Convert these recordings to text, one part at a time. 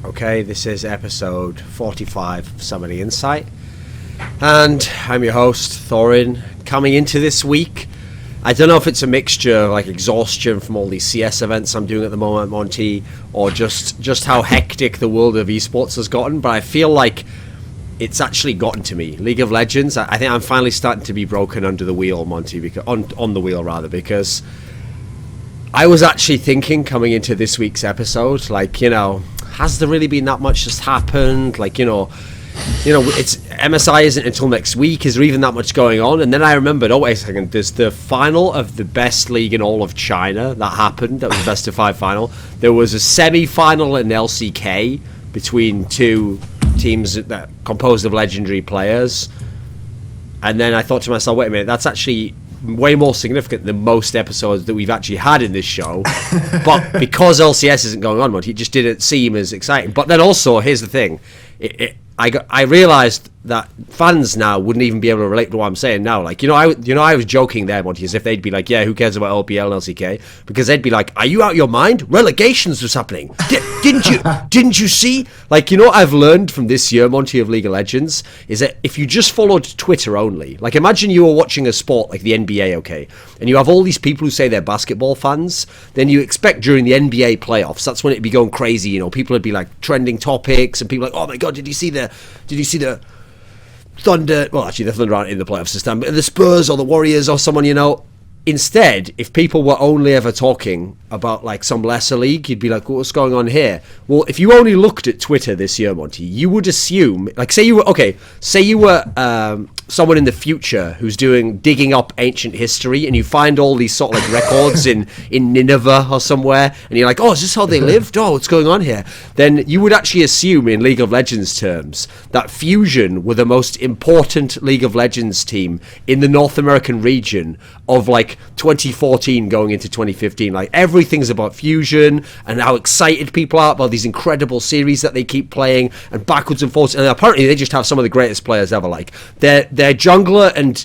Okay, this is episode 45 of Some of the Insight, and I'm your host, Thorin. Coming into this week, I don't know if it's a mixture of like exhaustion from all these CS events I'm doing at the moment, Monte, or just how hectic the world of esports has gotten, but I feel like it's actually gotten to me. League of Legends, I think I'm finally starting to be broken under the wheel, Monte, because on the wheel rather, because I was actually thinking coming into this week's episode, like, has there really been that much just happened? Like, it's MSI isn't until next week. Is there even that much going on? And then I remembered, oh, wait a second, there's the final of the best league in all of China that happened. That was the best of 5 final. There was a semi-final in LCK between two teams that composed of legendary players. And then I thought to myself, wait a minute, that's actually way more significant than most episodes that we've actually had in this show. But because LCS isn't going on much, it just didn't seem as exciting. But then also, here's the thing, I realized that fans now wouldn't even be able to relate to what I'm saying now. Like, I was joking there, Monty, as if they'd be like, yeah, who cares about LPL and LCK? Because they'd be like, are you out of your mind? Relegations was happening. Didn't you see? Like, what I've learned from this year, Monty, of League of Legends, is that if you just followed Twitter only, like imagine you were watching a sport like the NBA, okay, and you have all these people who say they're basketball fans, then you expect during the NBA playoffs, that's when it'd be going crazy, people would be like trending topics, and people like, oh my god, did you see the Thunder? Well, actually, the Thunder aren't in the playoffs this time, but the Spurs or the Warriors or someone, Instead, if people were only ever talking about like some lesser league, you'd be like, what's going on here? Well, if you only looked at Twitter this year, Monty, you would assume, like, say you were someone in the future who's digging up ancient history, and you find all these sort of like records in Nineveh or somewhere, and you're like, oh, is this how they lived? Oh, what's going on here? Then you would actually assume, in League of Legends terms, that Fusion were the most important League of Legends team in the North American region of like 2014 going into 2015. Like, everything's about Fusion and how excited people are about these incredible series that they keep playing, and backwards and forwards, and apparently they just have some of the greatest players ever. Like their jungler and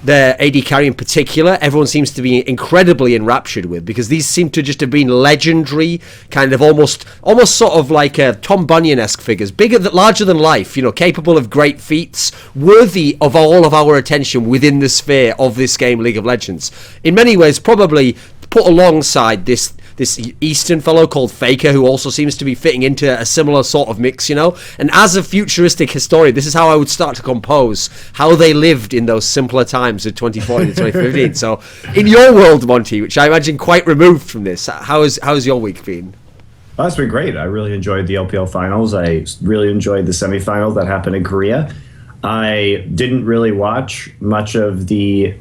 their AD carry in particular, everyone seems to be incredibly enraptured with, because these seem to just have been legendary, kind of almost sort of like Tom Bunyan-esque figures, larger than life, capable of great feats, worthy of all of our attention within the sphere of this game, League of Legends. In many ways, probably put alongside this Eastern fellow called Faker, who also seems to be fitting into a similar sort of mix, And as a futuristic historian, this is how I would start to compose how they lived in those simpler times of 2014 and 2015. So, in your world, Monty, which I imagine quite removed from this, how's your week been? Well, that's been great. I really enjoyed the LPL Finals. I really enjoyed the semi-final that happened in Korea. I didn't really watch much of the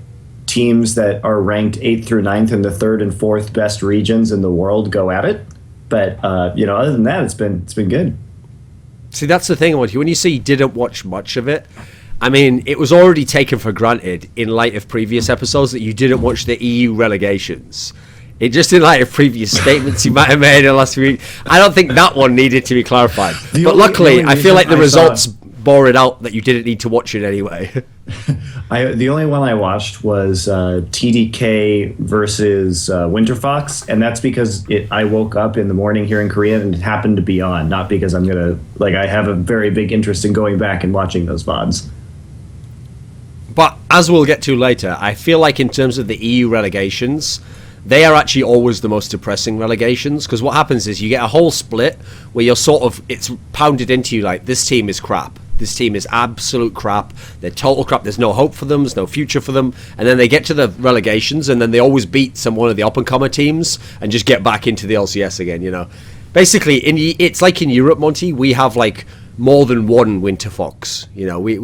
teams that are ranked 8th through 9th in the 3rd and 4th best regions in the world go at it. But, other than that, it's been good. See, that's the thing, when you say you didn't watch much of it, I mean, it was already taken for granted in light of previous episodes that you didn't watch the EU relegations. It just in light of previous statements you might have made in the last week. I don't think that one needed to be clarified. But luckily, I feel like the results bore it out that you didn't need to watch it anyway. The only one I watched was TDK versus Winter Fox, and that's because I woke up in the morning here in Korea and it happened to be on, not because I have a very big interest in going back and watching those VODs. But as we'll get to later, I feel like in terms of the EU relegations, they are actually always the most depressing relegations, because what happens is you get a whole split where it's pounded into you like, this team is crap. This team is absolute crap. They're total crap. There's no hope for them. There's no future for them. And then they get to the relegations, and then they always beat one of the up-and-comer teams and just get back into the LCS again, Basically, it's like in Europe, Monty, we have like more than one Winter Fox. We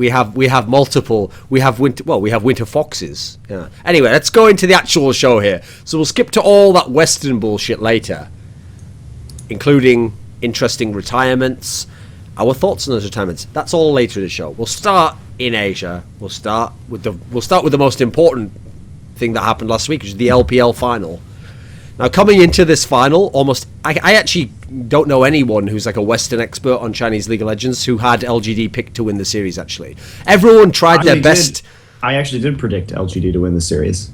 have multiple. We have Winter Foxes. Yeah. Anyway, let's go into the actual show here. So we'll skip to all that Western bullshit later, including interesting retirements. Our thoughts on those retirements. That's all later in the show. We'll start in Asia. We'll start with the most important thing that happened last week, which is the LPL Final. Now, coming into this final, I actually don't know anyone who's like a Western expert on Chinese League of Legends who had LGD picked to win the series, actually. Everyone tried their best. I actually did predict LGD to win the series.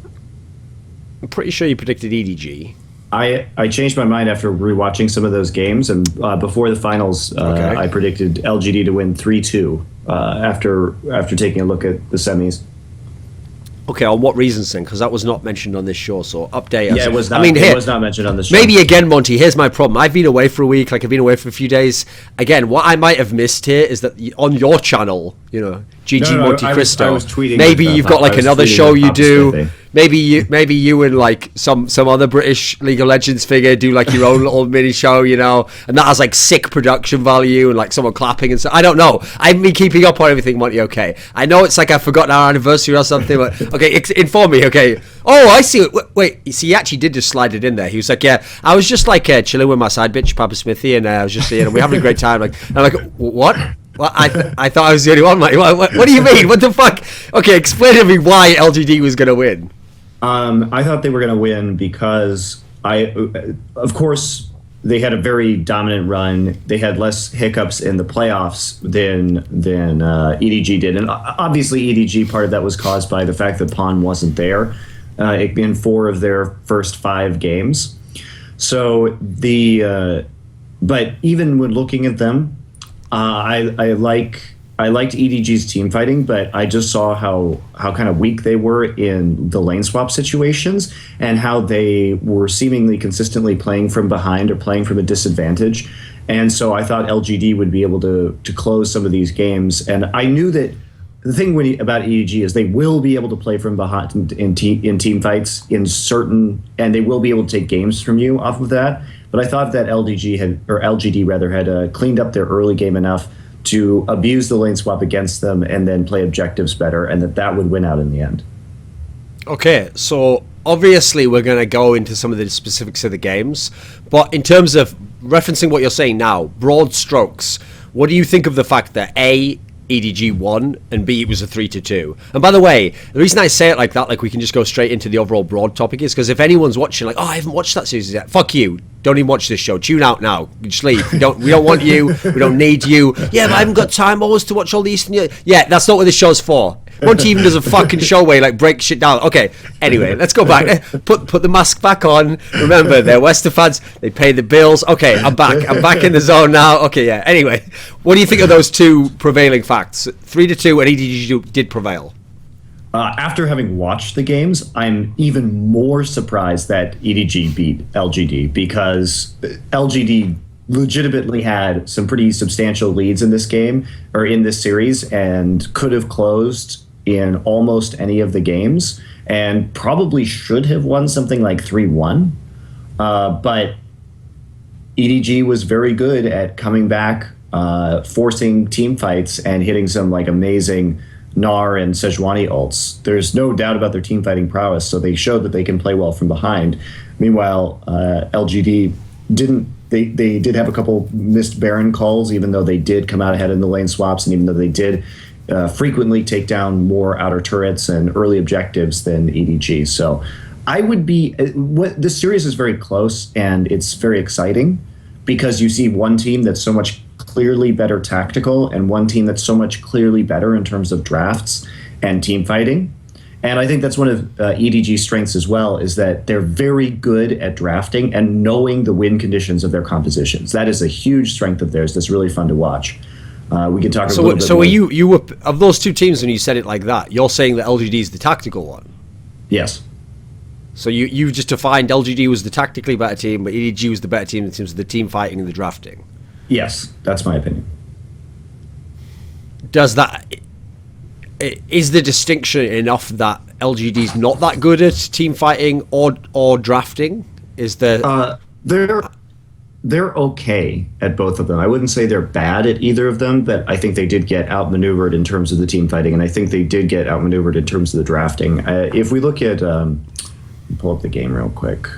I'm pretty sure you predicted EDG. I changed my mind after rewatching some of those games, and before the finals, I predicted LGD to win 3-2 after taking a look at the semis. Okay, on what reasons then? Because that was not mentioned on this show, so update us. Yeah, it was not. It was not mentioned on the show. Maybe again, Monty. Here's my problem. I've been away for a week. Like I've been away for a few days. Again, what I might have missed here is that on your channel, GG Monte Cristo. I was tweeting. Maybe you've got like another show you do. Maybe you and like some other British League of Legends figure do like your own little mini show, and that has like sick production value and like someone clapping and stuff. I don't know. I've been keeping up on everything, Monty. Okay, I know it's like I've forgotten our anniversary or something, but okay, inform me. Okay. Oh, I see. Wait, you see, he actually did just slide it in there. He was like, yeah, I was just like chilling with my side bitch, Papa Smithy, and I was just we're having a great time. Like, I'm like, what? Well, I thought I was the only one, mate. What do you mean? What the fuck? Okay, explain to me why LGD was going to win. I thought they were going to win because of course, they had a very dominant run. They had less hiccups in the playoffs than EDG did, and obviously EDG, part of that was caused by the fact that Pawn wasn't there in 4 of their first 5 games. So but even when looking at them, I liked EDG's team fighting, but I just saw how kind of weak they were in the lane swap situations and how they were seemingly consistently playing from behind or playing from a disadvantage. And so I thought LGD would be able to close some of these games. And I knew that the thing about EDG is they will be able to play from behind in team fights and they will be able to take games from you off of that. But I thought that LGD had cleaned up their early game enough to abuse the lane swap against them and then play objectives better, and that would win out in the end. Okay, so obviously we're going to go into some of the specifics of the games, but in terms of referencing what you're saying now, broad strokes, what do you think of the fact that A, EDG won, and B, it was a 3-2? And by the way, the reason I say it like that, like we can just go straight into the overall broad topic, is because if anyone's watching like, oh, I haven't watched that series yet, fuck you. Don't even watch this show. Tune out now. Just leave. We don't want you. We don't need you. Yeah, but I haven't got time always to watch all the Eastern. Yeah, that's not what this show's for. Monty even does a fucking show where he like breaks shit down. Okay, anyway, let's go back. Put the mask back on. Remember, they're Western fans. They pay the bills. Okay, I'm back. I'm back in the zone now. Okay, yeah. Anyway, what do you think of those two prevailing facts? 3-2 and EDG did prevail. After having watched the games, I'm even more surprised that EDG beat LGD because LGD legitimately had some pretty substantial leads in this game or in this series and could have closed in almost any of the games and probably should have won something like 3-1. But EDG was very good at coming back, forcing team fights and hitting some like amazing Gnar and Sejuani ults. There's no doubt about their team fighting prowess, so they showed that they can play well from behind. Meanwhile, LGD didn't. They did have a couple missed Baron calls, even though they did come out ahead in the lane swaps, and even though they did frequently take down more outer turrets and early objectives than EDG. So I would be. This series is very close, and it's very exciting because you see one team that's so much clearly better tactical and one team that's so much clearly better in terms of drafts and team fighting. And I think that's one of EDG's strengths as well, is that they're very good at drafting and knowing the win conditions of their compositions. That is a huge strength of theirs that's really fun to watch. We can talk a little bit So more. you were, of those two teams, when you said it like that, you're saying that LGD is the tactical one? Yes. So you just defined LGD was the tactically better team, but EDG was the better team in terms of the team fighting and the drafting? Yes, that's my opinion. Is the distinction enough that LGD's not that good at team fighting or drafting? They're okay at both of them. I wouldn't say they're bad at either of them, but I think they did get outmaneuvered in terms of the team fighting, and I think they did get outmaneuvered in terms of the drafting. If we look at, pull up the game real quick.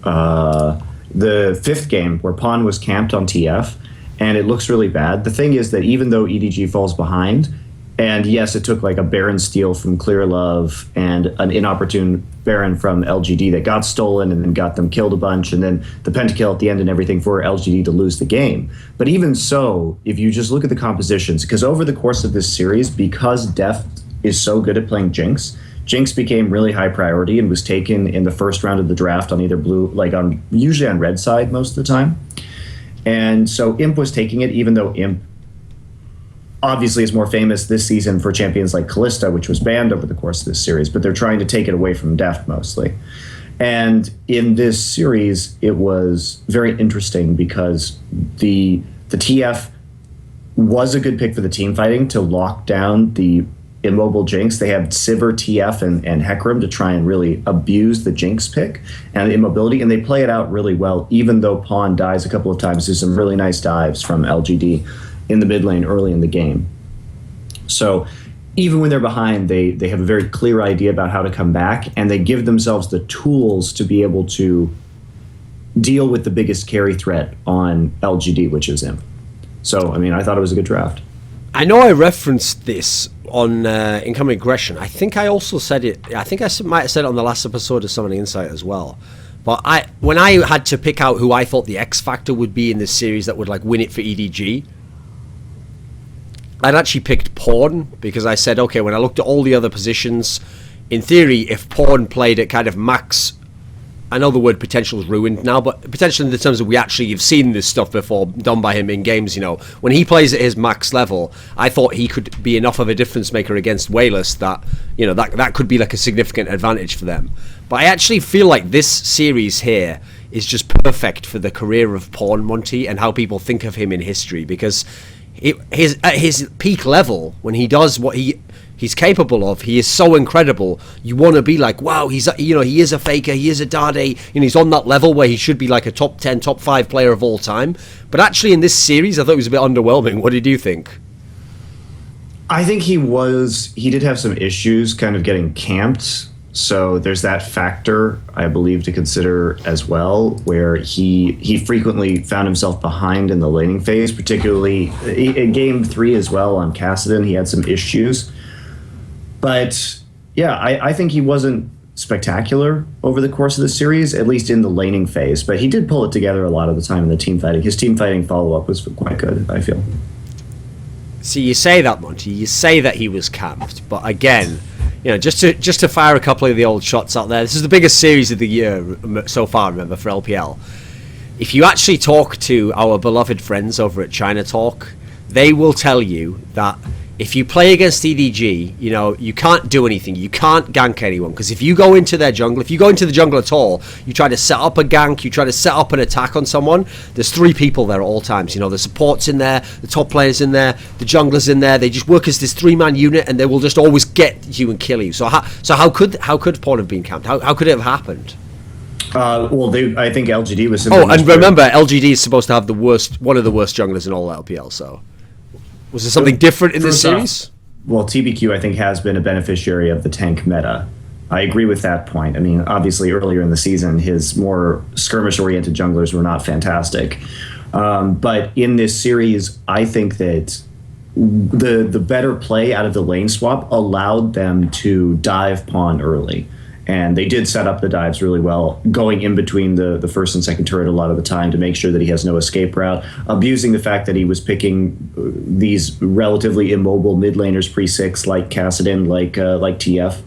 The 5th game where Pawn was camped on TF, and it looks really bad. The thing is that even though EDG falls behind, and yes, it took like a Baron steal from Clear Love and an inopportune Baron from LGD that got stolen and then got them killed a bunch, and then the pentakill at the end and everything for LGD to lose the game. But even so, if you just look at the compositions, because over the course of this series, because Deft is so good at playing Jinx, Jinx became really high priority and was taken in the first round of the draft on either blue, usually on red side most of the time. And so Imp was taking it, even though Imp obviously is more famous this season for champions like Kalista, which was banned over the course of this series, but they're trying to take it away from Deft mostly. And in this series, it was very interesting because the TF was a good pick for the team fighting to lock down the immobile Jinx. They had Sivir, TF, and Hecarim to try and really abuse the Jinx pick and the immobility, and they play it out really well, even though Pawn dies a couple of times. There's some really nice dives from LGD in the mid lane early in the game. So even when they're behind, they have a very clear idea about how to come back, and they give themselves the tools to be able to deal with the biggest carry threat on LGD, which is Imp. So, I mean, I thought it was a good draft. I know I referenced this on Incoming Aggression. I think I also said it. I think I might have said it on the last episode of Summoning Insight as well. But when I had to pick out who I thought the X factor would be in this series that would like win it for EDG, I'd actually picked Pawn, because I said, okay, when I looked at all the other positions, in theory, if Pawn played at kind of max, I know the word potential is ruined now, but potential in the terms of we actually have seen this stuff before done by him in games, you know. When he plays at his max level, I thought he could be enough of a difference maker against Wayless that, you know, that could be like a significant advantage for them. But I actually feel like this series here is just perfect for the career of Pawn, Monte, and how people think of him in history, because at his peak level, when he does what he's capable of, he is so incredible. You want to be like, wow, he is a faker, he is a Dade, and he's on that level where he should be like a top 10, top 5 player of all time. But actually in this series, I thought it was a bit underwhelming. What did you think? I think he did have some issues kind of getting camped. So there's that factor, I believe, to consider as well, where he frequently found himself behind in the laning phase, particularly in game 3 as well on Kassadin. He had some issues. But yeah, I think he wasn't spectacular over the course of the series, at least in the laning phase. But he did pull it together a lot of the time in the team fighting. His team fighting follow-up was quite good, I feel. See, you say that, Monte. You say that he was camped, but again, you know, just to fire a couple of the old shots out there. This is the biggest series of the year so far, remember, for LPL. If you actually talk to our beloved friends over at China Talk, they will tell you that if you play against EDG, you know, you can't do anything. You can't gank anyone, because if you go into their jungle, if you go into the jungle at all, you try to set up a gank, you try to set up an attack on someone, there's 3 people there at all times. You know, the support's in there, the top player's in there, the jungler's in there. They just work as this 3-man unit, and they will just always get you and kill you. So how could Pawn have been camped? How could it have happened? I think LGD was. Oh, and remember, LGD is supposed to have one of the worst junglers in all LPL. So was there something different in this series? Well, TBQ, I think, has been a beneficiary of the tank meta. I agree with that point. I mean, obviously, earlier in the season, his more skirmish-oriented junglers were not fantastic. But in this series, I think that the better play out of the lane swap allowed them to dive Pawn early. And they did set up the dives really well, going in between the first and second turret a lot of the time to make sure that he has no escape route, abusing the fact that he was picking these relatively immobile mid laners pre-6 like Kassadin, like TF.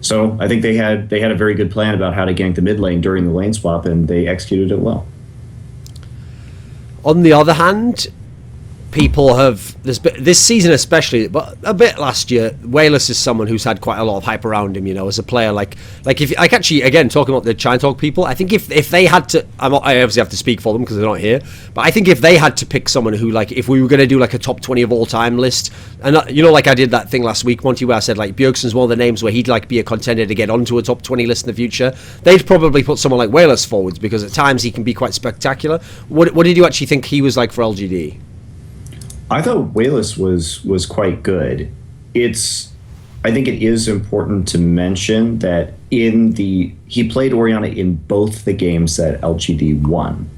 So I think they had a very good plan about how to gank the mid lane during the lane swap, and they executed it well. On the other hand, people have this season especially, but a bit last year, Wayless is someone who's had quite a lot of hype around him, you know, as a player. Actually, again, talking about the China Talk people, I think if they had to, I obviously have to speak for them because they're not here, but I think if they had to pick someone who, like, if we were going to do like a top 20 of all time list, and you know, like I did that thing last week, Monty, where I said like Bjergsen's one of the names where he'd like be a contender to get onto a top 20 list in the future, they'd probably put someone like Wayless forwards because at times he can be quite spectacular. What did you actually think he was like for LGD? I thought Wayless was quite good. I think it is important to mention that he played Orianna in both the games that LGD won.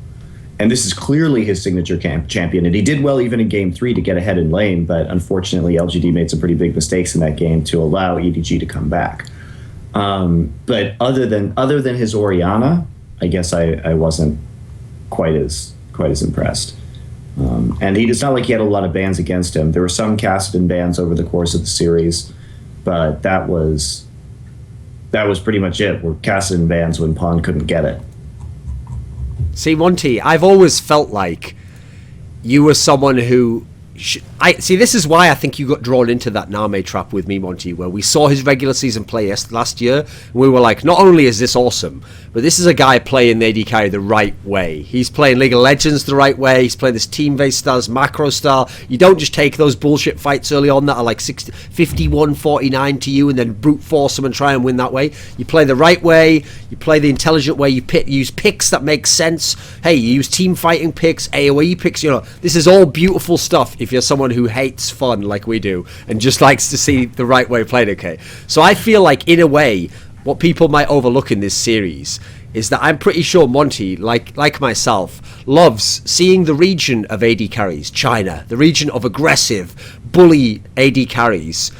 And this is clearly his signature champion. And he did well even in game 3 to get ahead in lane, but unfortunately LGD made some pretty big mistakes in that game to allow EDG to come back. But other than his Orianna, I guess I wasn't quite as impressed. And it's not like he had a lot of bans against him. There were some Kassadin bans over the course of the series, but that was that was pretty much it. We're casting bans when Pawn couldn't get it. See, Monte, I've always felt like you were someone who... this is why I think you got drawn into that Name trap with me, Monte, where we saw his regular season play last year, and we were like, not only is this awesome, but this is a guy playing the AD carry the right way. He's playing League of Legends the right way. He's playing this team-based style, this macro style. You don't just take those bullshit fights early on that are like 51-49 to you and then brute force them and try and win that way. You play the right way. You play the intelligent way. You use picks that make sense. Hey, you use team fighting picks, AoE picks. This is all beautiful stuff if you're someone who hates fun like we do and just likes to see the right way played, okay? So I feel like, in a way, what people might overlook in this series is that I'm pretty sure Monte, like myself, loves seeing the region of AD carries, China, the region of aggressive, bully AD carries,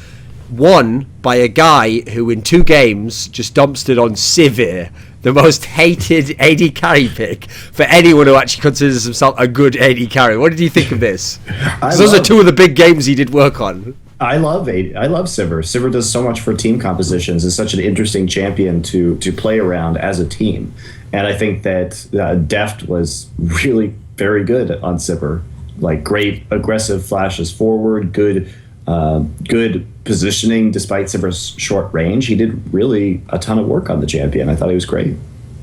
won by a guy who in 2 games just dumpstered on Sivir, the most hated AD carry pick for anyone who actually considers himself a good AD carry. What did you think of this? Those are 2 of the big games he did work on. I love Sivir. Sivir does so much for team compositions. It's such an interesting champion to play around as a team. And I think that Deft was really very good on Sivir. Like, great aggressive flashes forward, good positioning despite Sivir's short range. He did really a ton of work on the champion. I thought he was great.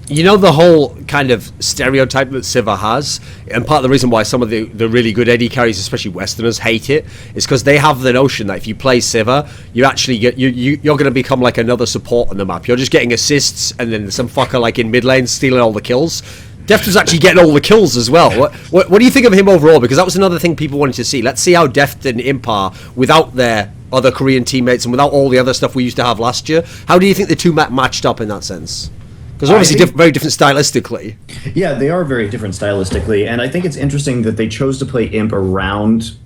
You know, the whole kind of stereotype that Sivir has, and part of the reason why some of the really good AD carries, especially Westerners, hate it, is because they have the notion that if you play Sivir, you actually you're going to become like another support on the map. You're just getting assists, and then some fucker like in mid lane stealing all the kills. Deft was actually getting all the kills as well. What do you think of him overall? Because that was another thing people wanted to see. Let's see how Deft and Impar, without their other Korean teammates and without all the other stuff we used to have last year, how do you think the two matched up in that sense? Because obviously very different stylistically. Yeah, they are very different stylistically, and I think it's interesting that they chose to play Imp around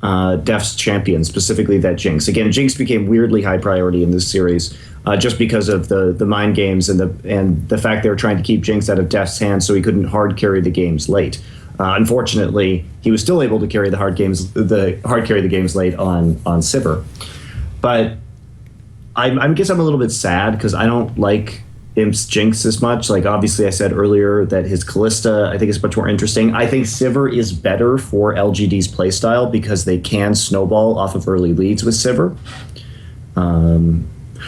Deft's champion, specifically that Jinx. Again, Jinx became weirdly high priority in this series just because of the mind games and the fact they were trying to keep Jinx out of Deft's hands so he couldn't hard carry the games late. Unfortunately, he was still able to carry the hard carry the games late on Sivir. But I guess I'm a little bit sad because I don't like Imp's Jinx as much. Like, obviously I said earlier that his Callista I think is much more interesting. I think Sivir is better for LGD's playstyle because they can snowball off of early leads with Sivir.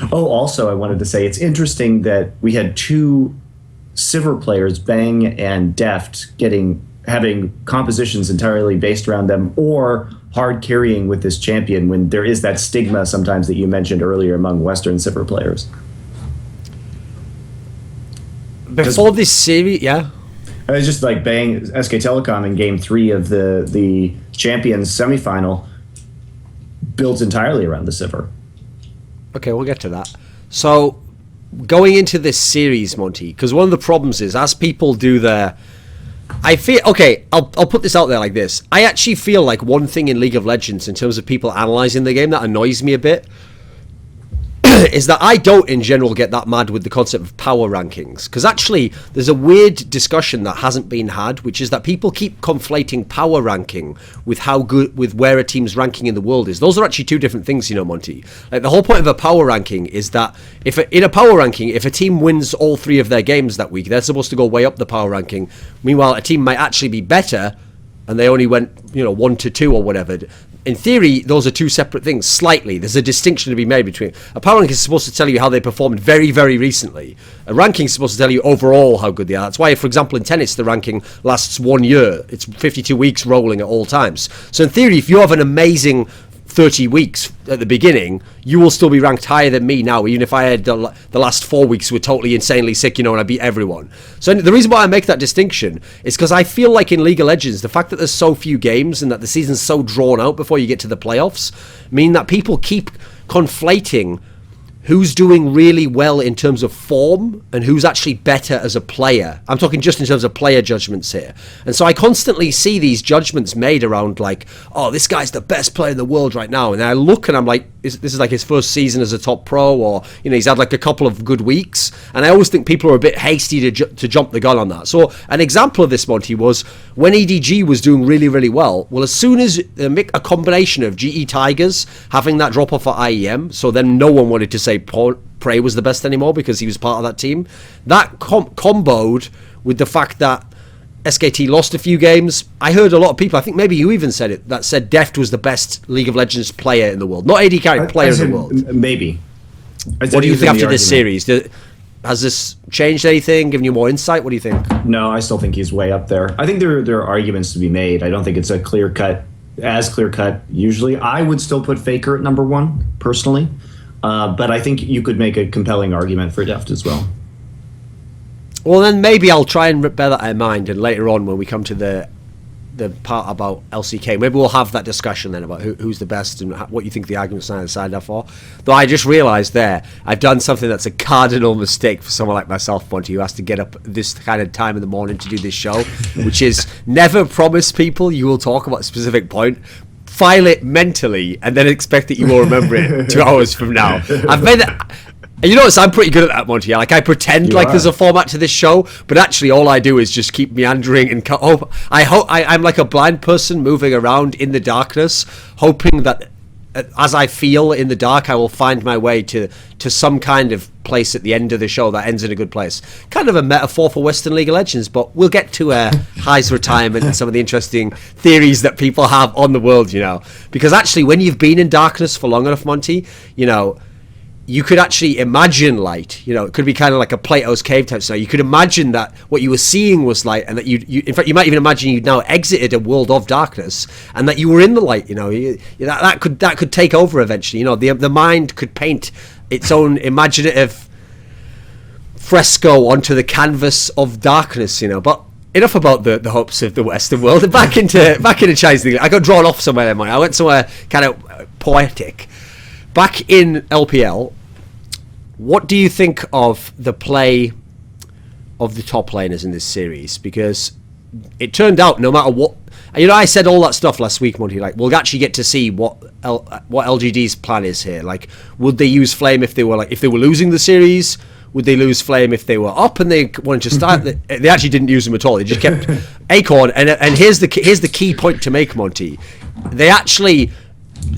Also I wanted to say it's interesting that we had 2 Sivir players, Bang and Deft, having compositions entirely based around them or hard carrying with this champion when there is that stigma sometimes that you mentioned earlier among Western Sivir players. Before this series, yeah. It's just like Bang, SK Telecom in Game 3 of the Champions Semi-final built entirely around the Sivir. Okay, we'll get to that. So, going into this series, Monte, because one of the problems is, as people do their... I feel... Okay, I'll put this out there like this. I actually feel like one thing in League of Legends, in terms of people analysing the game, that annoys me a bit, is that I don't in general get that mad with the concept of power rankings, because actually there's a weird discussion that hasn't been had, which is that people keep conflating power ranking with where a team's ranking in the world is. Those are actually 2 different things, you know, Monte. Like, the whole point of a power ranking is that in a power ranking, if a team wins all 3 of their games that week, they're supposed to go way up the power ranking. Meanwhile, a team might actually be better and they only went 1 to 2 or whatever. In theory, those are 2 separate things, slightly. There's a distinction to be made between... A power ranking is supposed to tell you how they performed very, very recently. A ranking is supposed to tell you overall how good they are. That's why, for example, in tennis, the ranking lasts 1 year. It's 52 weeks rolling at all times. So in theory, if you have an amazing 30 weeks at the beginning, you will still be ranked higher than me now, even if I had the last 4 weeks were totally insanely sick, and I beat everyone. So the reason why I make that distinction is because I feel like in League of Legends, the fact that there's so few games and that the season's so drawn out before you get to the playoffs mean that people keep conflating who's doing really well in terms of form and who's actually better as a player. I'm talking just in terms of player judgments here. And so I constantly see these judgments made around like, oh, this guy's the best player in the world right now. And I look and I'm like, this is like his first season as a top pro, or, he's had like a couple of good weeks. And I always think people are a bit hasty to jump the gun on that. So an example of this, Monte, was when EDG was doing really, really well. Well, as soon as a combination of GE Tigers having that drop off at IEM, so then no one wanted to say Pawn Prey was the best anymore because he was part of that team. That comboed with the fact that SKT lost a few games. I heard a lot of people, I think maybe you even said it, that said Deft was the best League of Legends player in the world. Not AD carry, player in the world. Maybe. What do you think after this series? Has this changed anything, given you more insight? What do you think? No, I still think he's way up there. I think there are arguments to be made. I don't think it's as clear cut usually. I would still put Faker at number 1, personally. But I think you could make a compelling argument for Deft as well. Well, then maybe I'll try and bear that in mind, and later on when we come to the part about LCK, maybe we'll have that discussion then about who's the best and what you think the arguments on either side are for. Though I just realised there, I've done something that's a cardinal mistake for someone like myself, Monte, who has to get up this kind of time in the morning to do this show, which is never promise people you will talk about a specific point, file it mentally, and then expect that you will remember it 2 hours from now. I've made that. And you notice I'm pretty good at that, Monte. Like, I pretend there's a format to this show, but actually all I do is just keep meandering and I'm like a blind person moving around in the darkness, hoping that as I feel in the dark, I will find my way to some kind of place at the end of the show that ends in a good place. Kind of a metaphor for Western League of Legends, but we'll get to High's retirement and some of the interesting theories that people have on the world, Because actually, when you've been in darkness for long enough, Monte, you could actually imagine light. It could be kind of like a Plato's cave type scenario. You could imagine that what you were seeing was light, and that you in fact, you might even imagine you'd now exited a world of darkness, and that you were in the light. That could take over eventually. The mind could paint its own imaginative fresco onto the canvas of darkness. But enough about the hopes of the Western world. Back into Chinese League. I got drawn off somewhere there, I went somewhere kind of poetic. Back in LPL, what do you think of the play of the top laners in this series? Because it turned out, no matter what, I said all that stuff last week, Monte. Like, we'll actually get to see what LGD's plan is here. Like, would they use Flame if they were losing the series? Would they lose Flame if they were up and they wanted to start? They actually didn't use them at all. They just kept Acorn. And here's the key point to make, Monte. They actually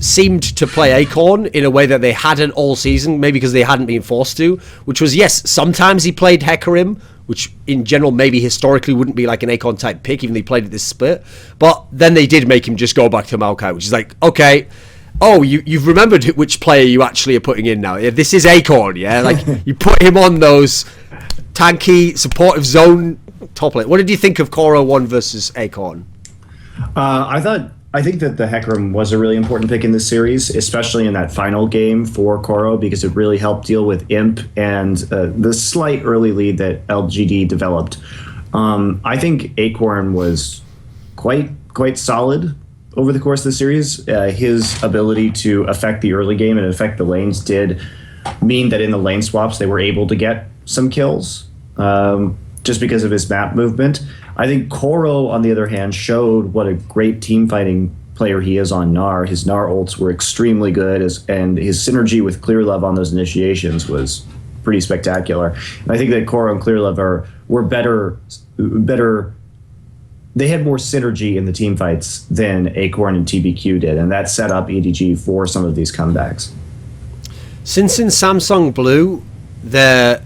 seemed to play Acorn in a way that they hadn't all season, maybe because they hadn't been forced to, which was, yes, sometimes he played Hecarim, which in general maybe historically wouldn't be like an Acorn type pick, even though he played at this split, but then they did make him just go back to Maokai, which is like, okay, you've remembered which player you actually are putting in now. This is Acorn, yeah? Like, you put him on those tanky, supportive zone top lane. What did you think of Koro 1 versus Acorn? I think that the Hecarim was a really important pick in this series, especially in that final game for Koro, because it really helped deal with Imp and the slight early lead that LGD developed. I think Acorn was quite solid over the course of the series. His ability to affect the early game and affect the lanes did mean that in the lane swaps they were able to get some kills just because of his map movement. I think Koro, on the other hand, showed what a great team fighting player he is on Gnar. His Gnar ults were extremely good, and his synergy with Clearlove on those initiations was pretty spectacular. And I think that Koro and Clearlove were better. They had more synergy in the team fights than Acorn and TBQ did, and that set up EDG for some of these comebacks. Since in Samsung Blue, the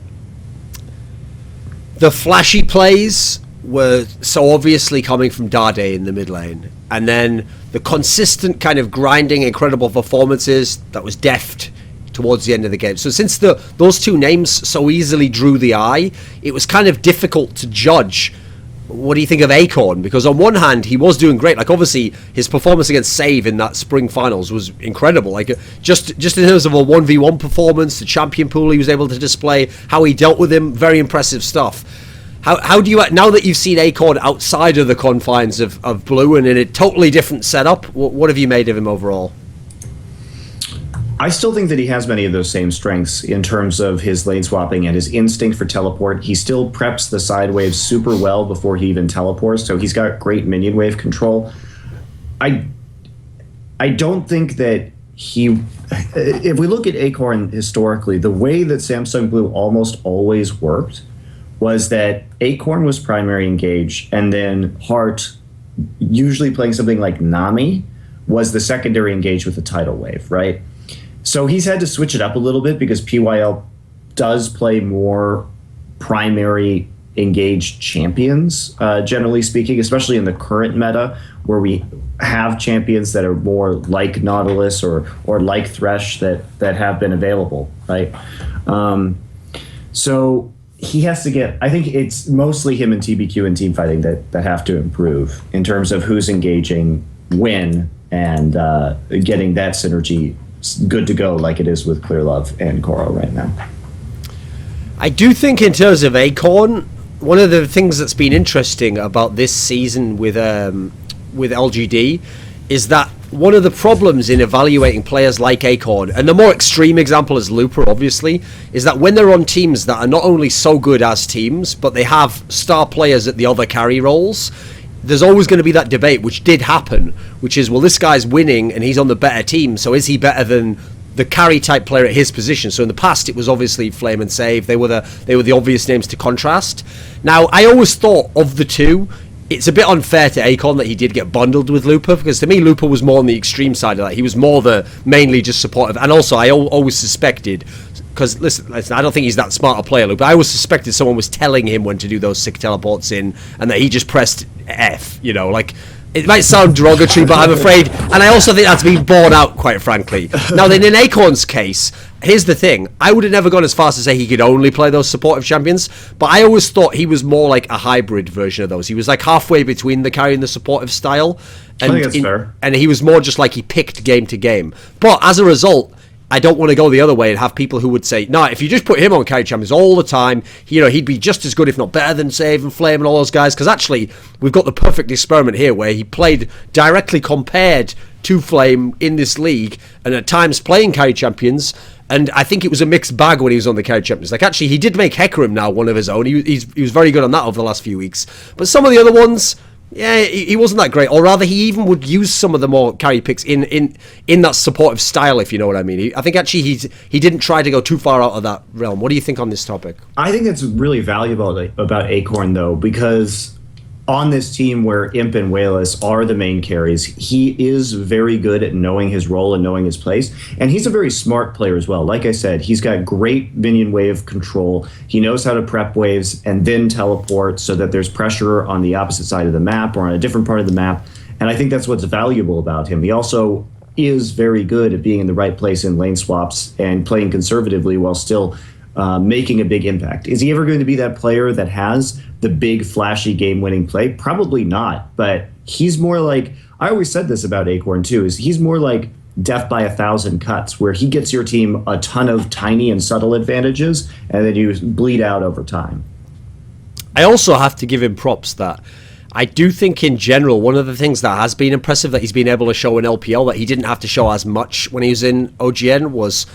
flashy plays were so obviously coming from Dade in the mid lane, and then the consistent kind of grinding, incredible performances that was Deft towards the end of the game. So since those two names so easily drew the eye, it was kind of difficult to judge. What do you think of Acorn? Because on one hand, he was doing great. Like, obviously, his performance against Save in that spring finals was incredible. Like, just in terms of a 1v1 performance, the champion pool he was able to display, how he dealt with him, very impressive stuff. How do you, now that you've seen Acorn outside of the confines of Blue and in a totally different setup, what have you made of him overall? I still think that he has many of those same strengths in terms of his lane swapping and his instinct for teleport. He still preps the side waves super well before he even teleports, so he's got great minion wave control. I don't think that if we look at Acorn historically, the way that Samsung Blue almost always worked was that Acorn was primary engage, and then Heart, usually playing something like Nami, was the secondary engage with the tidal wave, right? So he's had to switch it up a little bit because PYL does play more primary engaged champions, generally speaking, especially in the current meta, where we have champions that are more like Nautilus or like Thresh that have been available, right? So he has to get, I think it's mostly him and TBQ and team fighting that have to improve in terms of who's engaging when and getting that synergy good to go like it is with Clearlove and Koro right now. I do think in terms of Acorn, one of the things that's been interesting about this season with LGD is that one of the problems in evaluating players like Acorn, and the more extreme example is Looper, obviously, is that when they're on teams that are not only so good as teams, but they have star players at the other carry roles, there's always going to be that debate, which did happen, which is, well, this guy's winning and he's on the better team, so is he better than the carry type player at his position? So in the past, it was obviously Flame and Save. They were the obvious names to contrast. Now, I always thought of the two, it's a bit unfair to Acorn that he did get bundled with Looper, because to me, Looper was more on the extreme side of that. He was more the mainly just supportive. And also, I always suspected, because listen, I don't think he's that smart a player, Looper. I always suspected someone was telling him when to do those sick teleports in, and that he just pressed F, you know, like... It might sound derogatory, but I'm afraid, and I also think that's been borne out, quite frankly. Now, then in Acorn's case, here's the thing. I would have never gone as far as to say he could only play those supportive champions, but I always thought he was more like a hybrid version of those. He was like halfway between the carry and the supportive style. And I think that's fair. And he was more just like he picked game to game. But as a result, I don't want to go the other way and have people who would say, nah, if you just put him on carry champions all the time, you know, he'd be just as good, if not better than Save and Flame and all those guys. Because actually, we've got the perfect experiment here where he played directly compared to Flame in this league and at times playing carry champions. And I think it was a mixed bag when he was on the carry champions. Like, actually, he did make Hecarim now one of his own. He was very good on that over the last few weeks. But some of the other ones... Yeah, he wasn't that great, or rather, he even would use some of the more carry picks in that supportive style, if you know what I mean. I think actually he didn't try to go too far out of that realm. What do you think on this topic? I think that's really valuable about Acorn, though, because on this team where Imp and Wayless are the main carries, he is very good at knowing his role and knowing his place. And he's a very smart player as well. Like I said, he's got great minion wave control. He knows how to prep waves and then teleport so that there's pressure on the opposite side of the map or on a different part of the map. And I think that's what's valuable about him. He also is very good at being in the right place in lane swaps and playing conservatively while still making a big impact. Is he ever going to be that player that has the big, flashy, game-winning play? Probably not, but he's more like, I always said this about Acorn too, is he's more like death by 1,000 cuts, where he gets your team a ton of tiny and subtle advantages, and then you bleed out over time. I also have to give him props that I do think in general, one of the things that has been impressive that he's been able to show in LPL that he didn't have to show as much when he was in OGN was...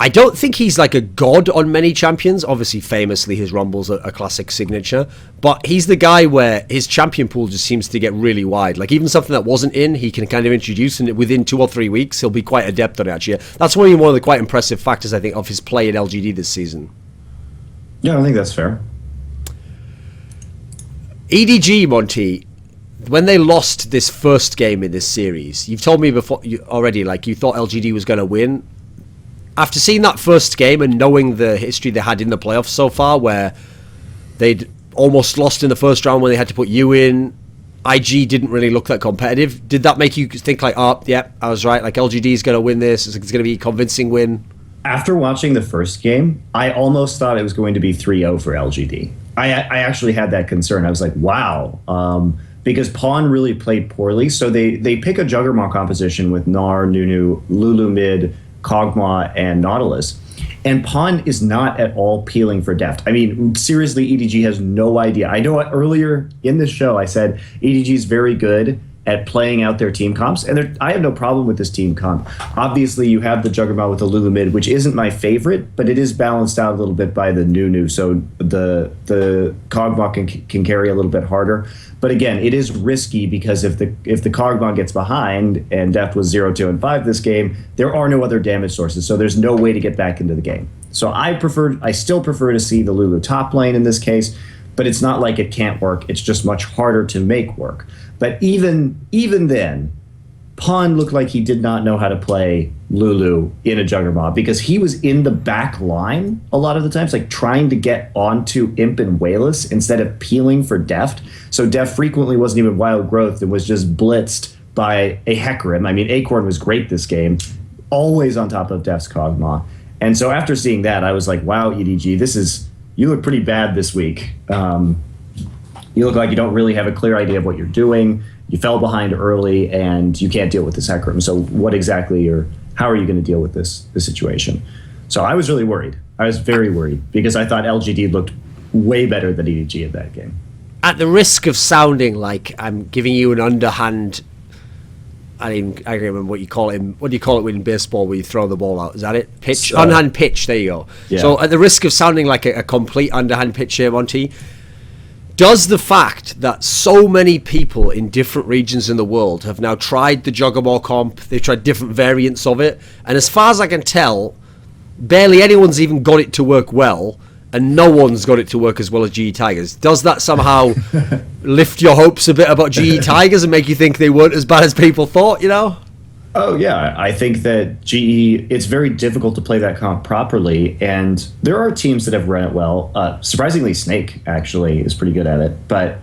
I don't think he's like a god on many champions. Obviously, famously, his Rumble's a classic signature. But he's the guy where his champion pool just seems to get really wide. Like, even something that wasn't in, he can kind of introduce, and within 2 or 3 weeks, he'll be quite adept on it, actually. That's one of the quite impressive factors, I think, of his play in LGD this season. Yeah, I think that's fair. EDG, Monte, when they lost this first game in this series, you've told me before already, like, you thought LGD was going to win. After seeing that first game and knowing the history they had in the playoffs so far, where they'd almost lost in the first round when they had to put you in, IG didn't really look that competitive. Did that make you think like, oh, yeah, I was right, like LGD is going to win this, it's going to be a convincing win? After watching the first game, I almost thought it was going to be 3-0 for LGD. I actually had that concern. I was like, wow, because Pawn really played poorly. So they pick a Juggermaw composition with Gnar, Nunu, Lulu mid, Kog'Maw, and Nautilus. And Pawn is not at all peeling for deft. I mean, seriously, EDG has no idea. I know earlier in the show I said EDG is very good at playing out their team comps, and I have no problem with this team comp. Obviously, you have the Juggernaut with the Lulu mid, which isn't my favorite, but it is balanced out a little bit by the Nunu, so the Kog'Maw can carry a little bit harder. But again, it is risky because if the Kog'Maw gets behind, and Deft was 0, 2, and 5 this game, there are no other damage sources, so there's no way to get back into the game. So I still prefer to see the Lulu top lane in this case, but it's not like it can't work. It's just much harder to make work. But even then, Pawn looked like he did not know how to play Lulu in a Juggermaw because he was in the back line a lot of the times, like trying to get onto Imp and Wayless instead of peeling for Deft. So Deft frequently wasn't even Wild Growth and was just blitzed by a Hecarim. I mean, Acorn was great this game, always on top of Deft's Kog'Maw. And so after seeing that, I was like, wow, EDG, you look pretty bad this week. You look like you don't really have a clear idea of what you're doing. You fell behind early, and you can't deal with this Hecarim. So what exactly, or how are you going to deal with this situation? So I was really worried. I was very worried because I thought LGD looked way better than EDG in that game. At the risk of sounding like I'm giving you an underhand, I can't remember what you call it. What do you call it in baseball where you throw the ball out? Is that it? Pitch? Underhand pitch. There you go. Yeah. So at the risk of sounding like a complete underhand pitch here, Monte, does the fact that so many people in different regions in the world have now tried the Juggermaw comp, they've tried different variants of it, and as far as I can tell, barely anyone's even got it to work well, and no one's got it to work as well as GE Tigers. Does that somehow lift your hopes a bit about GE Tigers and make you think they weren't as bad as people thought, you know? Oh, yeah. I think that GE, it's very difficult to play that comp properly, and there are teams that have run it well. Surprisingly, Snake, actually, is pretty good at it, but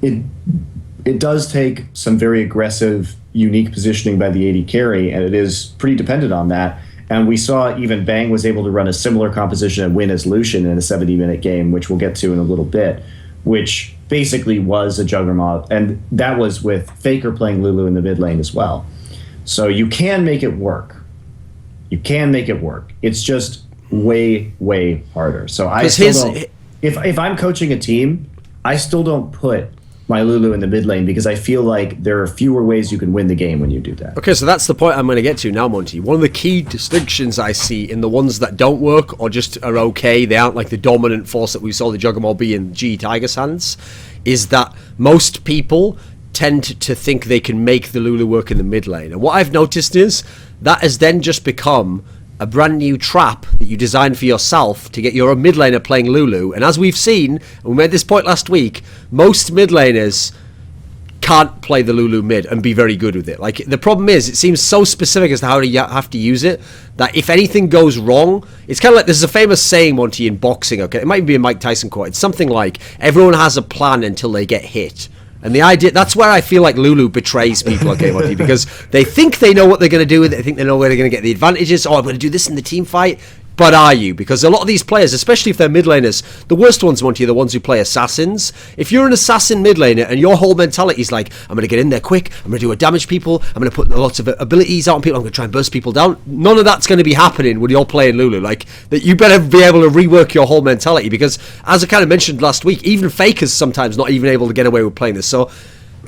it does take some very aggressive, unique positioning by the AD carry, and it is pretty dependent on that. And we saw even Bang was able to run a similar composition and win as Lucian in a 70-minute game, which we'll get to in a little bit, which basically was a Juggernaut, and that was with Faker playing Lulu in the mid lane as well. So you can make it work. You can make it work. It's just way, way harder. So I still don't, if I'm coaching a team, I still don't put my Lulu in the mid lane because I feel like there are fewer ways you can win the game when you do that. Okay, so that's the point I'm going to get to now, Monty. One of the key distinctions I see in the ones that don't work or just are okay, they aren't like the dominant force that we saw the Juggernaut be in GE Tigers' hands, is that most people tend to think they can make the Lulu work in the mid lane. And what I've noticed is that has then just become a brand new trap that you design for yourself to get your mid laner playing Lulu. And as we've seen, and we made this point last week, most mid laners can't play the Lulu mid and be very good with it. Like, the problem is, it seems so specific as to how you have to use it, that if anything goes wrong, it's kind of like, there's a famous saying, Monty, in boxing, okay? It might be a Mike Tyson quote. It's something like, everyone has a plan until they get hit. And the idea, that's where I feel like Lulu betrays people, okay, Monty, because they think they know what they're going to do with it. They think they know where they're going to get the advantages. Oh, I'm going to do this in the team fight. But are you? Because a lot of these players, especially if they're mid laners, the worst ones, Monty, are the ones who play assassins. If you're an assassin mid laner and your whole mentality is like, I'm going to get in there quick, I'm going to do a damage people, I'm going to put lots of abilities out on people, I'm going to try and burst people down. None of that's going to be happening when you're playing Lulu. Like, that, you better be able to rework your whole mentality, because as I kind of mentioned last week, even Fakers sometimes not even able to get away with playing this. So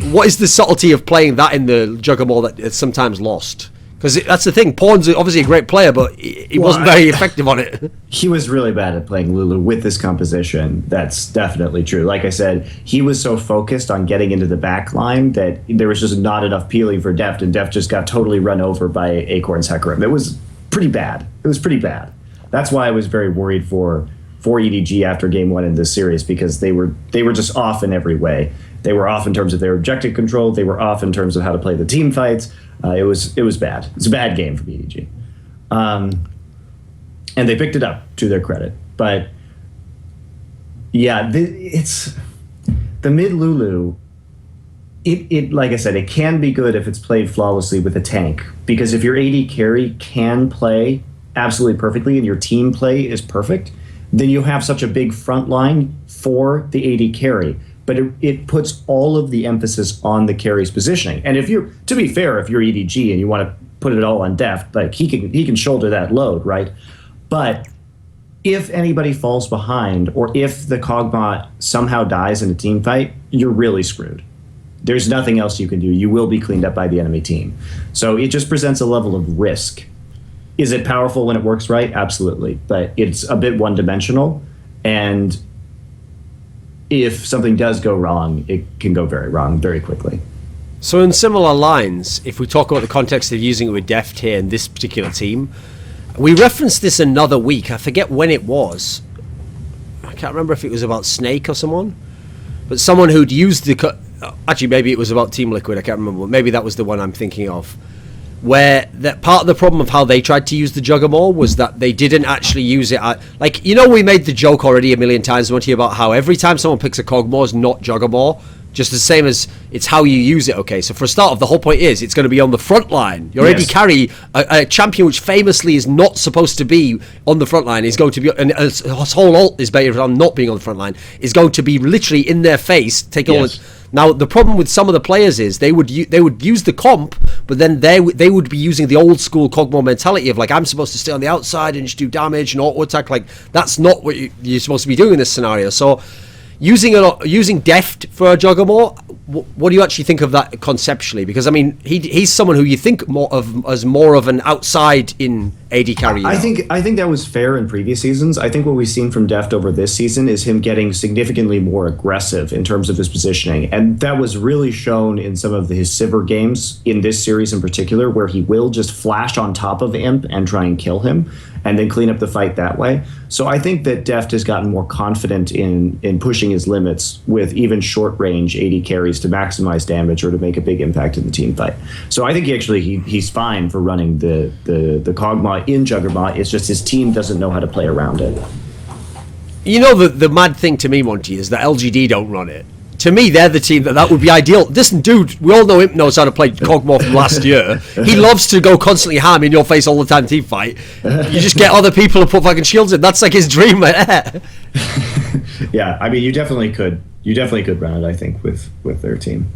what is the subtlety of playing that in the Juggernaut that it's sometimes lost? Because that's the thing. Pawn's obviously a great player, but he wasn't very effective on it. He was really bad at playing Lulu with this composition. That's definitely true. Like I said, he was so focused on getting into the back line that there was just not enough peeling for Deft, and Deft just got totally run over by Acorn's Hecarim. It was pretty bad. It was pretty bad. That's why I was very worried for EDG after game one in this series, because they were just off in every way. They were off in terms of their objective control. They were off in terms of how to play the team fights. It was bad. It's a bad game for EDG. And they picked it up, to their credit. But yeah, it's the mid Lulu. It like I said, it can be good if it's played flawlessly with a tank, because if your AD carry can play absolutely perfectly and your team play is perfect, then you have such a big front line for the AD carry. But it puts all of the emphasis on the carry's positioning. And to be fair, if you're EDG and you want to put it all on Deft, like, he can shoulder that load, right? But if anybody falls behind, or if the Cogbot somehow dies in a team fight, you're really screwed. There's nothing else you can do. You will be cleaned up by the enemy team. So it just presents a level of risk. Is it powerful when it works right? Absolutely. But it's a bit one-dimensional, and if something does go wrong, it can go very wrong very quickly. So in similar lines, if we talk about the context of using it with Deft here in this particular team, we referenced this another week. I forget when it was. I can't remember if it was about Snake or someone, but someone who'd used actually, maybe it was about Team Liquid, I can't remember. Maybe that was the one I'm thinking of. Where that part of the problem of how they tried to use the Juggermaw was that they didn't actually use it like, we made the joke already a million times, Monte, about how every time someone picks a Kog'Maw is not Juggermaw, just the same as it's how you use it. Okay, so for a start off, the whole point is it's going to be on the front line. Your AD carry, a champion which famously is not supposed to be on the front line, is going to be, and his whole ult is based on not being on the front line, is going to be literally in their face, take all it. Now, the problem with some of the players is they would use the comp, but then they would be using the old school Kog'Maw mentality of, like, I'm supposed to stay on the outside and just do damage and auto attack. Like, that's not what you're supposed to be doing in this scenario. So, using Deft for a Juggermaw, what do you actually think of that conceptually? Because, I mean, he's someone who you think more of as more of an outside in AD carry. I think that was fair in previous seasons. I think what we've seen from Deft over this season is him getting significantly more aggressive in terms of his positioning, and that was really shown in some of his Sivir games in this series in particular, where he will just flash on top of Imp and try and kill him, and then clean up the fight that way. So I think that Deft has gotten more confident in pushing his limits with even short-range AD carries to maximize damage or to make a big impact in the team fight. So I think he's fine for running the Kog'Maw in Juggernaut. It's just his team doesn't know how to play around it. You know, the mad thing to me, Monty, is that LGD don't run it. To me, they're the team that would be ideal. Listen, dude, we all know Imp knows how to play Kog'Maw from last year. He loves to go constantly ham in your face all the time team fight. You just get other people to put fucking shields in. That's like his dream, man. Yeah, I mean, you definitely could run it, I think, with their team.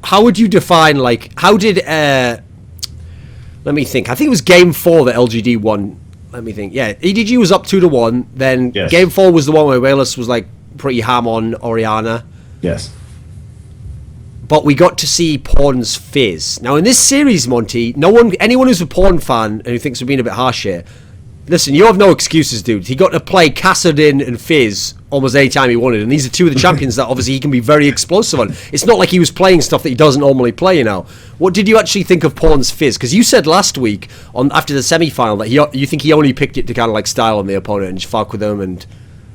How would you define, like, how did, let me think. I think it was game 4 that LGD won. Let me think. Yeah, EDG was up 2-1. Then game 4 was the one where Wales was like pretty ham on Orianna. Yes. But we got to see Pawn's Fizz. Now in this series, Monty, anyone who's a Pawn fan and who thinks we're being a bit harsh here, listen, you have no excuses, dude. He got to play Kassadin and Fizz almost any time he wanted, and these are two of the champions that obviously he can be very explosive on. It's not like he was playing stuff that he doesn't normally play, you know. What did you actually think of Pawn's Fizz? Because you said last week, after the semi-final, that you think he only picked it to kind of like style on the opponent and just fuck with them and...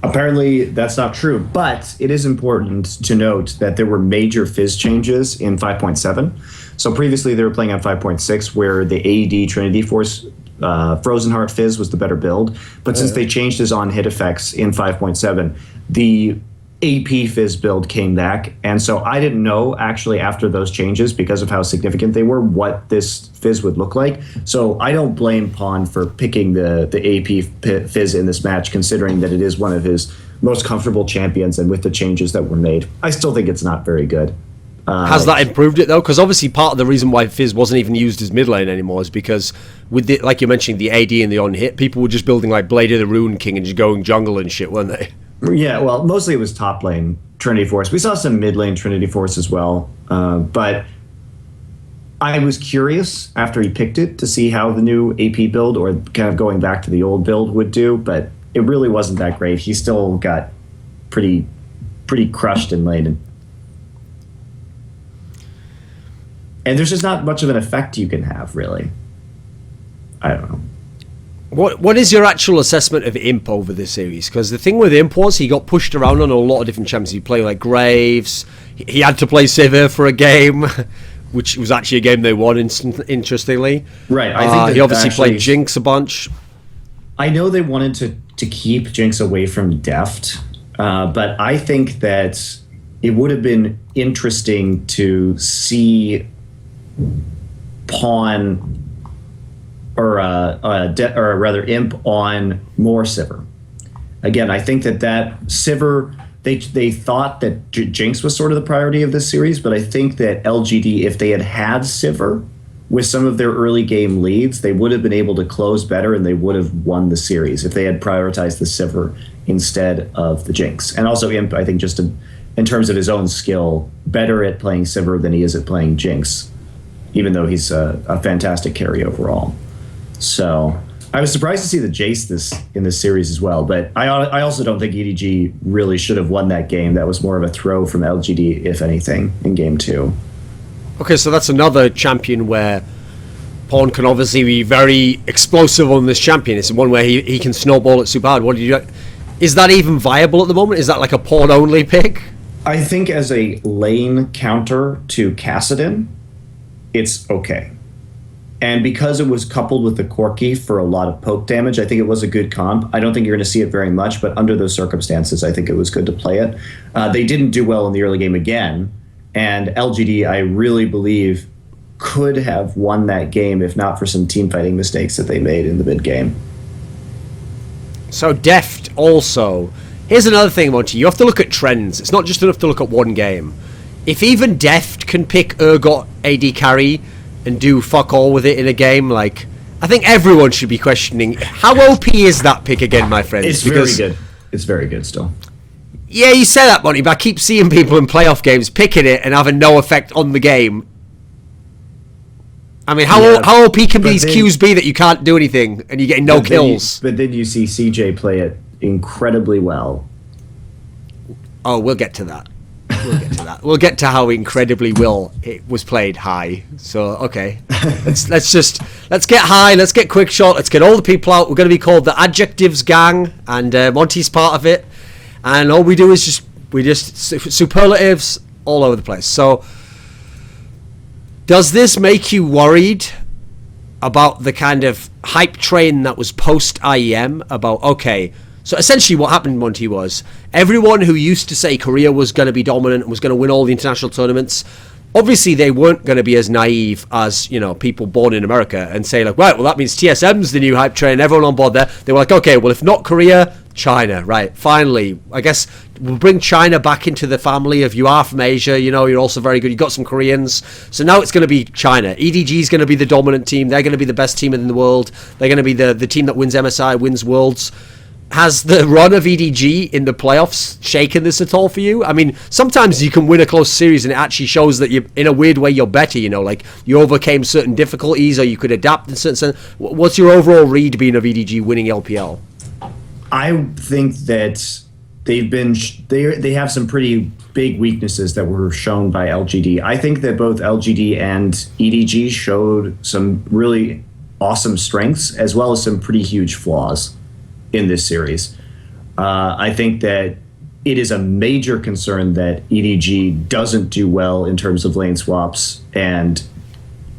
Apparently, that's not true, but it is important to note that there were major Fizz changes in 5.7. So previously they were playing on 5.6, where the AED Trinity Force Frozen Heart Fizz was the better build, but since they changed his on-hit effects in 5.7, the AP Fizz build came back, and so I didn't know, actually, after those changes, because of how significant they were, what this Fizz would look like. So I don't blame Pawn for picking the AP Fizz in this match, considering that it is one of his most comfortable champions, and with the changes that were made, I still think it's not very good. Has that improved it though? Because obviously part of the reason why Fizz wasn't even used as mid lane anymore is because with the, like you mentioned, the AD and the on hit, people were just building like Blade of the Rune King and just going jungle and shit, weren't they? Yeah, well, mostly it was top lane Trinity Force. We saw some mid lane Trinity Force as well, but I was curious after he picked it to see how the new AP build, or kind of going back to the old build, would do, but it really wasn't that great. He still got pretty crushed in lane. And there's just not much of an effect you can have, really. I don't know. What is your actual assessment of Imp over this series? Because the thing with Imp was he got pushed around on a lot of different champions. He played like Graves. He had to play Sivir for a game, which was actually a game they won, interestingly. Right. I think he obviously played Jinx a bunch. I know they wanted to keep Jinx away from Deft, but I think that it would have been interesting to see Pawn or rather Imp on more Sivir. Again, I think that Sivir, they thought that Jinx was sort of the priority of this series, but I think that LGD, if they had Sivir with some of their early game leads, they would have been able to close better and they would have won the series if they had prioritized the Sivir instead of the Jinx. And also Imp, I think, just in terms of his own skill, better at playing Sivir than he is at playing Jinx, even though he's a fantastic carry overall. So I was surprised to see the Jace in this series as well, but I also don't think EDG really should have won that game. That was more of a throw from LGD, if anything, in game 2. Okay, so that's another champion where Pawn can obviously be very explosive on this champion. It's one where he can snowball it super hard. Is that even viable at the moment? Is that like a pawn-only pick? I think as a lane counter to Kassadin, it's okay. And because it was coupled with the Corki for a lot of poke damage, I think it was a good comp. I don't think you're going to see it very much, but under those circumstances, I think it was good to play it. They didn't do well in the early game again, and LGD, I really believe, could have won that game if not for some team fighting mistakes that they made in the mid game. So Deft also... Here's another thing, Monte. You have to look at trends. It's not just enough to look at one game. If even Deft can pick Urgot AD carry and do fuck all with it in a game, like, I think everyone should be questioning how OP is that pick again, my friends. It's very good. It's very good still. Yeah, you say that, Monty, but I keep seeing people in playoff games picking it and having no effect on the game. I mean, how OP can these Qs be that you can't do anything and you're getting no kills? But then you see CJ play it incredibly well. Oh, we'll get to that. We'll get to how incredibly well it was played high. So, okay. let's get high, let's get quick shot, let's get all the people out. We're going to be called the Adjectives Gang, and Monty's part of it. And all we do is just superlatives all over the place. So, does this make you worried about the kind of hype train that was post-IEM about, okay, so essentially what happened, Monty, was everyone who used to say Korea was going to be dominant and was going to win all the international tournaments, obviously they weren't going to be as naive as, you know, people born in America and say, like, right, well, that means TSM's the new hype train, everyone on board there. They were like, okay, well, if not Korea, China, right? Finally, I guess we'll bring China back into the family of you are from Asia, you know, you're also very good, you got some Koreans. So now it's going to be China. EDG is going to be the dominant team. They're going to be the best team in the world. They're going to be the team that wins MSI, wins Worlds. Has the run of EDG in the playoffs shaken this at all for you? I mean, sometimes you can win a close series and it actually shows that you, in a weird way, you're better, you know, like you overcame certain difficulties or you could adapt in certain. What's your overall read being of EDG winning LPL? I think that they have some pretty big weaknesses that were shown by LGD. I think that both LGD and EDG showed some really awesome strengths as well as some pretty huge flaws in this series. I think that it is a major concern that EDG doesn't do well in terms of lane swaps, and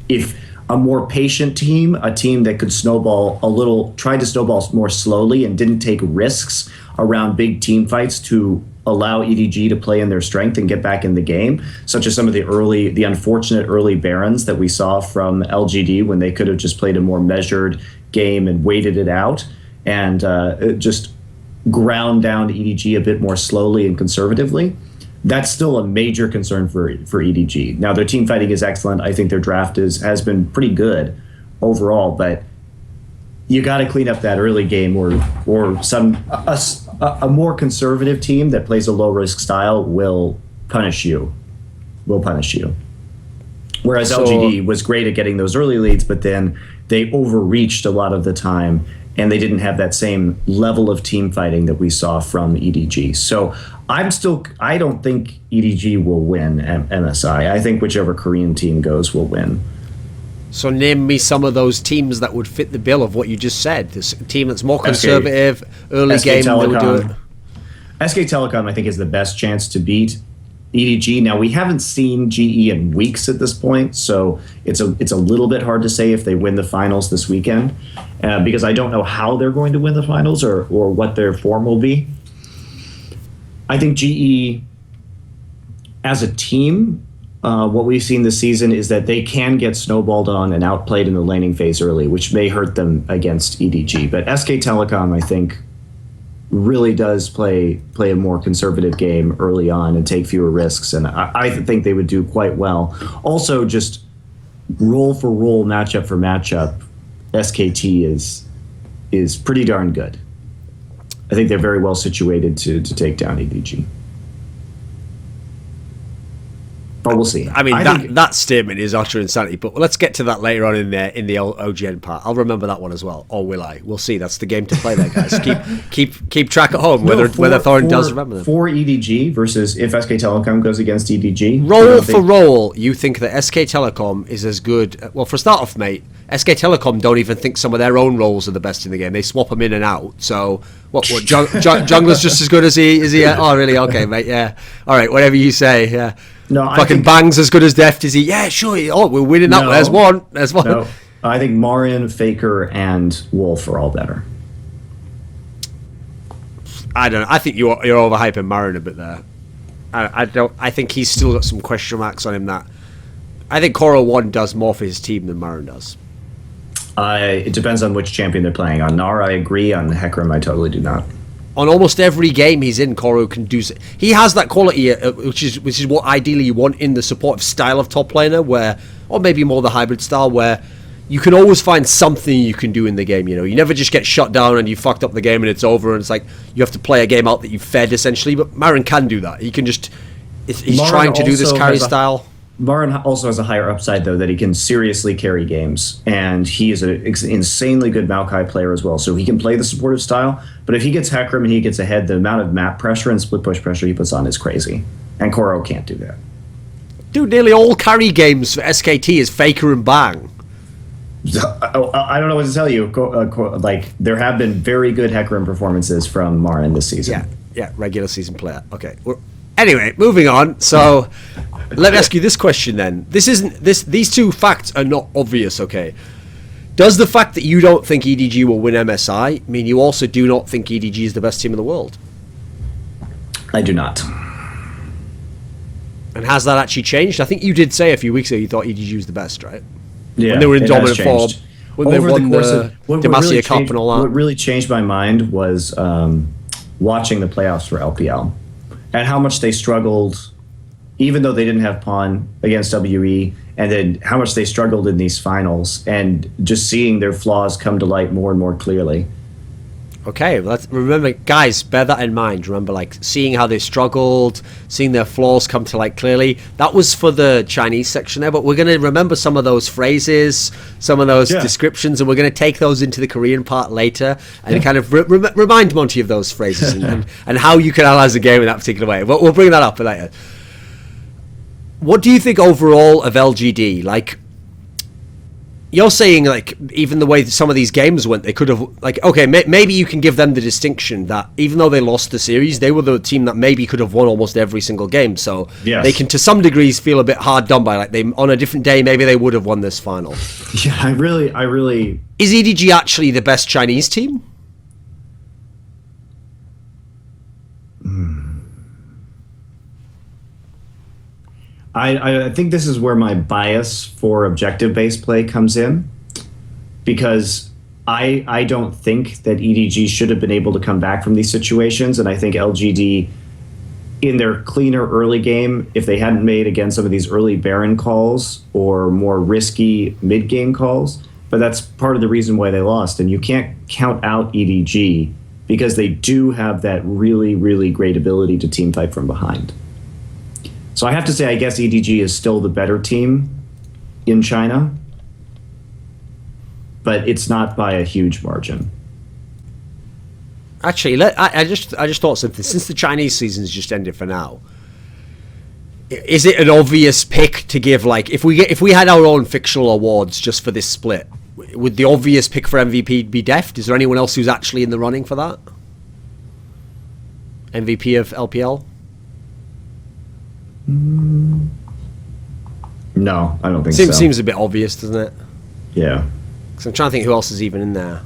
if a more patient team, a team that could tried to snowball more slowly and didn't take risks around big team fights to allow EDG to play in their strength and get back in the game, such as some of the unfortunate early Barons that we saw from LGD when they could have just played a more measured game and waited it out and just ground down EDG a bit more slowly and conservatively. That's still a major concern for EDG. Now, their team fighting is excellent. I think their draft has been pretty good overall, but you got to clean up that early game, or a more conservative team that plays a low risk style will punish you. Whereas LGD was great at getting those early leads, but then they overreached a lot of the time, and they didn't have that same level of team fighting that we saw from EDG. So I don't think EDG will win MSI. I think whichever Korean team goes will win. So name me some of those teams that would fit the bill of what you just said. This team that's more conservative, early game, they would do it. SK Telecom, I think, is the best chance to beat EDG. Now, we haven't seen GE in weeks at this point, so it's a little bit hard to say if they win the finals this weekend, because I don't know how they're going to win the finals or what their form will be. I think GE, as a team, what we've seen this season is that they can get snowballed on and outplayed in the laning phase early, which may hurt them against EDG. But SK Telecom, I think, really does play a more conservative game early on and take fewer risks, and I think they would do quite well. Also, just role for role, matchup for matchup, SKT is pretty darn good. I think they're very well situated to take down EDG. But we'll see. I mean, that statement is utter insanity. But let's get to that later on in the OGN part. I'll remember that one as well, or will I? We'll see. That's the game to play, there, guys. keep track at home whether Thorin does remember them. For EDG versus if SK Telecom goes against EDG. Roll for roll, you think that SK Telecom is as good? Well, for a start off, mate, SK Telecom don't even think some of their own roles are the best in the game. They swap them in and out. So what Jungler's just as good as he is he? Oh, really? Okay, mate. Yeah. All right. Whatever you say. Yeah. No, fucking Bang's as good as Deft, is he? Yeah, sure. Oh, we're winning that. There's one. No, I think Marin, Faker, and Wolf are all better. I don't know. I think you're overhyping Marin a bit there. I don't. I think he's still got some question marks on him. That I think Coro 1 does more for his team than Marin does. It depends on which champion they're playing. On Gnar, I agree. On Hecarim, I totally do not. On almost every game he's in, Coro can do. He has that quality, which is what ideally you want in the supportive style of top laner, or maybe more the hybrid style, where you can always find something you can do in the game. You know, you never just get shut down and you fucked up the game and it's over, and it's like you have to play a game out that you fed essentially. But Marin can do that. He can just. He's trying to do this carry style. Marin also has a higher upside, though, that he can seriously carry games. And he is an insanely good Maokai player as well. So he can play the supportive style. But if he gets Hecarim and he gets ahead, the amount of map pressure and split push pressure he puts on is crazy. And Coro can't do that. Dude, nearly all carry games for SKT is Faker and Bang. I don't know what to tell you. There have been very good Hecarim performances from Marin this season. Yeah, regular season player. Okay. Anyway, moving on. So... Let me ask you this question then. These two facts are not obvious, okay? Does the fact that you don't think EDG will win MSI mean you also do not think EDG is the best team in the world? I do not. And has that actually changed? I think you did say a few weeks ago you thought EDG was the best, right? Yeah, when they were in dominant form. When they won the Demacia Cup and all that. What really changed my mind was watching the playoffs for LPL and how much they struggled, even though they didn't have Pawn against WE, and then how much they struggled in these finals, and just seeing their flaws come to light more and more clearly. Okay, let's remember, guys, bear that in mind. Remember, like, seeing how they struggled, seeing their flaws come to light clearly. That was for the Chinese section there, but we're going to remember some of those phrases, some of those descriptions, and we're going to take those into the Korean part later and kind of remind Monte of those phrases and how you can analyze the game in that particular way. But we'll bring that up later. What do you think overall of LGD? Like, you're saying, like, even the way that some of these games went, they could have, like, okay, maybe you can give them the distinction that even though they lost the series, they were the team that maybe could have won almost every single game. So they can, to some degrees, feel a bit hard done by. Like, they on a different day, maybe they would have won this final. Yeah, I really. Is EDG actually the best Chinese team? I think this is where my bias for objective-based play comes in, because I don't think that EDG should have been able to come back from these situations, and I think LGD, in their cleaner early game, if they hadn't made, again, some of these early Baron calls or more risky mid-game calls, but that's part of the reason why they lost, and you can't count out EDG because they do have that really, really great ability to team fight from behind. So I have to say, I guess EDG is still the better team in China, but it's not by a huge margin. Actually, I just thought something. Since the Chinese season's just ended for now, is it an obvious pick to give? Like, if we had our own fictional awards just for this split, would the obvious pick for MVP be Deft? Is there anyone else who's actually in the running for that? MVP of LPL? No, I don't think so. Seems a bit obvious, doesn't it? Yeah. Because I'm trying to think who else is even in there.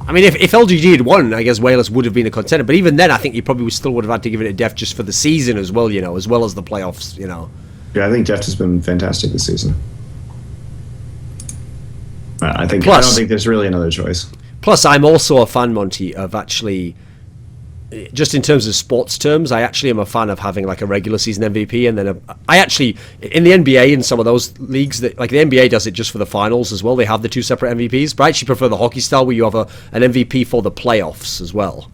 I mean, if LGD had won, I guess Wayless would have been a contender. But even then, I think you probably still would have had to give it a Deft just for the season as well, you know, as well as the playoffs, you know. Yeah, I think Deft has been fantastic this season. I don't think there's really another choice. Plus, I'm also a fan, Monte, of actually, just in terms of sports terms, I actually am a fan of having like a regular season MVP, and then I actually, in the NBA, in some of those leagues, that like the NBA does it just for the finals as well. They have the two separate MVPs, but I actually prefer the hockey style where you have an MVP for the playoffs as well,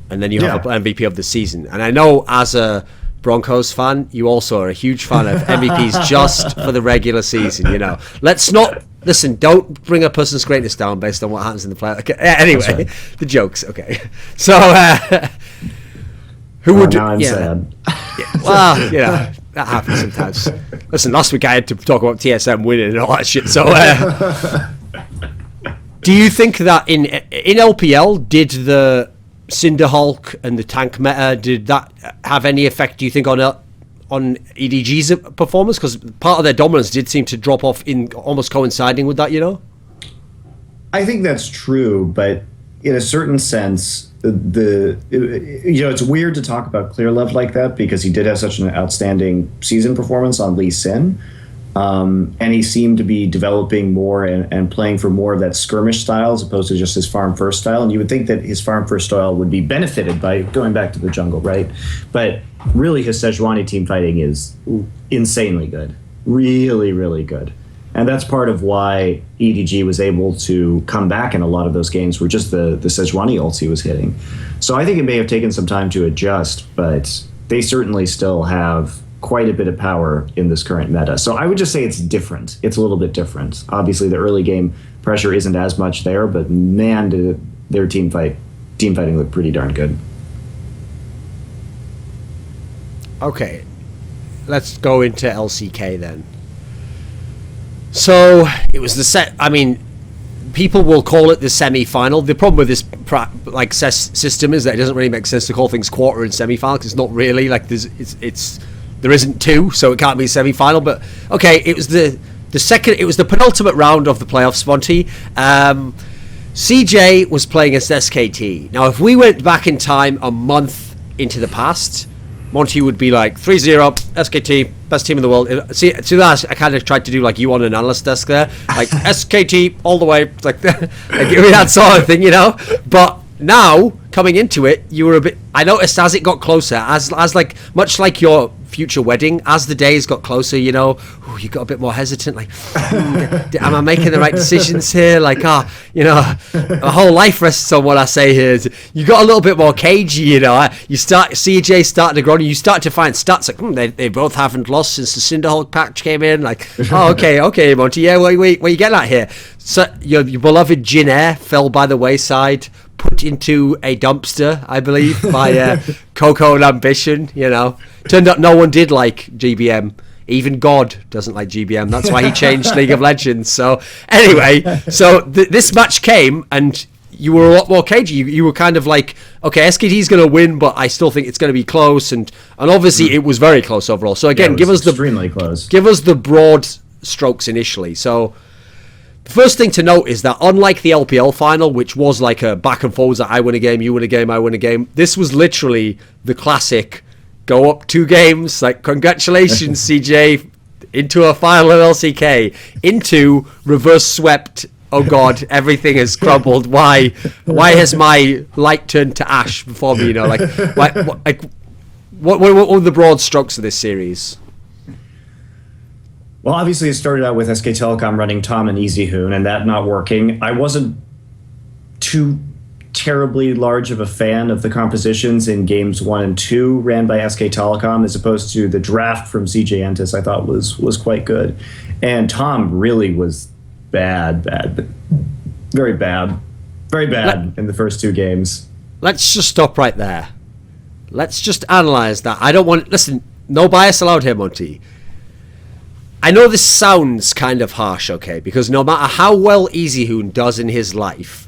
and then you have an MVP of the season. And I know as a Broncos fan, you also are a huge fan of MVPs just for the regular season, you know. Let's not... Listen, don't bring a person's greatness down based on what happens in the play. Okay, anyway, right. The jokes, okay. So, who would... Now I'm sad. Yeah, well, you know, that happens sometimes. Listen, last week I had to talk about TSM winning and all that shit, so... do you think that in LPL, did the Cinderhulk and the tank meta, did that have any effect, do you think, on EDG's performance? Because part of their dominance did seem to drop off in almost coinciding with that, you know? I think that's true, but in a certain sense, it's weird to talk about Clearlove like that because he did have such an outstanding season performance on Lee Sin. And he seemed to be developing more and playing for more of that skirmish style as opposed to just his farm first style. And you would think that his farm first style would be benefited by going back to the jungle, right? But really, his Sejuani team fighting is insanely good. Really, really good. And that's part of why EDG was able to come back in a lot of those games were just the Sejuani ults he was hitting. So I think it may have taken some time to adjust, but they certainly still have quite a bit of power in this current meta. So I would just say it's different. It's a little bit different. Obviously, the early game pressure isn't as much there, but man, did their team fighting look pretty darn good. Okay, let's go into LCK then. So it was people will call it the semi-final. The problem with this system is that it doesn't really make sense to call things quarter and semi-final because it's not really like there isn't two, so it can't be semi-final. But okay, it was the penultimate round of the playoffs, Monte. CJ was playing against SKT. Now, if we went back in time a month into the past, Monte would be like 3-0, SKT, best team in the world. See, to that, I kind of tried to do like you on an analyst desk there, like SKT all the way, like that sort of thing, you know. But now coming into it, you were a bit. I noticed as it got closer, as like much like your future wedding, as the days got closer, you know, you got a bit more hesitant, like, am I making the right decisions here? Like, you know, a whole life rests on what I say here. You got a little bit more cagey, you know. CJ started to grow, and you start to find stats like, they both haven't lost since the Cinderhulk patch came in. Like, okay, Monty, yeah, where you getting at here? So your beloved Jin Air fell by the wayside, put into a dumpster, I believe, by Coco and Ambition, you know. Turned out no one did like GBM. Even God doesn't like GBM. That's why he changed League of Legends. So anyway, this match came and you were a lot more cagey. You were kind of like, okay, SKT's going to win, but I still think it's going to be close. And obviously it was very close overall. So again, give us extremely close. Give us the broad strokes initially. So the first thing to note is that unlike the LPL final, which was like a back and forwards, that I win a game, you win a game, I win a game, this was literally the classic go up 2 games, like congratulations CJ, into a final of LCK, into reverse swept, oh god, everything has crumbled, why has my light turned to ash before me, you know, what were the broad strokes of this series? Well, obviously it started out with SK Telecom running Tom and EasyHoon and that not working. I wasn't too terribly large of a fan of the compositions in games 1 and 2 ran by SK Telecom as opposed to the draft from CJ Entus I thought was quite good. And Tom really was bad, but very bad in the first 2 games. Let's just stop right there. Let's just analyze that. Listen, no bias allowed here, Monty. I know this sounds kind of harsh, okay, because no matter how well EasyHoon does in his life,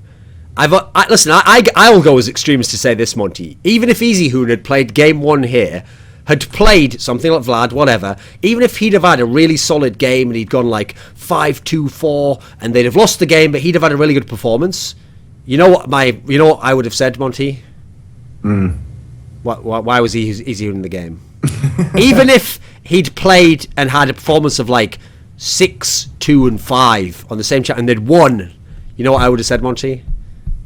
I will go as extreme as to say this, Monty. Even if EasyHoon had played game 1 here, had played something like Vlad, whatever, even if he'd have had a really solid game and he'd gone like 5-2-4 and they'd have lost the game, but he'd have had a really good performance, you know what I would have said, Monty? Why was EasyHoon in the game? Even if he'd played and had a performance of like 6-2-5 on the same chat and they'd won, you know what I would have said, Monty?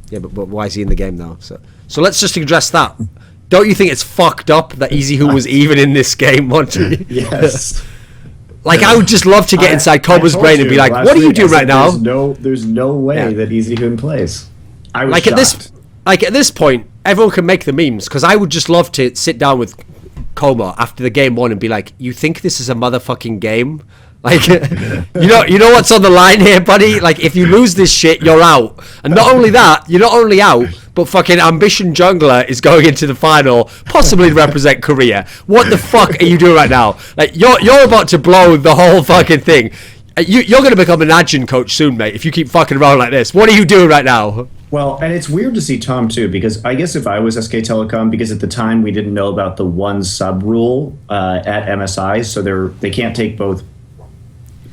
Yeah, but why is he in the game though? So let's just address that. Don't you think it's fucked up that EasyHoon was even in this game, Monty? Yes. Like, I would just love to get inside Cobra's brain and be like, what are you doing right now? There's no way that EasyHoon plays. I was like shocked. At this point, everyone can make the memes, because I would just love to sit down with Como after the game one and be like, "You think this is a motherfucking game? Like, you know what's on the line here, buddy? Like, if you lose this shit, you're out. And not only that, you're not only out, but fucking Ambition Jungler is going into the final, possibly to represent Korea. What the fuck are you doing right now? Like, you're about to blow the whole fucking thing. You're going to become an adjunct coach soon, mate, if you keep fucking around like this. What are you doing right now?" Well, and it's weird to see Tom too, because I guess if I was SK Telecom, because at the time we didn't know about the one sub rule at MSI, so they can't take both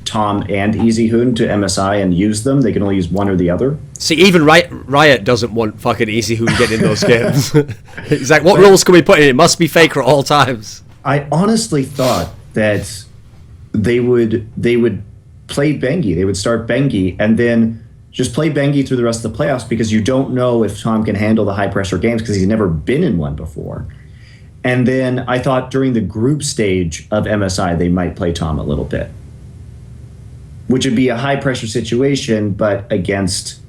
Tom and EasyHoon to MSI and use them. They can only use one or the other. See, even Riot doesn't want fucking EasyHoon getting in those games. It's like, what rules can we put in? It must be Faker at all times. I honestly thought that they would play Bengi. They would start Bengi and then just play Bengi through the rest of the playoffs, because you don't know if Tom can handle the high-pressure games because he's never been in one before. And then I thought during the group stage of MSI, they might play Tom a little bit, which would be a high-pressure situation, but against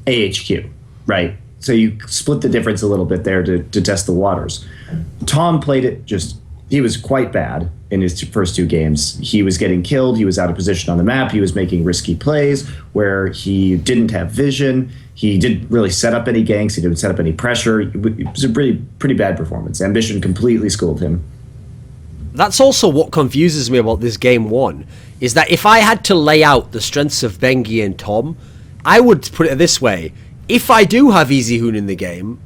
AHQ, right? So you split the difference a little bit there to test the waters. Tom played it he was quite bad in his first two games. He was getting killed. He was out of position on the map. He was making risky plays where he didn't have vision. He didn't really set up any ganks. He didn't set up any pressure. It was a pretty bad performance. Ambition completely schooled him. That's also what confuses me about this game one, is that if I had to lay out the strengths of Bengi and Tom, I would put it this way. If I do have EasyHoon in the game,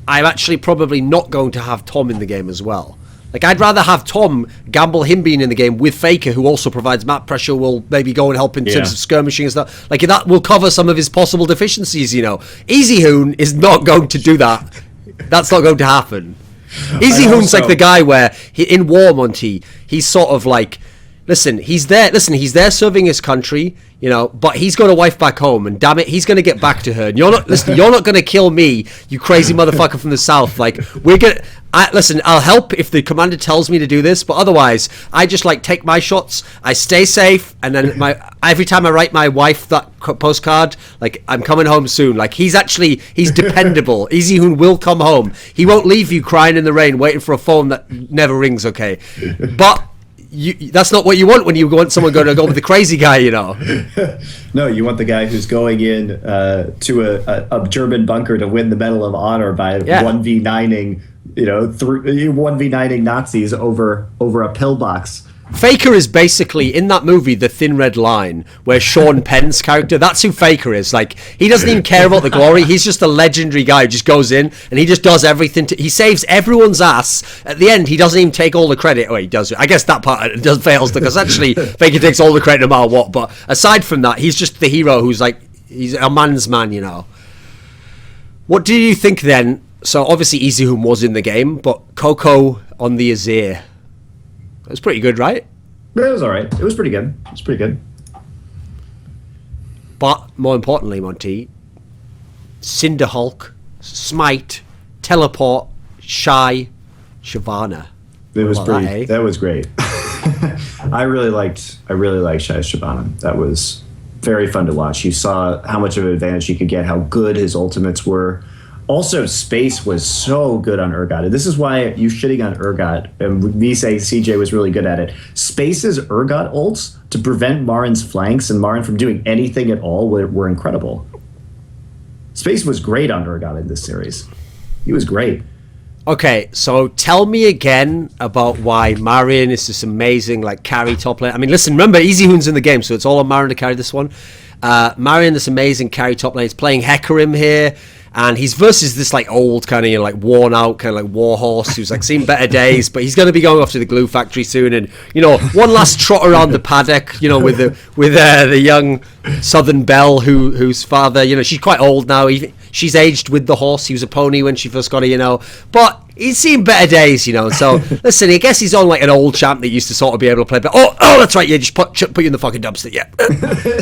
I'm actually probably not going to have Tom in the game as well. Like, I'd rather have Tom gamble him being in the game with Faker, who also provides map pressure, will maybe go and help in terms of skirmishing and stuff. Like, that will cover some of his possible deficiencies, you know. EasyHoon is not going to do that. That's not going to happen. EasyHoon's like the guy where, in War, Monte, he's sort of like, he's there serving his country, you know, but he's got a wife back home, and damn it, he's going to get back to her. And you're not going to kill me, you crazy motherfucker from the south. Like, I'll help if the commander tells me to do this, but otherwise, I just like take my shots, I stay safe, and then every time I write my wife that postcard, like, I'm coming home soon. Like, he's dependable. EasyHoon will come home. He won't leave you crying in the rain, waiting for a phone that never rings, okay? But that's not what you want when you want someone going to go with the crazy guy, you know. No, you want the guy who's going in to a German bunker to win the Medal of Honor by 1v9ing, you know, 1v9ing Nazis over a pillbox. Faker is basically, in that movie, The Thin Red Line, where Sean Penn's character, that's who Faker is. Like, he doesn't even care about the glory. He's just a legendary guy who just goes in and he just does everything. He saves everyone's ass. At the end, he doesn't even take all the credit. Oh, he does. I guess that part fails, because actually Faker takes all the credit no matter what. But aside from that, he's just the hero who's like, he's a man's man, you know. What do you think then? So obviously EasyHoon was in the game, but Coco on the Azir. It was pretty good, right? Yeah, it was all right. It was pretty good. But more importantly, Monte, Cinderhulk, Smite, Teleport, Shy, Shyvana. That was great. I really liked Shy Shyvana. That was very fun to watch. You saw how much of an advantage he could get, how good his ultimates were. Also, Space was so good on Urgot. This is why you shitting on Urgot, and me saying CJ was really good at it. Space's Urgot ults to prevent Marin's flanks and Marin from doing anything at all were incredible. Space was great on Urgot in this series. He was great. Okay, so tell me again about why Marin is this amazing, like, carry top lane. I mean, listen, remember, EasyHoon's in the game, so it's all on Marin to carry this one. Marin, this amazing carry top lane. He's playing Hecarim here. And he's versus this like old kind of, you know, like worn out kind of like warhorse who's like seen better days, but he's going to be going off to the glue factory soon. And, you know, one last trot around the paddock, you know, with the young Southern Belle whose father, you know, she's quite old now. She's aged with the horse. He was a pony when she first got it, you know, but he's seen better days, you know. So listen, I guess he's on like an old champ that used to sort of be able to play. But oh, that's right. Yeah, just put you in the fucking dumpster. Yeah.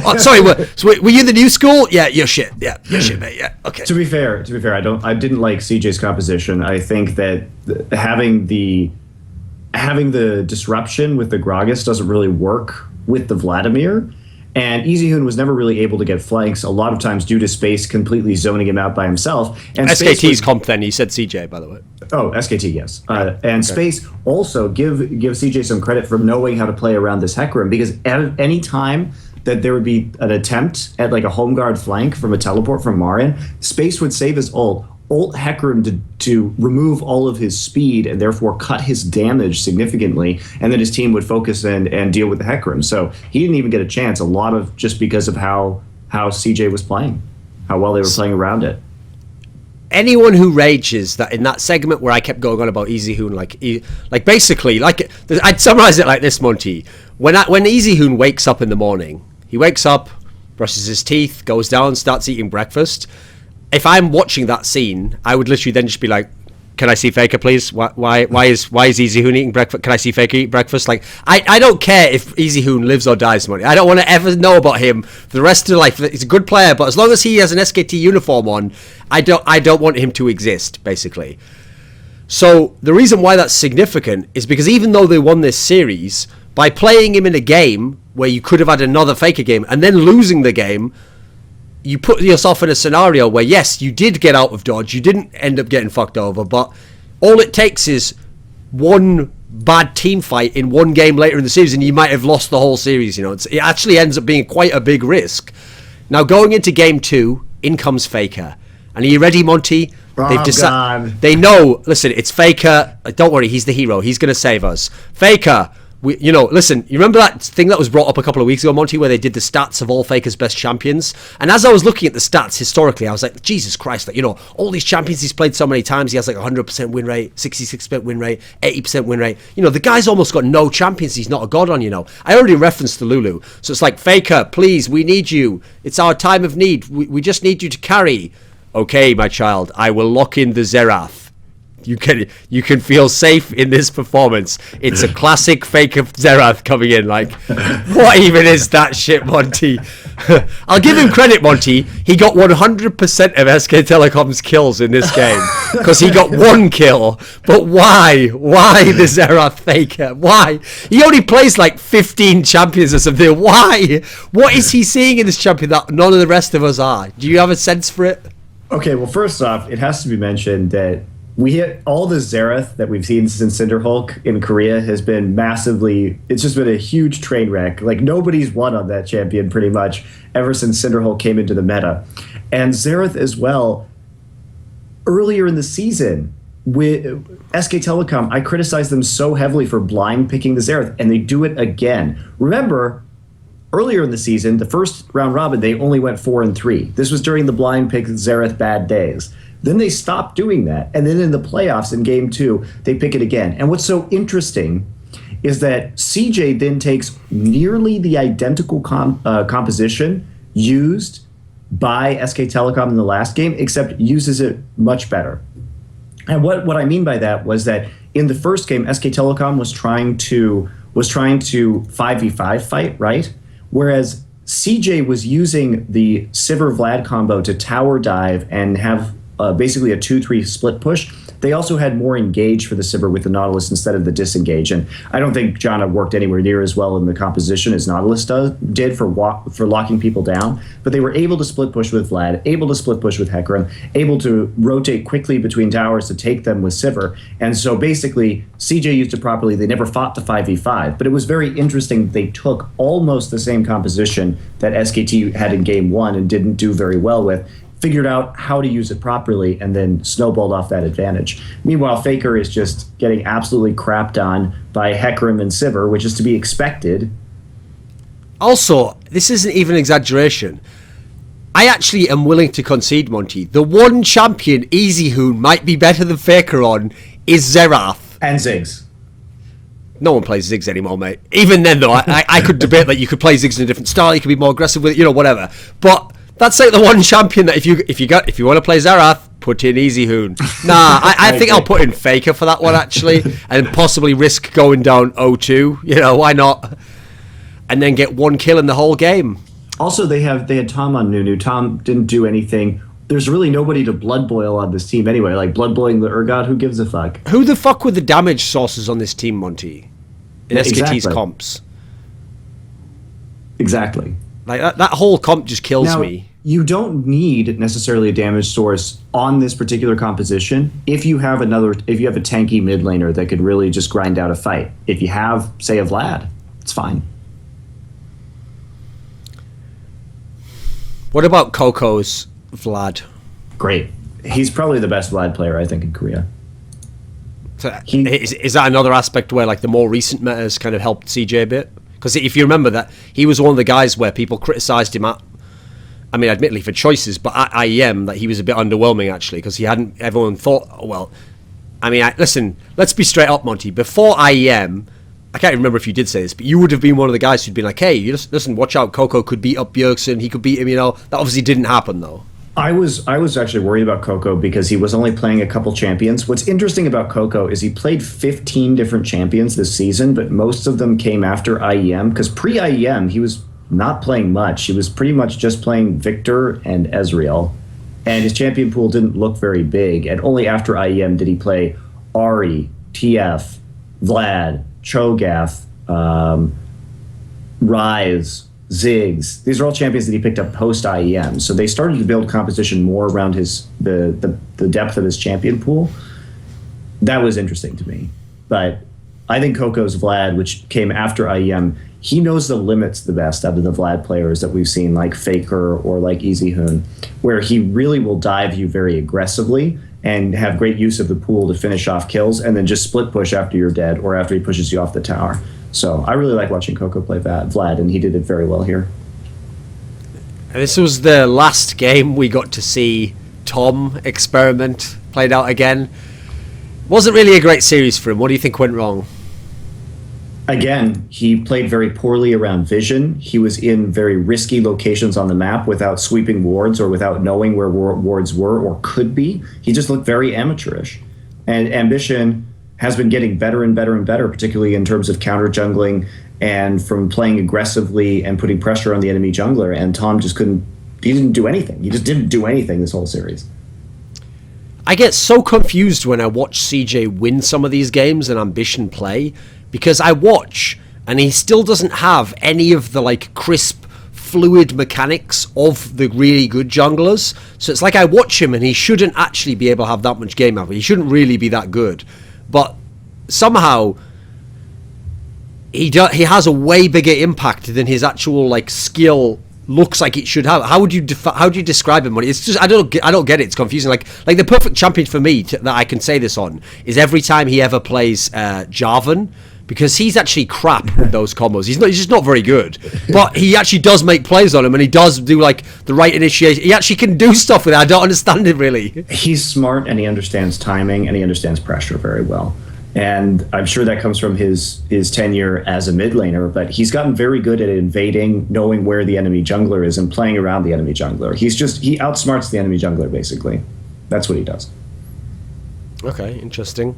Oh, sorry. Were you the new school? Yeah, you're shit. Yeah, you're shit, mate. Yeah. Okay. To be fair, I didn't like CJ's composition. I think that having the disruption with the Gragas doesn't really work with the Vladimir. And EasyHoon was never really able to get flanks, a lot of times due to Space completely zoning him out by himself. And SKT's comp then, he said CJ, by the way. Oh, SKT, yes. And Space also, give CJ some credit for knowing how to play around this Hecarim, because at any time that there would be an attempt at like a home guard flank from a teleport from Marian, Space would save his ult Hecarim to remove all of his speed and therefore cut his damage significantly, and then his team would focus and deal with the Hecarim. So he didn't even get a chance, a lot of just because of how CJ was playing, how well they were playing around it. Anyone who rages that in that segment where I kept going on about EasyHoon, like basically, like I'd summarize it like this, Monte. When EasyHoon wakes up in the morning, he wakes up, brushes his teeth, goes down, starts eating breakfast. If I'm watching that scene, I would literally then just be like, "Can I see Faker, please? Why is EasyHoon eating breakfast? Can I see Faker eat breakfast?" Like, I don't care if EasyHoon lives or dies, Monte. I don't want to ever know about him for the rest of life. He's a good player, but as long as he has an SKT uniform on, I don't want him to exist, basically. So the reason why that's significant is because even though they won this series, by playing him in a game where you could have had another Faker game and then losing the game, you put yourself in a scenario where, yes, you did get out of dodge, you didn't end up getting fucked over, but all it takes is one bad team fight in one game later in the series and you might have lost the whole series. It actually ends up being quite a big risk. Now, going into game 2, in comes Faker. And are you ready, Monte? They've decided. They know, listen, it's Faker. Don't worry, he's the hero. He's going to save us. Faker. Listen, you remember that thing that was brought up a couple of weeks ago, Monte, where they did the stats of all Faker's best champions? And as I was looking at the stats historically, I was like, Jesus Christ, all these champions he's played so many times, he has like 100% win rate, 66% win rate, 80% win rate. The guy's almost got no champions he's not a god on, I already referenced the Lulu. So it's like, Faker, please, we need you. It's our time of need. We just need you to carry. Okay, my child, I will lock in the Xerath. You can feel safe in this performance. It's a classic Faker Xerath coming in. Like, what even is that shit, Monte? I'll give him credit, Monte. He got 100% of SK Telecom's kills in this game because he got one kill. But why? Why the Xerath Faker? Why? He only plays like 15 champions or something. Why? What is he seeing in this champion that none of the rest of us are? Do you have a sense for it? Okay, well, first off, it has to be mentioned that we hit all the Xerath that we've seen since Cinderhulk in Korea has been massively, it's just been a huge train wreck. Like, nobody's won on that champion pretty much ever since Cinderhulk came into the meta. And Xerath as well, earlier in the season with SK Telecom, I criticized them so heavily for blind picking the Xerath, and they do it again. Remember, earlier in the season, the first round robin, they only went 4-3. This was during the blind pick Xerath bad days. Then they stopped doing that. And then in the playoffs in game 2, they pick it again. And what's so interesting is that CJ then takes nearly the identical composition used by SK Telecom in the last game, except uses it much better. And what I mean by that was that in the first game, SK Telecom was trying to 5v5 fight, right? Whereas CJ was using the Sivir Vlad combo to tower dive and have basically a 2-3 split push. They also had more engage for the Sivir with the Nautilus instead of the disengage. And I don't think Janna worked anywhere near as well in the composition as Nautilus did for locking people down. But they were able to split push with Vlad, able to split push with Hecarim, able to rotate quickly between towers to take them with Sivir. And so basically, CJ used it properly. They never fought the 5v5. But it was very interesting. They took almost the same composition that SKT had in game 1 and didn't do very well with, figured out how to use it properly, and then snowballed off that advantage. Meanwhile, Faker is just getting absolutely crapped on by Hecarim and Sivir, which is to be expected. Also, this isn't even exaggeration. I actually am willing to concede, Monte. The one champion EasyHoon might be better than Faker on is Xerath. And Ziggs. No one plays Ziggs anymore, mate. Even then, though, I could debate that you could play Ziggs in a different style, you could be more aggressive with it, whatever. But that's like the one champion that if you want to play Xerath, put in EasyHoon. Nah, I think I'll put in Faker for that one actually, and possibly risk going down 0-2. Why not? And then get one kill in the whole game. Also, they had Tom on Nunu. Tom didn't do anything. There's really nobody to blood boil on this team anyway. Like blood boiling the Urgot, who gives a fuck? Who the fuck were the damage sources on this team, Monte? In SKT's comps. Exactly. Like that whole comp just kills me. You don't need necessarily a damage source on this particular composition if you have a tanky mid laner that could really just grind out a fight. If you have, say, a Vlad, it's fine. What about Coco's Vlad? Great. He's probably the best Vlad player, I think, in Korea. So is that another aspect where like the more recent meta has kind of helped CJ a bit? Because if you remember that, he was one of the guys where people criticised him admittedly for choices, but at IEM that he was a bit underwhelming actually, because everyone thought, listen, let's be straight up, Monte. Before IEM, I can't remember if you did say this, but you would have been one of the guys who'd been like, hey, listen, watch out, Coco could beat up Bjergsen, he could beat him, that obviously didn't happen though. I was actually worried about Coco because he was only playing a couple champions. What's interesting about Coco is he played 15 different champions this season, but most of them came after IEM, because pre-IEM he was not playing much. He was pretty much just playing Victor and Ezreal, and his champion pool didn't look very big, and only after IEM did he play Ahri, TF, Vlad, Cho'Gath, Ryze, Ziggs. These are all champions that he picked up post-IEM, so they started to build composition more around the depth of his champion pool. That was interesting to me, but I think Coco's Vlad, which came after IEM, he knows the limits the best out of the Vlad players that we've seen, like Faker or like EasyHoon, where he really will dive you very aggressively and have great use of the pool to finish off kills and then just split push after you're dead or after he pushes you off the tower. So I really like watching Coco play Vlad, and he did it very well here. And this was the last game we got to see Tom experiment played out again. Wasn't really a great series for him. What do you think went wrong? Again, he played very poorly around vision. He was in very risky locations on the map without sweeping wards or without knowing where wards were or could be. He just looked very amateurish. And Ambition has been getting better and better and better, particularly in terms of counter jungling and from playing aggressively and putting pressure on the enemy jungler. And Tom just he didn't do anything. He just didn't do anything this whole series. I get so confused when I watch CJ win some of these games and Ambition play, because I watch and he still doesn't have any of the like crisp, fluid mechanics of the really good junglers. So it's like I watch him and he shouldn't actually be able to have that much game out. He shouldn't really be that good. But somehow he has a way bigger impact than his actual like skill looks like it should have. How do you describe him? It's just I don't get it. It's confusing. Like the perfect champion for me that I can say this on is every time he ever plays Jarvan, because he's actually crap with those combos. He's just not very good, but he actually does make plays on him, and he does do like the right initiation. He actually can do stuff with it. I don't understand it really. He's smart and he understands timing and he understands pressure very well. And I'm sure that comes from his tenure as a mid laner, but he's gotten very good at invading, knowing where the enemy jungler is and playing around the enemy jungler. He outsmarts the enemy jungler, basically. That's what he does. Okay, interesting.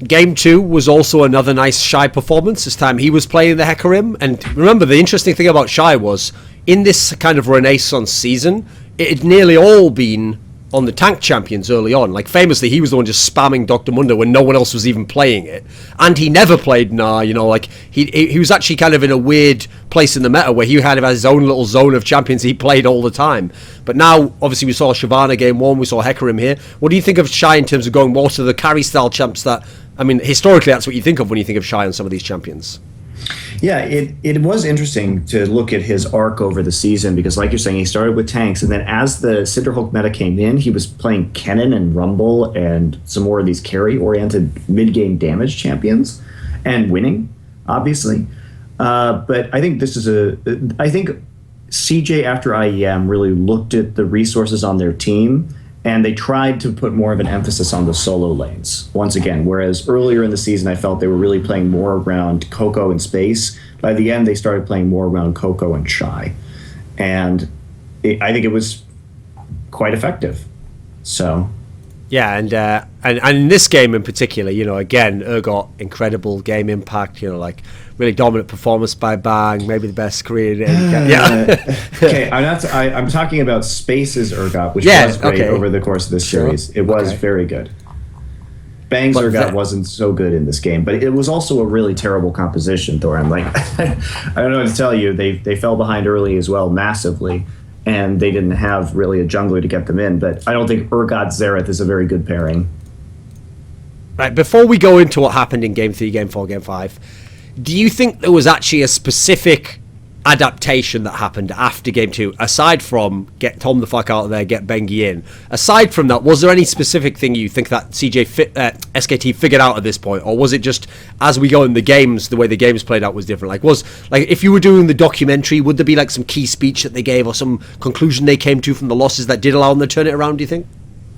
Game 2 was also another nice Shy performance. This time he was playing the Hecarim. And remember, the interesting thing about Shy was, in this kind of Renaissance season, it had nearly all been on the tank champions early on. Like famously, he was the one just spamming Dr. Mundo when no one else was even playing it. And he never played like he was actually kind of in a weird place in the meta where he had his own little zone of champions he played all the time. But now, obviously, we saw Shyvana game 1, we saw Hecarim here. What do you think of Shy in terms of going more to the carry style champs that, historically that's what you think of when you think of Shy on some of these champions? Yeah, it was interesting to look at his arc over the season because, like you're saying, he started with tanks, and then as the Cinderhulk meta came in, he was playing Kennen and Rumble and some more of these carry-oriented mid-game damage champions and winning, obviously. But I think I think CJ after IEM really looked at the resources on their team, and they tried to put more of an emphasis on the solo lanes once again, whereas earlier in the season I felt they were really playing more around Coco and Space. By the end, they started playing more around Coco and Shy. And I think it was quite effective. So... Yeah, and in this game in particular, again, Urgot, incredible game impact, really dominant performance by Bang, maybe the best career. Okay, I'm talking about Space's Urgot, which was great over the course of this series. It was very good. Bang Zergat wasn't so good in this game, but it was also a really terrible composition, Thorin. Like, I don't know what to tell you. They fell behind early as well, massively, and they didn't have really a jungler to get them in. But I don't think Urgot Xerath is a very good pairing. Right, before we go into what happened in Game 3, Game 4, Game 5, do you think there was actually a specific adaptation that happened after Game 2, aside from get Tom the fuck out of there, get Bengi in? Aside from that, was there any specific thing you think that SKT figured out at this point, or was it just as we go in the games, the way the games played out was different? Like if you were doing the documentary, would there be like some key speech that they gave or some conclusion they came to from the losses that did allow them to turn it around, do you think?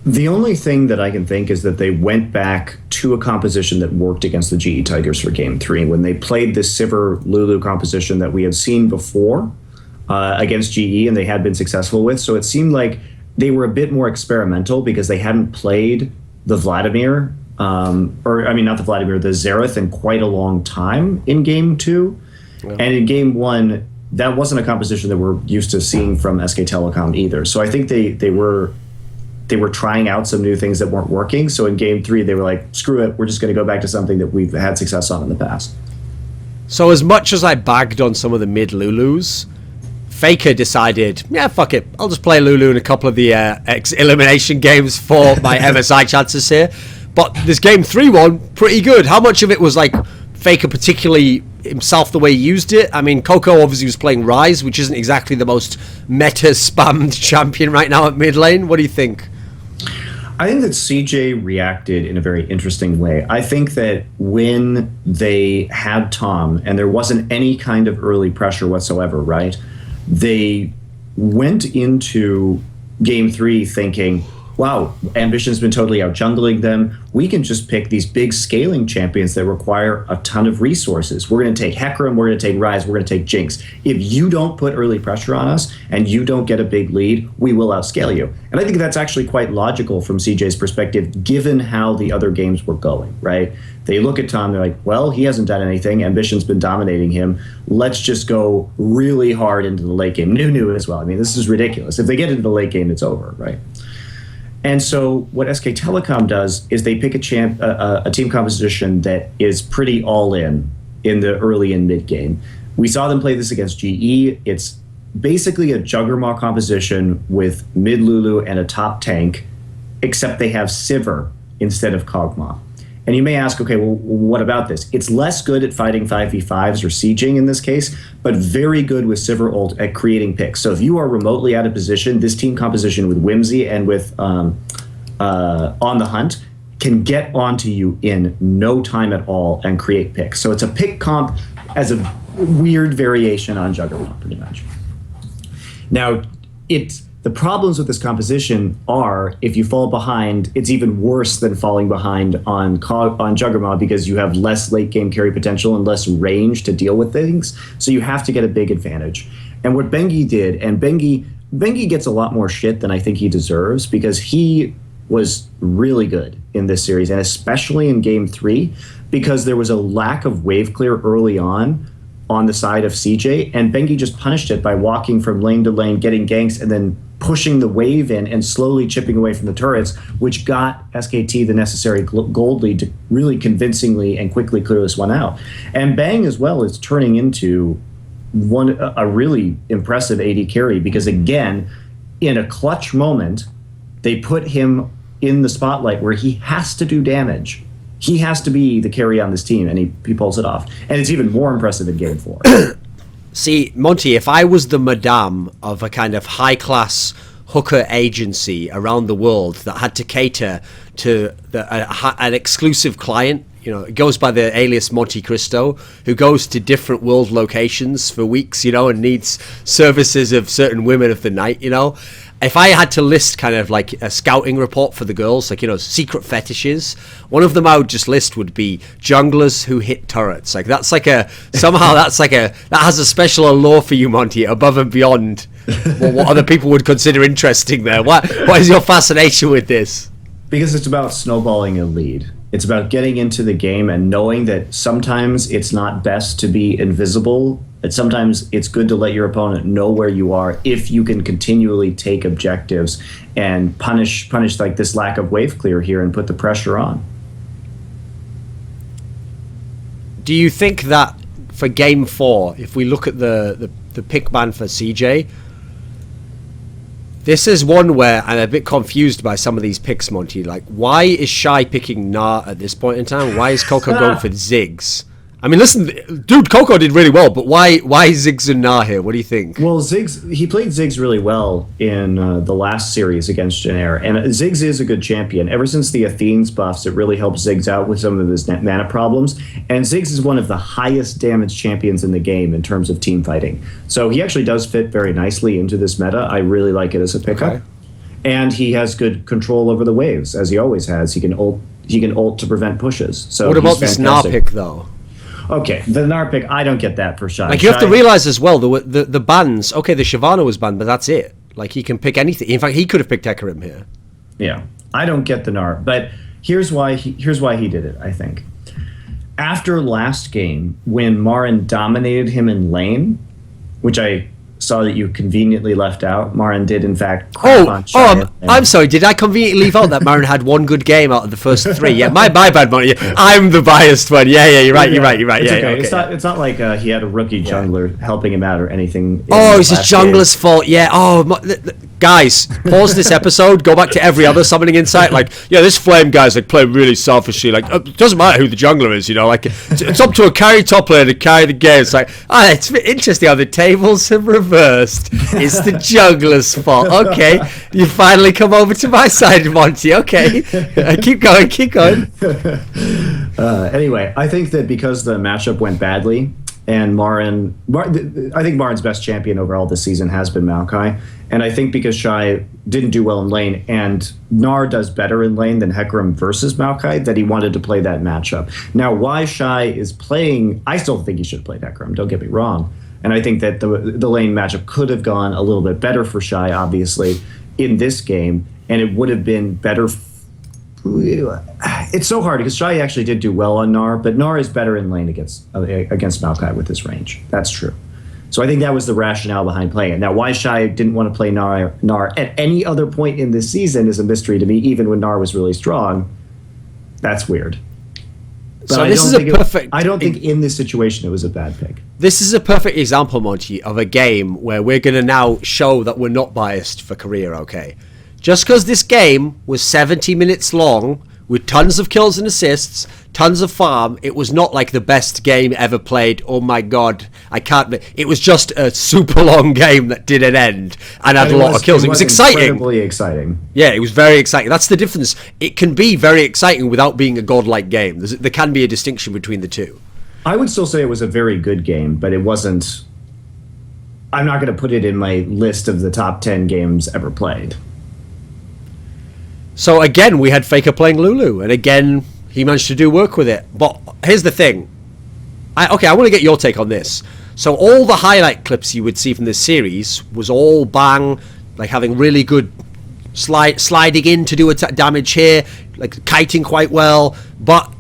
The only thing that I can think is that they went back to a composition that worked against the GE Tigers for Game 3 when they played this Sivir Lulu composition that we had seen before against GE and they had been successful with. So it seemed like they were a bit more experimental because they hadn't played the Vladimir, the Xerath in quite a long time in Game 2. Yeah. And in Game 1, that wasn't a composition that we're used to seeing from SK Telecom either. So I think they were trying out some new things that weren't working. So in Game 3, they were like, screw it, we're just going to go back to something that we've had success on in the past. So as much as I bagged on some of the mid Lulus, Faker decided, yeah, fuck it, I'll just play Lulu in a couple of the elimination games for my MSI chances here. But this Game 3 one, pretty good. How much of it was like Faker particularly himself the way he used it? I mean, Coco obviously was playing Ryze, which isn't exactly the most meta-spammed champion right now at mid lane. What do you think? I think that CJ reacted in a very interesting way. I think that when they had Tom and there wasn't any kind of early pressure whatsoever, right? They went into Game 3 thinking, wow, Ambition's been totally out jungling them. We can just pick these big scaling champions that require a ton of resources. We're going to take Hecarim, we're going to take Ryze, we're going to take Jinx. If you don't put early pressure on us and you don't get a big lead, we will outscale you. And I think that's actually quite logical from CJ's perspective, given how the other games were going, right? They look at Tom, they're like, well, he hasn't done anything. Ambition's been dominating him. Let's just go really hard into the late game. New as well. I mean, this is ridiculous. If they get into the late game, it's over, right? And so what SK Telecom does is they pick a team composition that is pretty all in the early and mid game. We saw them play this against GE. It's basically a Juggermaw composition with mid Lulu and a top tank, except they have Sivir instead of Kog'Maw. And you may ask, okay, well, what about this? It's less good at fighting 5v5s or sieging in this case, but very good with Sivir ult at creating picks. So if you are remotely out of position, this team composition with Whimsy and with On the Hunt can get onto you in no time at all and create picks. So it's a pick comp as a weird variation on Juggernaut, pretty much. Now, the problems with this composition are, if you fall behind, it's even worse than falling behind on Juggernaut because you have less late game carry potential and less range to deal with things. So you have to get a big advantage. And what Bengi did, and Bengi gets a lot more shit than I think he deserves because he was really good in this series, and especially in Game 3, because there was a lack of wave clear early on the side of CJ, and Bengi just punished it by walking from lane to lane, getting ganks, and then pushing the wave in and slowly chipping away from the turrets, which got SKT the necessary gold lead to really convincingly and quickly clear this one out. And Bang as well is turning into a really impressive AD carry because, again, in a clutch moment, they put him in the spotlight where he has to do damage. He has to be the carry on this team, and he pulls it off. And it's even more impressive in Game 4. See, Monte, if I was the madame of a kind of high-class hooker agency around the world that had to cater to an exclusive client, you know, it goes by the alias Monte Cristo, who goes to different world locations for weeks, you know, and needs services of certain women of the night, you know. If I had to list kind of like a scouting report for the girls, like, you know, secret fetishes, one of them I would just list would be junglers who hit turrets. Like that has a special allure for you, Monty, above and beyond what other people would consider interesting there. What is your fascination with this? Because it's about snowballing a lead. It's about getting into the game and knowing that sometimes it's not best to be invisible. Sometimes it's good to let your opponent know where you are if you can continually take objectives and punish like this lack of wave clear here and put the pressure on. do you think that for Game 4, if we look at the pick ban for CJ, this is one where I'm a bit confused by some of these picks, Monty. Like, why is Shy picking Gnar at this point in time? Why is Coco going for Ziggs? I mean, listen, dude, Coco did really well, but why Ziggs and Gnar here? What do you think? Well, he played Ziggs really well in the last series against Janair, and Ziggs is a good champion. Ever since the Athene's buffs, it really helps Ziggs out with some of his mana problems, and Ziggs is one of the highest damage champions in the game in terms of team fighting. So he actually does fit very nicely into this meta. I really like it as a pickup. Okay. And he has good control over the waves, as he always has. He can ult to prevent pushes. So what about this Gnar pick, though? Okay, the Gnar pick, I don't get that for Shy. Like, you have to realize as well, the bans, okay, the Shyvana was banned, but that's it. Like, he can pick anything. In fact, he could have picked Hecarim here. Yeah, I don't get the Gnar, but here's why he did it, I think. After last game, when Marin dominated him in lane, which I saw that you conveniently left out, Marin did, in fact, I'm sorry, did I conveniently leave out that Marin had one good game out of the first 3? Yeah, my bad, Monty. I'm the biased one. Yeah, you're right. It's okay. Okay. It's not like he had a rookie jungler helping him out or anything. It's a jungler's fault. Yeah. Guys, pause this episode, go back to every other summoning insight. Like, yeah, this flame guy's like playing really selfishly. Like, it doesn't matter who the jungler is, you know. Like, it's up to a carry top player to carry the game. It's like, it's interesting how the tables have reversed. It's the jungler's fault. Okay, you finally come over to my side, Monty. Okay, keep going. Anyway, I think that because the matchup went badly, and I think Marin's best champion overall this season has been Maokai. And I think because Shy didn't do well in lane, and Gnar does better in lane than Hecarim versus Maokai, that he wanted to play that matchup. Now, why Shy is playing, I still think he should have played Hecarim, don't get me wrong. And I think that the lane matchup could have gone a little bit better for Shy, obviously, in this game, and it would have been better. It's so hard because Shy actually did do well on Gnar, but Gnar is better in lane against Maokai with his range. That's true. So I think that was the rationale behind playing it. Now, why Shy didn't want to play Gnar at any other point in this season is a mystery to me, even when Gnar was really strong. That's weird. But so this is a perfect... I don't think in this situation it was a bad pick. This is a perfect example, Monty, of a game where we're going to now show that we're not biased for career, okay? Just because this game was 70 minutes long, with tons of kills and assists, tons of farm, it was not like the best game ever played. Oh my god, I can't... It was just a super long game that didn't end and had a lot of kills. It was exciting. Incredibly exciting. Yeah, it was very exciting. That's the difference. It can be very exciting without being a godlike game. There can be a distinction between the two. I would still say it was a very good game, but it wasn't... I'm not going to put it in my list of the top 10 games ever played. So again, we had Faker playing Lulu, and again, he managed to do work with it. But here's the thing. I want to get your take on this. So all the highlight clips you would see from this series was all bang, like having really good sliding in to do damage here, like kiting quite well. But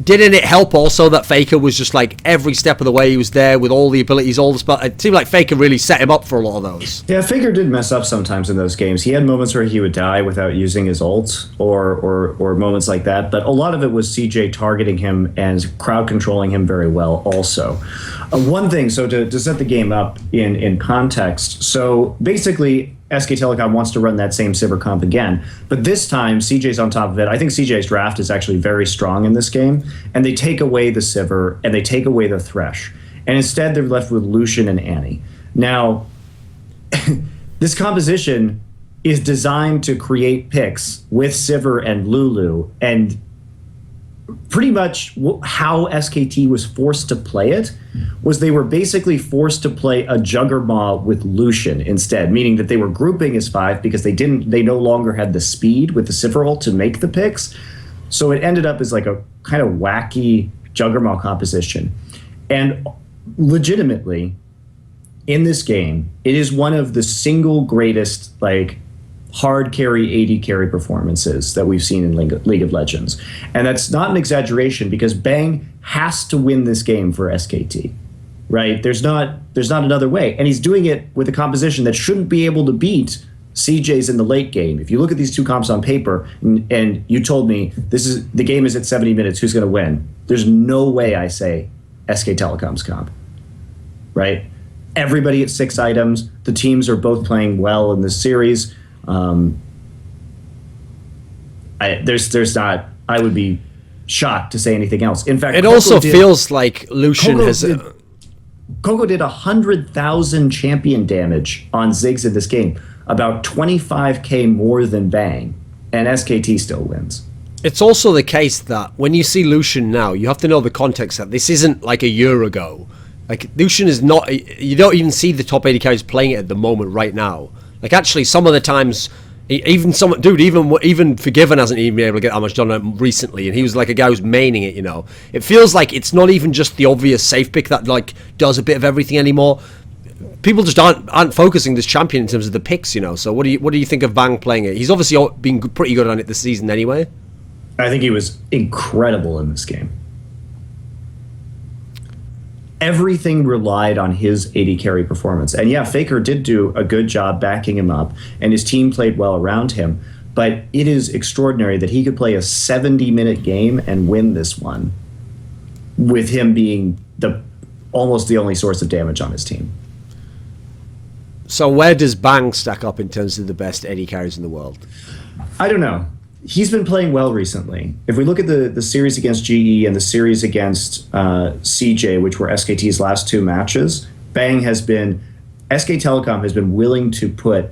didn't it help also that Faker was just like every step of the way he was there with all the abilities, all the spell? It seemed like Faker really set him up for a lot of those. Yeah, Faker did mess up sometimes in those games. He had moments where he would die without using his ult or moments like that. But a lot of it was CJ targeting him and crowd controlling him very well also. One thing, so to set the game up in context, so basically SK Telecom wants to run that same Sivir comp again, but this time CJ's on top of it. I think CJ's draft is actually very strong in this game, and they take away the Sivir and they take away the Thresh, and instead they're left with Lucian and Annie. Now, this composition is designed to create picks with Sivir and Lulu, and pretty much how SKT was forced to play it was they were basically forced to play a Juggermaw with Lucian instead, meaning that they were grouping as 5 because they no longer had the speed with the Sivir ult to make the picks. So it ended up as like a kind of wacky Juggermaw composition. And legitimately, in this game, it is one of the single greatest hard carry, AD carry performances that we've seen in League of Legends. And that's not an exaggeration because Bang has to win this game for SKT, right? There's not another way. And he's doing it with a composition that shouldn't be able to beat CJ's in the late game. If you look at these two comps on paper and you told me the game is at 70 minutes, who's going to win? There's no way I say SK Telecom's comp, right? Everybody at 6 items. The teams are both playing well in this series. There's not. I would be shocked to say anything else. In fact, it also feels like Lucian Coco did 100,000 champion damage on Ziggs in this game, about 25k more than Bang, and SKT still wins. It's also the case that when you see Lucian now, you have to know the context that this isn't like a year ago. Like, Lucian is not... You don't even see the top 80 carries playing it at the moment right now. Like, actually, some of the times... Even Forgiven hasn't even been able to get that much done recently, and he was like a guy who's maining it, you know. It feels like it's not even just the obvious safe pick that like does a bit of everything anymore. People just aren't focusing this champion in terms of the picks, you know. So what do you think of Bang playing it? He's obviously been pretty good on it this season anyway. I think he was incredible in this game. Everything relied on his 80 carry performance. And yeah, Faker did do a good job backing him up, and his team played well around him. But it is extraordinary that he could play a 70-minute game and win this one with him being almost the only source of damage on his team. So where does Bang stack up in terms of the best 80 carries in the world? I don't know. He's been playing well recently. If we look at the series against GE and the series against CJ, which were SKT's last 2 matches, SK Telecom has been willing to put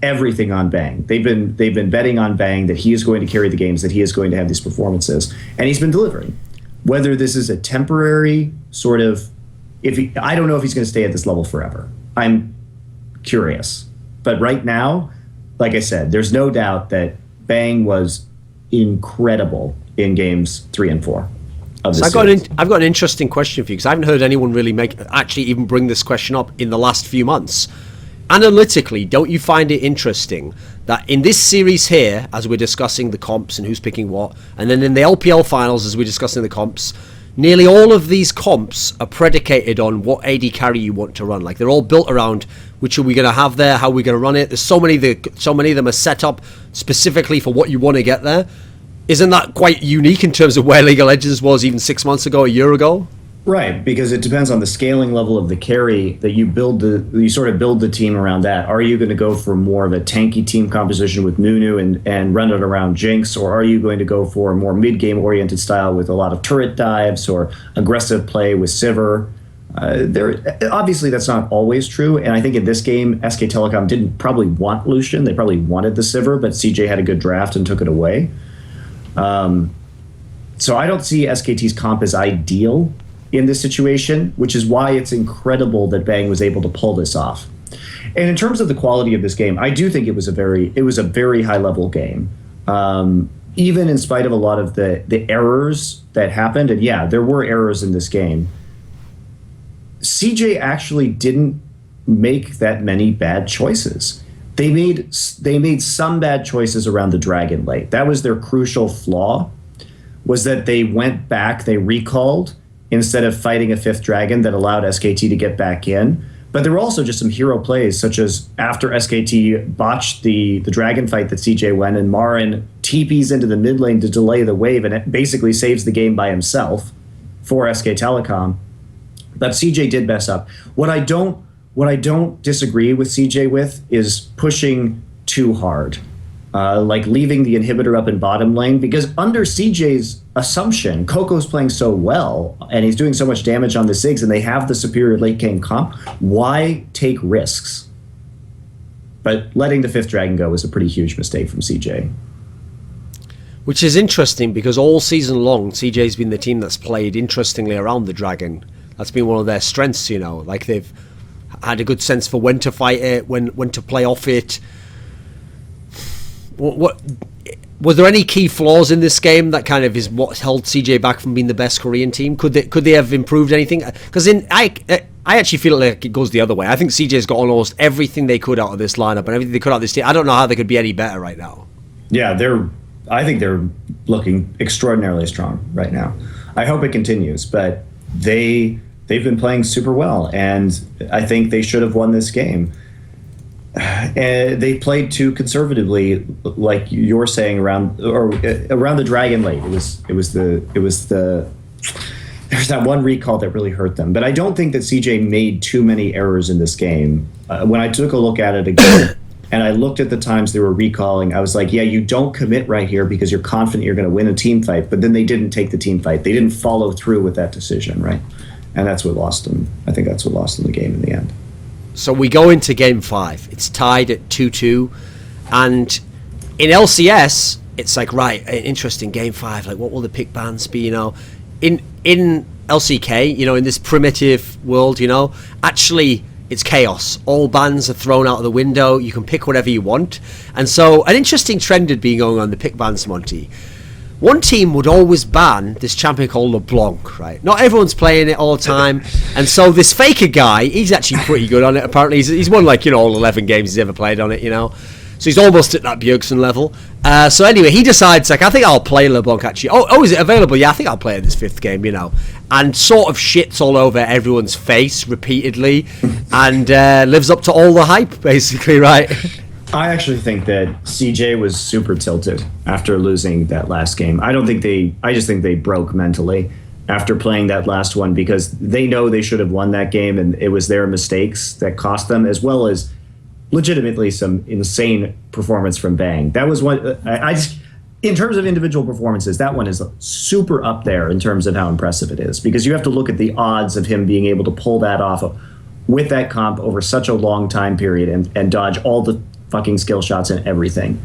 everything on Bang. They've been betting on Bang that he is going to carry the games, that he is going to have these performances, and he's been delivering. Whether this is a temporary sort of, I don't know if he's going to stay at this level forever. I'm curious, but right now, like I said, there's no doubt that Bang was incredible in games 3 and 4 of this series. I've got an interesting question for you, because I haven't heard anyone really actually even bring this question up in the last few months. Analytically, don't you find it interesting that in this series here, as we're discussing the comps and who's picking what, and then in the LPL Finals as we're discussing the comps, nearly all of these comps are predicated on what AD carry you want to run. Like, they're all built around which are we going to have there, how are we going to run it. There's so many of them are set up specifically for what you want to get there. Isn't that quite unique in terms of where League of Legends was even 6 months ago, a year ago? Right, because it depends on the scaling level of the carry that you sort of build the team around that. Are you going to go for more of a tanky team composition with Nunu and run it around Jinx, or are you going to go for a more mid-game oriented style with a lot of turret dives or aggressive play with Sivir? Obviously, that's not always true, and I think in this game, SK Telecom didn't probably want Lucian. They probably wanted the Sivir, but CJ had a good draft and took it away. So I don't see SKT's comp as ideal in this situation, which is why it's incredible that Bang was able to pull this off. And in terms of the quality of this game, I do think it was a very high level game. Even in spite of a lot of the errors that happened, and yeah, there were errors in this game, CJ actually didn't make that many bad choices. They made some bad choices around the dragon late. That was their crucial flaw, was that they went back, they recalled, instead of fighting a 5th dragon that allowed SKT to get back in. But there were also just some hero plays, such as after SKT botched the dragon fight that CJ went, and Marin TPs into the mid lane to delay the wave, and it basically saves the game by himself for SK Telecom. But CJ did mess up. What I don't disagree with CJ with is pushing too hard. Like leaving the inhibitor up in bottom lane, because under CJ's assumption, Coco's playing so well and he's doing so much damage on the Ziggs and they have the superior late game comp, why take risks? But letting the 5th dragon go was a pretty huge mistake from CJ. Which is interesting, because all season long, CJ's been the team that's played interestingly around the dragon. That's been one of their strengths, you know. Like, they've had a good sense for when to fight it, when to play off it. What was there any key flaws in this game that kind of is what held CJ back from being the best Korean team? Could they have improved anything? Because I actually feel like it goes the other way. I think CJ's got almost everything they could out of this lineup and everything they could out of this team. I don't know how they could be any better right now. Yeah, I think they're looking extraordinarily strong right now. I hope it continues, but they've been playing super well, and I think they should have won this game. And they played too conservatively, like you're saying, around the dragon late. It was the there's that one recall that really hurt them. But I don't think that CJ made too many errors in this game. When I took a look at it again, and I looked at the times they were recalling, I was like, yeah, you don't commit right here because you're confident you're going to win a team fight. But then they didn't take the team fight. They didn't follow through with that decision, right? And that's what lost them. I think that's what lost them the game in the end. So we go into game 5. It's tied at 2-2. And in LCS, it's like, right, an interesting game 5. Like, what will the pick bans be, In LCK, in this primitive world, actually it's chaos. All bans are thrown out of the window. You can pick whatever you want. And so an interesting trend had been going on the pick bans, Monte. One team would always ban this champion called LeBlanc, right? Not everyone's playing it all the time. And so this Faker guy, he's actually pretty good on it, apparently. He's won, all 11 games he's ever played on it, So he's almost at that Bjergsen level. So anyway, he decides, I think I'll play LeBlanc, actually. Oh, is it available? Yeah, I think I'll play in this 5th game, And sort of shits all over everyone's face repeatedly and lives up to all the hype, basically, right? I actually think that CJ was super tilted after losing that last game. I just think they broke mentally after playing that last one because they know they should have won that game and it was their mistakes that cost them, as well as legitimately some insane performance from Bang. That was one, in terms of individual performances, that one is super up there in terms of how impressive it is, because you have to look at the odds of him being able to pull that off with that comp over such a long time period and dodge all the fucking skill shots and everything.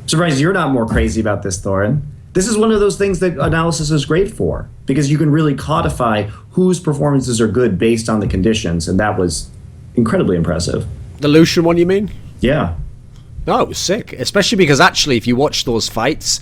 Surprised you're not more crazy about this, Thorin. This is one of those things that analysis is great for, because you can really codify whose performances are good based on the conditions, and that was incredibly impressive. The Lucian one, you mean? Yeah. No, it was sick, especially because actually, if you watch those fights,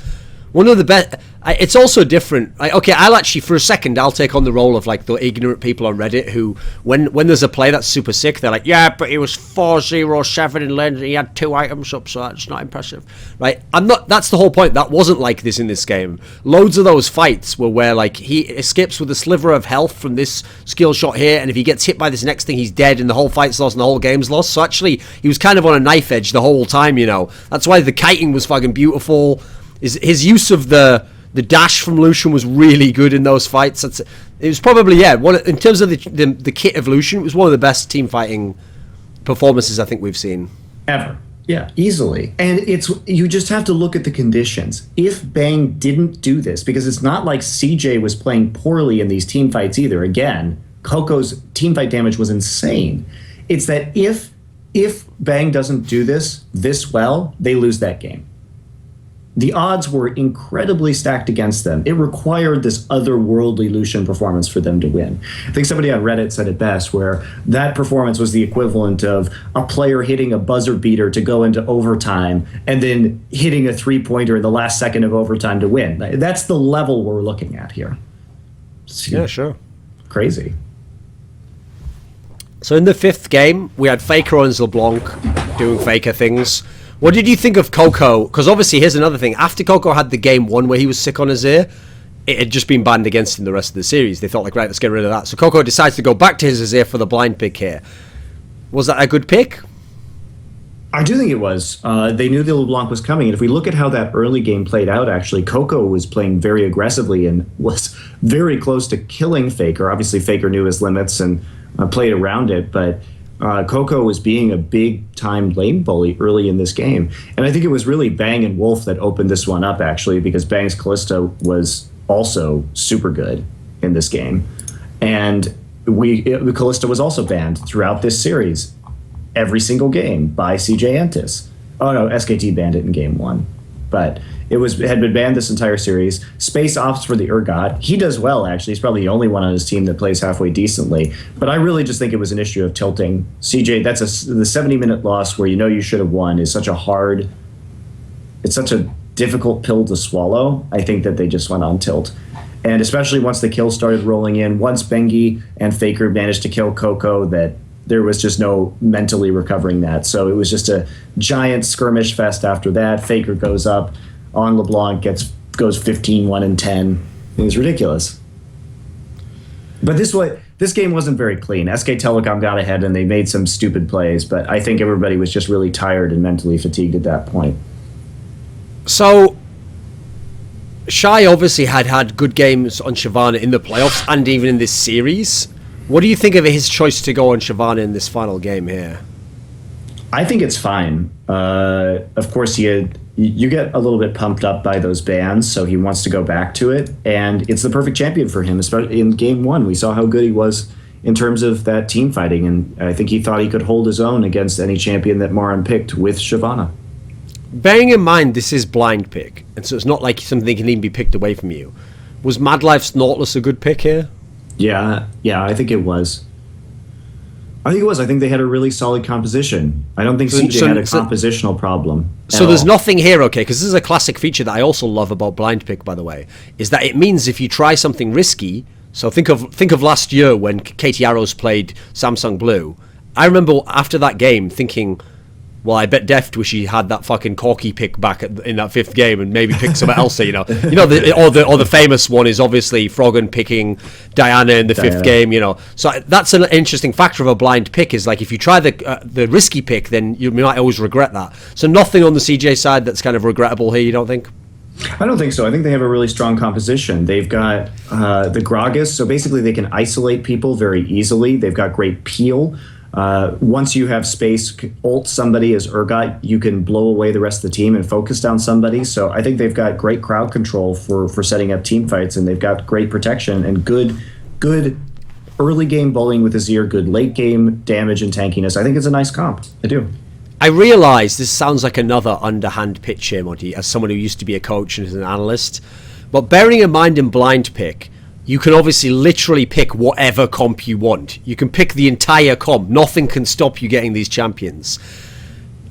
one of the best. It's also different. Okay, I'll actually, for a second, I'll take on the role of the ignorant people on Reddit who, when there's a play that's super sick, they're like, yeah, but he was 4-0-7 in lanes and he had 2 items up, so that's not impressive, right? That's the whole point. That wasn't like this in this game. Loads of those fights were where he escapes with a sliver of health from this skill shot here, and if he gets hit by this next thing, he's dead, and the whole fight's lost and the whole game's lost. So actually, he was kind of on a knife edge the whole time. That's why the kiting was fucking beautiful. His use of the dash from Lucian was really good in those fights. It was probably, in terms of the kit of Lucian, it was one of the best team fighting performances I think we've seen ever. Yeah, easily. And you just have to look at the conditions. If Bang didn't do this, because it's not like CJ was playing poorly in these team fights either. Again, Coco's team fight damage was insane. It's that if Bang doesn't do this well, they lose that game. The odds were incredibly stacked against them. It required this otherworldly Lucian performance for them to win. I think somebody on Reddit said it best, where that performance was the equivalent of a player hitting a buzzer beater to go into overtime and then hitting a 3-pointer in the last second of overtime to win. That's the level we're looking at here. Yeah, sure. Crazy. So in the 5th game, we had Faker on LeBlanc doing Faker things. What did you think of Coco? Because obviously, here's another thing. After Coco had the game 1 where he was sick on his ear, it had just been banned against him the rest of the series. They thought, right, let's get rid of that. So Coco decides to go back to his ear for the blind pick here. Was that a good pick? I do think it was. They knew that LeBlanc was coming. And if we look at how that early game played out, actually, Coco was playing very aggressively and was very close to killing Faker. Obviously, Faker knew his limits and played around it, but Coco was being a big-time lane bully early in this game. And I think it was really Bang and Wolf that opened this one up, actually, because Bang's Kalista was also super good in this game. And Kalista was also banned throughout this series, every single game, by CJ Entis. Oh, no, SKT banned it in game 1. But it had been banned this entire series. Space opts for the Urgot. He does well, actually. He's probably the only one on his team that plays halfway decently. But I really just think it was an issue of tilting. CJ, the 70-minute loss where you should have won is such it's such a difficult pill to swallow. I think that they just went on tilt. And especially once the kills started rolling in, once Bengi and Faker managed to kill Coco, that there was just no mentally recovering that. So it was just a giant skirmish fest after that. Faker goes up on LeBlanc, goes 15-1-10. It was ridiculous. But this game wasn't very clean. SK Telecom got ahead and they made some stupid plays, but I think everybody was just really tired and mentally fatigued at that point. So Shy obviously had good games on Shyvana in the playoffs and even in this series. What do you think of his choice to go on Shyvana in this final game here? I think it's fine. Of course, you get a little bit pumped up by those bans, so he wants to go back to it. And it's the perfect champion for him, especially in game one. We saw how good he was in terms of that team fighting, and I think he thought he could hold his own against any champion that Marin picked with Shyvana. Bearing in mind this is blind pick, and so it's not like something that can even be picked away from you. Was Mad Life's Nautilus a good pick here? Yeah, I think it was. I think they had a really solid composition. I don't think CJ had a compositional problem. So there's nothing here, okay, because this is a classic feature that I also love about blind pick, by the way, is that it means if you try something risky, so think of last year when Katie Arrows played Samsung Blue. I remember after that game thinking, well, I bet Deft wish he had that fucking Corky pick back in that fifth game and maybe pick something else. Or the famous one is obviously Froggen picking Diana in the fifth game. So that's an interesting factor of a blind pick. Is like if you try the risky pick, then you might always regret that. So nothing on the CJ side that's kind of regrettable here. You don't think? I don't think so. I think they have a really strong composition. They've got the Gragas, so basically they can isolate people very easily. They've got great peel. Once you have space, ult somebody as Urgot, you can blow away the rest of the team and focus down somebody. So I think they've got great crowd control for setting up team fights, and they've got great protection and good early game bullying with Azir, good late game damage and tankiness. I think it's a nice comp. I do. I realise this sounds like another underhand pitch here, Monte, as someone who used to be a coach and is an analyst. But bearing in mind in blind pick, you can obviously literally pick whatever comp you want. You can pick the entire comp. Nothing can stop you getting these champions.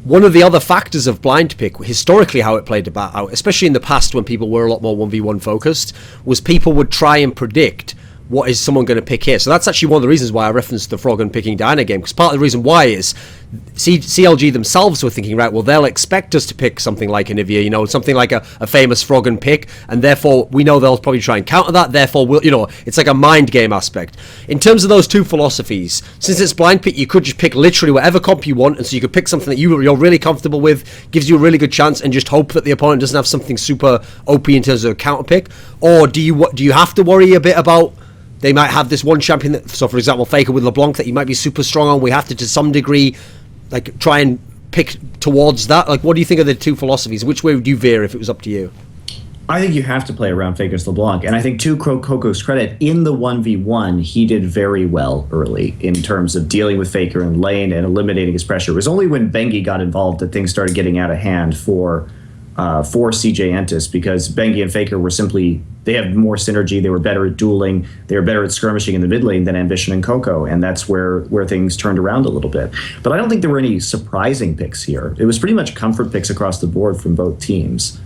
One of the other factors of blind pick, historically how it played out, especially in the past when people were a lot more 1v1 focused, was people would try and predict what is someone going to pick here. So that's actually one of the reasons why I referenced the Froggen picking Diana game, because part of the reason why is CLG themselves were thinking, right, well, they'll expect us to pick something like Anivia, something like a famous Froggen pick, and therefore we know they'll probably try and counter that, therefore it's like a mind game aspect. In terms of those two philosophies, since it's blind pick, you could just pick literally whatever comp you want, and so you could pick something that you're really comfortable with, gives you a really good chance, and just hope that the opponent doesn't have something super OP in terms of a counter pick. Or do you have to worry a bit about they might have this one champion that, so for example, Faker with LeBlanc that he might be super strong on. We have to some degree, like, try and pick towards that. Like, what do you think of the two philosophies? Which way would you veer if it was up to you? I think you have to play around Faker's LeBlanc. And I think to Coco's credit, in the 1v1, he did very well early in terms of dealing with Faker in lane and eliminating his pressure. It was only when Bengi got involved that things started getting out of hand for CJ Entis, because Bengi and Faker were simply, they have more synergy, they were better at dueling, they were better at skirmishing in the mid lane than Ambition and Coco, and that's where things turned around a little bit. But I don't think there were any surprising picks here. It was pretty much comfort picks across the board from both teams.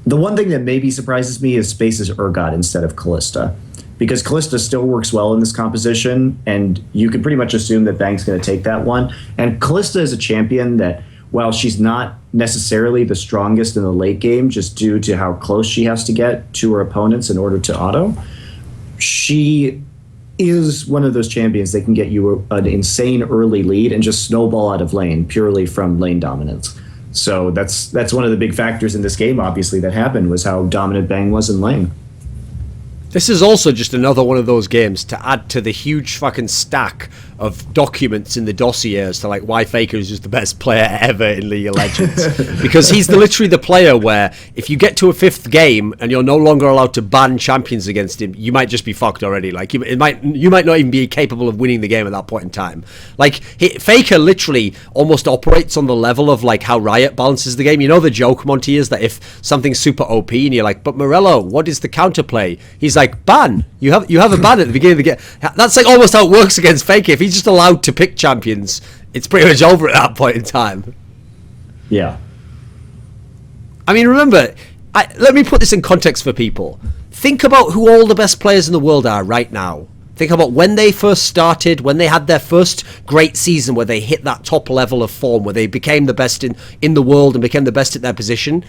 The one thing that maybe surprises me is Space's Urgot instead of Kalista, because Kalista still works well in this composition, and you can pretty much assume that Bang's going to take that one. And Kalista is a champion that, while she's not necessarily the strongest in the late game, just due to how close she has to get to her opponents in order to auto, she is one of those champions that can get you an insane early lead and just snowball out of lane purely from lane dominance. So that's one of the big factors in this game, obviously, that happened, was how dominant Bang was in lane. This is also just another one of those games to add to the huge fucking stack of documents in the dossiers to like why Faker is just the best player ever in League of Legends. Because he's literally the player where if you get to a fifth game and you're no longer allowed to ban champions against him, you might just be fucked already. Like you might not even be capable of winning the game at that point in time. Like Faker literally almost operates on the level of like how Riot balances the game. You know the joke, Monte, is that if something's super OP and you're like, but Morello, what is the counterplay? He's like, ban. You have a ban at the beginning of the game. That's like almost how it works against Faker. If he's just allowed to pick champions, it's pretty much over at that point in time. Yeah. I mean, remember, let me put this in context for people. Think about who all the best players in the world are right now. Think about when they first started, when they had their first great season where they hit that top level of form, where they became the best in the world and became the best at their position.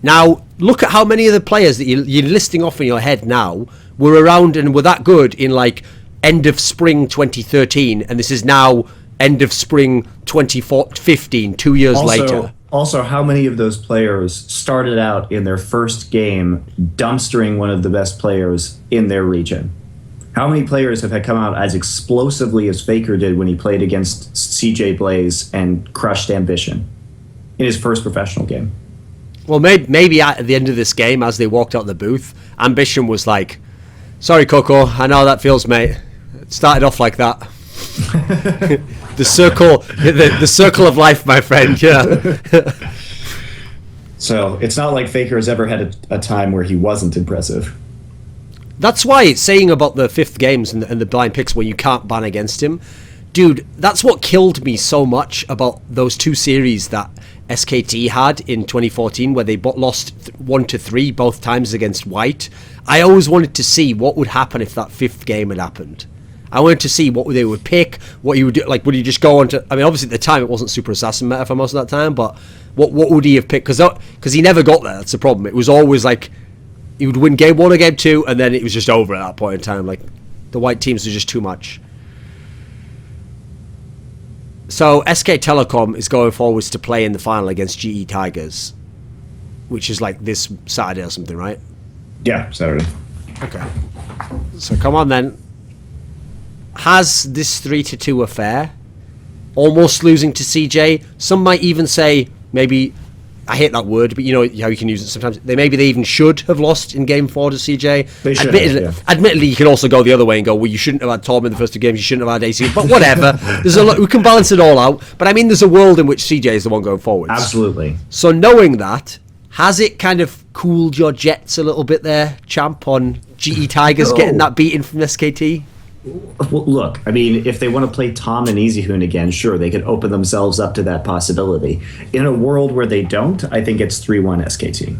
Now, look at how many of the players that you're listing off in your head now were around and were that good in like end of spring 2013, and this is now end of spring 2015, 2 years later. Also, how many of those players started out in their first game dumpstering one of the best players in their region? How many players have had come out as explosively as Faker did when he played against CJ Blaze and crushed Ambition in his first professional game? Well, maybe at the end of this game, as they walked out the booth, Ambition was like, "Sorry, Coco, I know how that feels, mate. It started off like that." the circle of life, my friend. Yeah. So it's not like Faker has ever had a time where he wasn't impressive. That's why it's saying about the fifth games and the blind picks where you can't ban against him. Dude, that's what killed me so much about those two series that SKT had in 2014 where they lost 1-3 both times against White. I always wanted to see what would happen if that fifth game had happened. I wanted to see what they would pick, what he would do. Like, would he just go on to... I mean, obviously at the time it wasn't Super Assassin meta for most of that time, but what would he have picked? Because he never got there, that's the problem. It was always like... He would win game 1 or game 2, and then it was just over at that point in time. Like, the White teams were just too much. So, SK Telecom is going forwards to play in the final against GE Tigers, which is like this Saturday or something, right? Yeah, Saturday. Okay. So, come on then. Has this 3-2 affair, almost losing to CJ, some might even say, maybe... I hate that word, but you know how you can use it sometimes. Maybe they even should have lost in Game 4 to CJ. They should Admittedly, you can also go the other way and go, well, you shouldn't have had Tom in the first two games, you shouldn't have had AC, but whatever. There's a lot, we can balance it all out. But I mean, there's a world in which CJ is the one going forwards. Absolutely. So knowing that, has it kind of cooled your jets a little bit there, champ, on GE Tigers getting that beating from SKT? Well, look, I mean, if they want to play Tom and Easyhoon again, sure, they could open themselves up to that possibility. In a world where they don't, I think it's 3-1 SKT.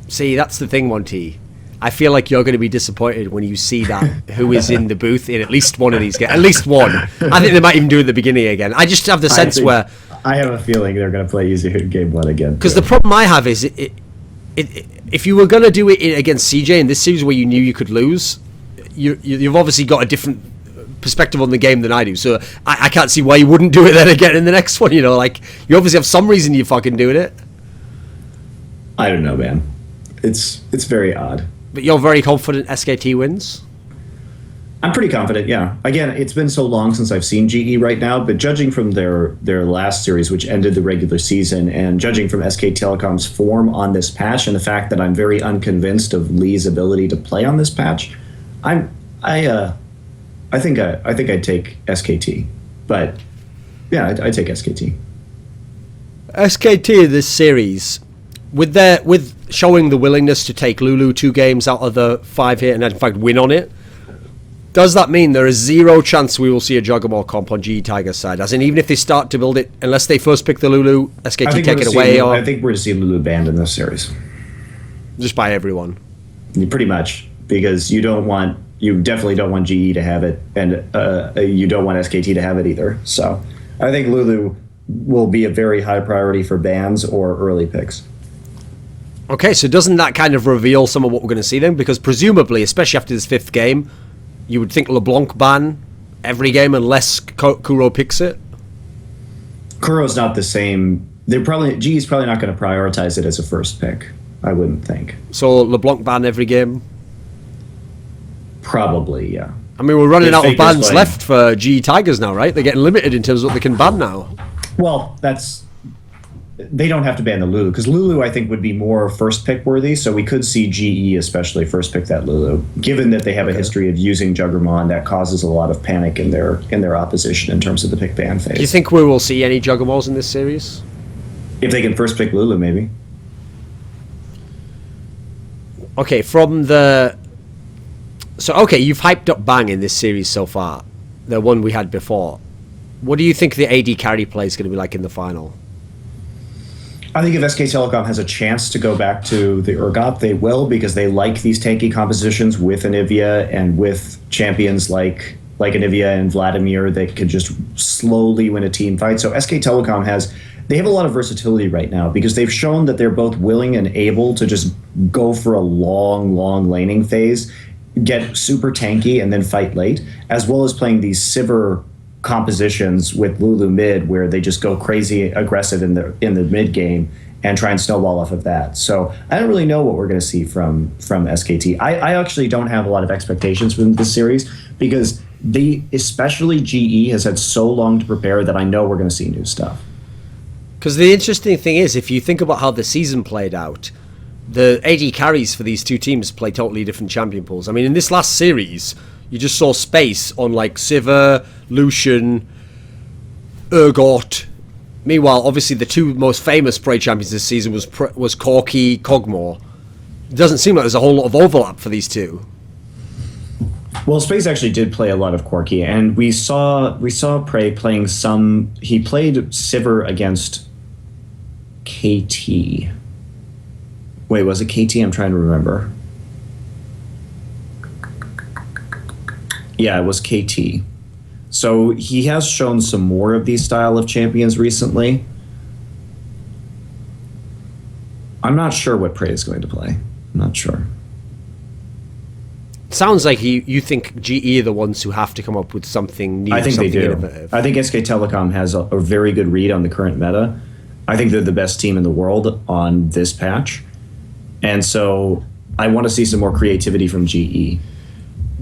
See, that's the thing, Monte. I feel like you're going to be disappointed when you see that who is in the booth in at least one of these games. At least one. I think they might even do it at the beginning again. I just have the sense where... I have a feeling they're going to play Easyhoon game 1 again. Because the problem I have is, if you were going to do it against CJ in this series where you knew you could lose... You've obviously got a different perspective on the game than I do, so I can't see why you wouldn't do it then again in the next one. You know, like, you obviously have some reason you're fucking doing it. I don't know, man. It's very odd. But you're very confident SKT wins? I'm pretty confident, yeah. Again, it's been so long since I've seen GE right now, but judging from their last series, which ended the regular season, and judging from SK Telecom's form on this patch, and the fact that I'm very unconvinced of Lee's ability to play on this patch, I think I'd take SKT, but yeah, I'd take SKT. SKT in this series, with showing the willingness to take Lulu 2 games out of the 5 here and in fact win on it, does that mean there is zero chance we will see a Juggermaws comp on GE Tigers side? As in, even if they start to build it, unless they first pick the Lulu, SKT take it away? I think we're going to see Lulu banned in this series. Just by everyone? Pretty much. Because you definitely don't want GE to have it, and you don't want SKT to have it either. So I think Lulu will be a very high priority for bans or early picks. Okay, so doesn't that kind of reveal some of what we're going to see then? Because presumably, especially after this 5th game, you would think LeBlanc ban every game unless Kuro picks it? Kuro's not the same. GE's probably not going to prioritize it as a first pick, I wouldn't think. So LeBlanc ban every game? Probably, yeah. I mean, we're running out of bans left for GE Tigers now, right? They're getting limited in terms of what they can ban now. Well, they don't have to ban the Lulu, because Lulu, I think, would be more first pick worthy, so we could see GE especially first pick that Lulu, given that they have a history of using Juggermaws, and that causes a lot of panic in their opposition in terms of the pick ban phase. Do you think we will see any Juggermaws in this series? If they can first pick Lulu, maybe. Okay, you've hyped up Bang in this series so far, the one we had before. What do you think the AD carry play is going to be like in the final? I think if SK Telecom has a chance to go back to the Urgot, they will, because they like these tanky compositions with Anivia and with champions like Anivia and Vladimir that could just slowly win a team fight. So SK Telecom they have a lot of versatility right now because they've shown that they're both willing and able to just go for a long laning phase, get super tanky, and then fight late, as well as playing these Sivir compositions with Lulu mid where they just go crazy aggressive in the mid game and try and snowball off of that. So I don't really know what we're going to see from SKT. I actually don't have a lot of expectations from this series because especially GE has had so long to prepare that I know we're going to see new stuff. Because the interesting thing is, if you think about how the season played out, the AD carries for these two teams play totally different champion pools. I mean, in this last series, you just saw space on like Sivir, Lucian, Urgot. Meanwhile, obviously, the two most famous Prey champions this season was Corki, Kog'Maw. It doesn't seem like there's a whole lot of overlap for these two. Well, Space actually did play a lot of Corki, and we saw Prey playing some. He played Sivir against KT. Wait, was it KT? I'm trying to remember. Yeah, it was KT. So he has shown some more of these style of champions recently. I'm not sure what Prey is going to play. I'm not sure. Sounds like you think GE are the ones who have to come up with something new. I think they do. Innovative. I think SK Telecom has a very good read on the current meta. I think they're the best team in the world on this patch. And so I want to see some more creativity from GE.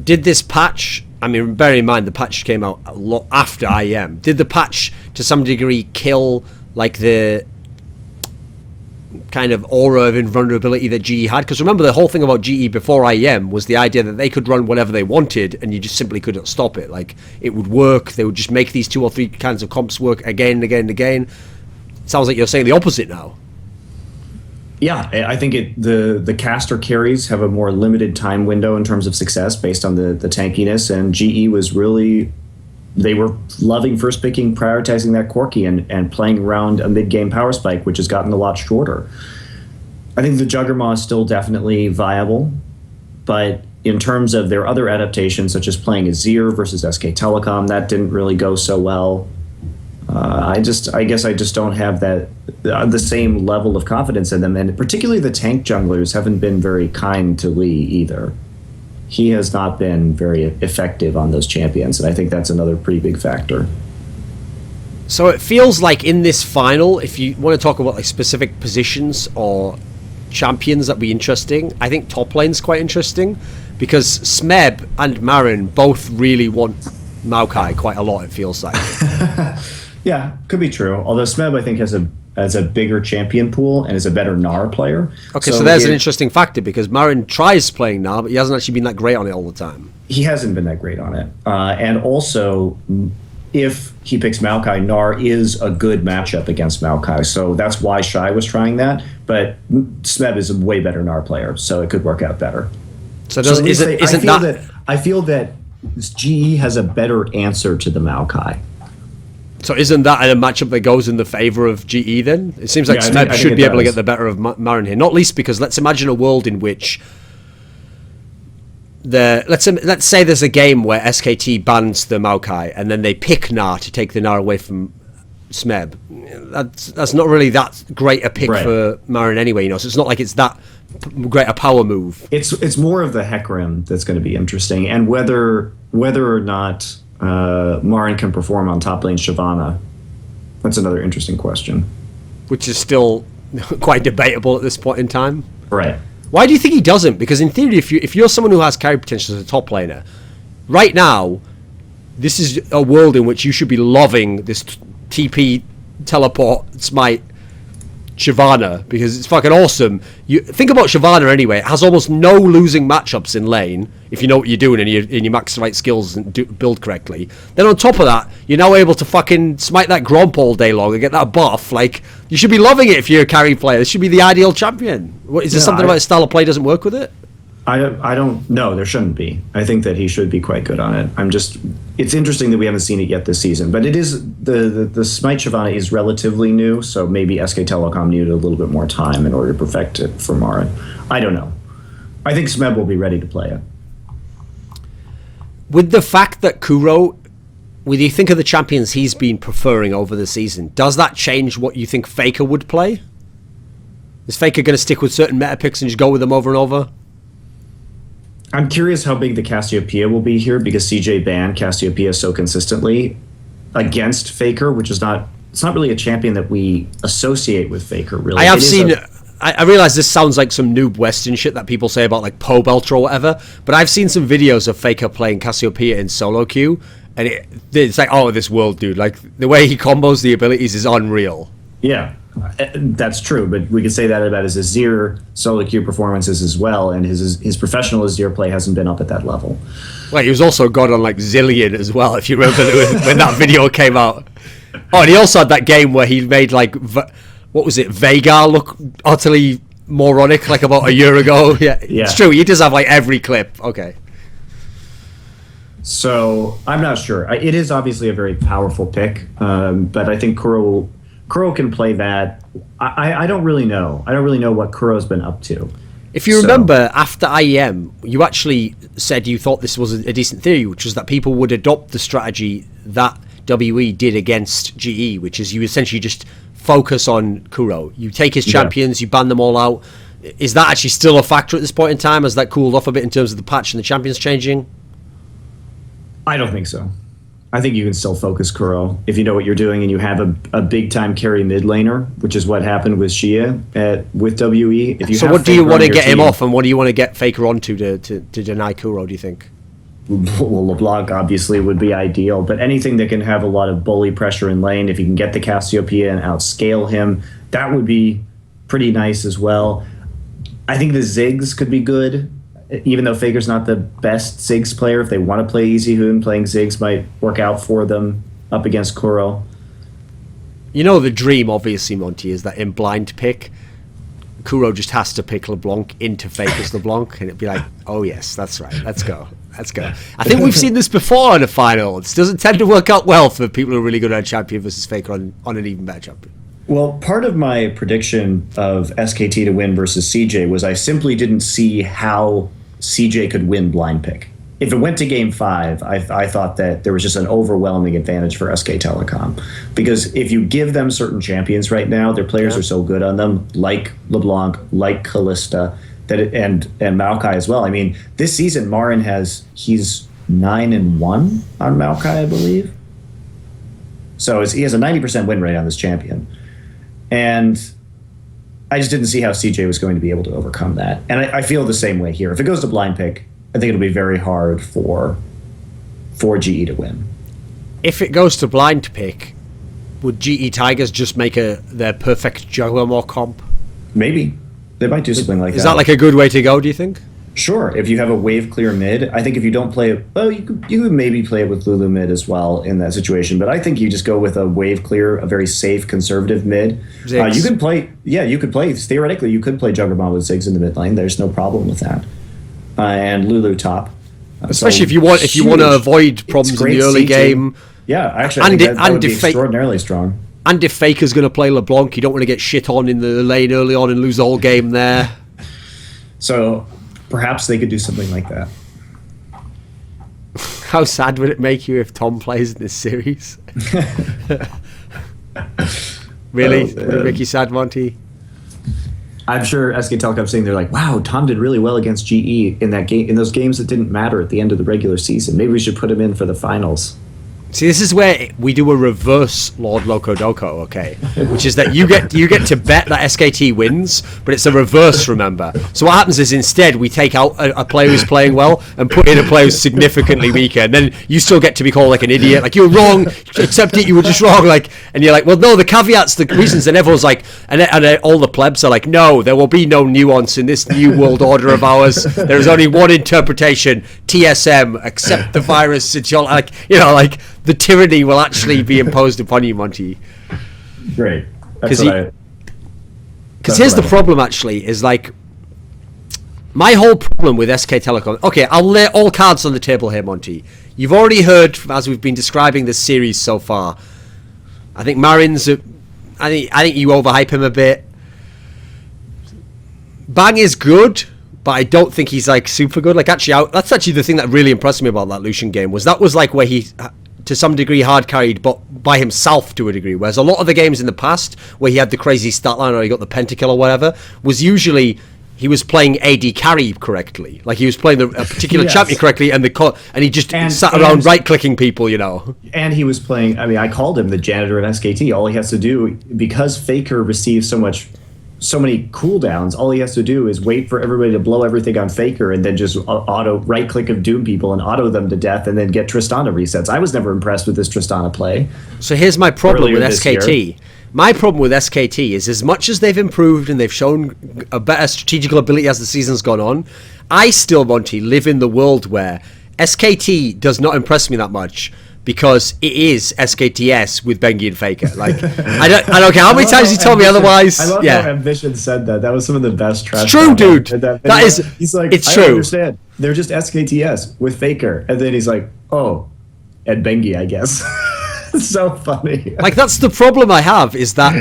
Did this patch, I mean, bear in mind the patch came out a lot after IM. Did the patch to some degree kill like the kind of aura of invulnerability that GE had? Because remember, the whole thing about GE before IM was the idea that they could run whatever they wanted and you just simply couldn't stop it. Like, it would work. They would just make these 2 or 3 kinds of comps work again and again and again. It sounds like you're saying the opposite now. Yeah, I think the caster carries have a more limited time window in terms of success based on the tankiness, and GE was really, they were loving first picking, prioritizing that Corki and playing around a mid-game power spike, which has gotten a lot shorter. I think the Juggermaws is still definitely viable, but in terms of their other adaptations, such as playing Azir versus SK Telecom, that didn't really go so well. I guess I just don't have the same level of confidence in them, and particularly the tank junglers haven't been very kind to Lee either. He has not been very effective on those champions, and I think that's another pretty big factor. So it feels like in this final, if you want to talk about like specific positions or champions that'd be interesting, I think top lane's quite interesting because Smeb and Marin both really want Maokai quite a lot, it feels like. Yeah, could be true. Although Smeb, I think, has a bigger champion pool and is a better Gnar player. Okay, so there's an interesting factor because Marin tries playing Gnar, but he hasn't actually been that great on it all the time. He hasn't been that great on it. And also, if he picks Maokai, Gnar is a good matchup against Maokai. So that's why Shy was trying that. But Smeb is a way better Gnar player, so it could work out better. I feel that GE has a better answer to the Maokai. So isn't that a matchup that goes in the favor of GE then? It seems like Smeb should be able to get the better of Marin here. Not least because let's imagine a world in which let's say there's a game where SKT bans the Maokai and then they pick Gnar to take the Gnar away from Smeb. That's not really that great a pick for Marin anyway, so it's not like it's that great a power move. It's more of the Hecarim that's going to be interesting, and whether or not Marin can perform on top lane Shyvana. That's another interesting question. Which is still quite debatable at this point in time. Right. Why do you think he doesn't? Because in theory, if you're someone who has carry potential as a top laner, right now, this is a world in which you should be loving this TP teleport smite Shyvana, because it's fucking awesome. You think about Shyvana anyway, it has almost no losing matchups in lane if you know what you're doing and you max the right skills and build correctly. Then on top of that, you're now able to fucking smite that Gromp all day long and get that buff. Like, you should be loving it if you're a carry player. This should be the ideal champion. Is there something about his style of play doesn't work with it? I don't know. There shouldn't be. I think that he should be quite good on it. It's interesting that we haven't seen it yet this season, but it is the Smite Shyvana is relatively new, so maybe SK Telecom needed a little bit more time in order to perfect it for Marin. I don't know. I think Smeb will be ready to play it. With the fact that Kuro, when you think of the champions he's been preferring over the season, does that change what you think Faker would play? Is Faker going to stick with certain meta picks and just go with them over and over? I'm curious how big the Cassiopeia will be here because CJ banned Cassiopeia so consistently. against Faker, which is not. It's not really a champion that we associate with Faker. Really, I have seen. I realize this sounds like some noob Western shit that people say about like Pobelt or whatever, but I've seen some videos of Faker playing Cassiopeia in solo queue, and it's like, oh, this world, dude. Like, the way he combos the abilities is unreal. Yeah, that's true, but we could say that about his Azir solo queue performances as well, and his professional Azir play hasn't been up at that level. Well, he was also god on like Zillion as well, if you remember when that video came out. Oh, and he also had that game where he made like... what was it, Veigar look utterly moronic like about a year ago. Yeah, it's true. He does have like every clip. Okay. So I'm not sure. It is obviously a very powerful pick, but I think Kuro can play that. I don't really know. I don't really know what Kuro's been up to. If you remember, after IEM, you actually said you thought this was a decent theory, which was that people would adopt the strategy that WE did against GE, which is you essentially just focus on Kuro. You take his champions, you ban them all out. Is that actually still a factor at this point in time? Has that cooled off a bit in terms of the patch and the champions changing? I don't think so. I think you can still focus Kuro if you know what you're doing and you have a big time carry mid laner, which is what happened with Shia with WE. If you so what do you want to get him off, and what do you want to get Faker onto to deny Kuro, do you think? Well, LeBlanc obviously would be ideal, but anything that can have a lot of bully pressure in lane, if you can get the Cassiopeia and outscale him, that would be pretty nice as well. I think the Ziggs could be good, even though Faker's not the best Ziggs player. If they want to play Easy Hoon, playing Ziggs might work out for them up against Kuro. You know the dream, obviously, Monte, is that in blind pick, Kuro just has to pick LeBlanc into Faker's LeBlanc, and it'd be like, oh yes, that's right, let's go. Let's go. I think we've seen this before in a final. It doesn't tend to work out well for people who are really good at a champion versus Faker on an even better champion. Well, part of my prediction of SKT to win versus CJ was I simply didn't see how CJ could win blind pick. If it went to game 5, I thought that there was just an overwhelming advantage for SK Telecom. Because if you give them certain champions right now, their players are so good on them, like LeBlanc, like Kalista, and Maokai as well. I mean, this season Marin he's 9-1 on Maokai, I believe. So he has a 90% win rate on this champion, and I just didn't see how CJ was going to be able to overcome that. And I feel the same way here. If it goes to blind pick, I think it'll be very hard for GE to win. If it goes to blind pick, would GE Tigers just make their perfect Juggermaws comp? Maybe. They might do something like that. Is that like a good way to go, do you think? Sure. If you have a wave clear mid, I think if you don't play it, well, you could maybe play it with Lulu mid as well in that situation. But I think you just go with a wave clear, a very safe, conservative mid. You could play, theoretically, you could play Juggermaws with Ziggs in the mid lane. There's no problem with that. And Lulu top. Especially if you want to avoid problems in the early game. Yeah, actually, I think that would be extraordinarily strong. And if Faker's going to play LeBlanc, you don't want to get shit on in the lane early on and lose the whole game there. So perhaps they could do something like that. How sad would it make you if Tom plays in this series? Really? Would it make you sad, Monte? I'm sure SK Telecom saying they're like, wow, Tom did really well against GE in that game, in those games that didn't matter at the end of the regular season. Maybe we should put him in for the finals. See, this is where we do a reverse Lord Loco Doco, okay? Which is that you get to bet that SKT wins, but it's a reverse, remember? So what happens is instead we take out a player who's playing well and put in a player who's significantly weaker, and then you still get to be called like an idiot, like you're wrong, accept it, you were just wrong, like, and you're like, well, no, the caveats, the reasons, and everyone's like, and all the plebs are like, no, there will be no nuance in this new world order of ours. There is only one interpretation, TSM, accept the virus, like, the tyranny will actually be imposed upon you, Monte. Great. Because here's the problem, actually, is like, my whole problem with SK Telecom... Okay, I'll lay all cards on the table here, Monte. You've already heard, as we've been describing this series so far, I think Marin's... I think you overhype him a bit. Bang is good, but I don't think he's, like, super good. Like, actually, that's actually the thing that really impressed me about that Lucian game, was like where he... to some degree hard carried, but by himself to a degree, whereas a lot of the games in the past where he had the crazy stat line or he got the pentakill or whatever was usually he was playing AD carry correctly. Like he was playing a particular champion correctly, and he just sat around right-clicking people, you know. And he was playing. I mean, I called him the janitor at SKT. All he has to do, because Faker receives so many cooldowns, all he has to do is wait for everybody to blow everything on Faker, and then just auto right-click of Doom people and auto them to death, and then get Tristana resets. I was never impressed with this Tristana play. So here's my problem with SKT. My problem with SKT is, as much as they've improved and they've shown a better strategical ability as the season's gone on, I still, Monte, live in the world where SKT does not impress me that much, because it is SKTS with Bengi and Faker. Like, I don't care how many times you told me otherwise. I love how Ambition said that. That was some of the best trash. It's true, dude. He's like, it's I true. don't understand. They're just SKTS with Faker. And then he's like, oh, and Bengi, I guess. It's so funny. Like, that's the problem I have, is that,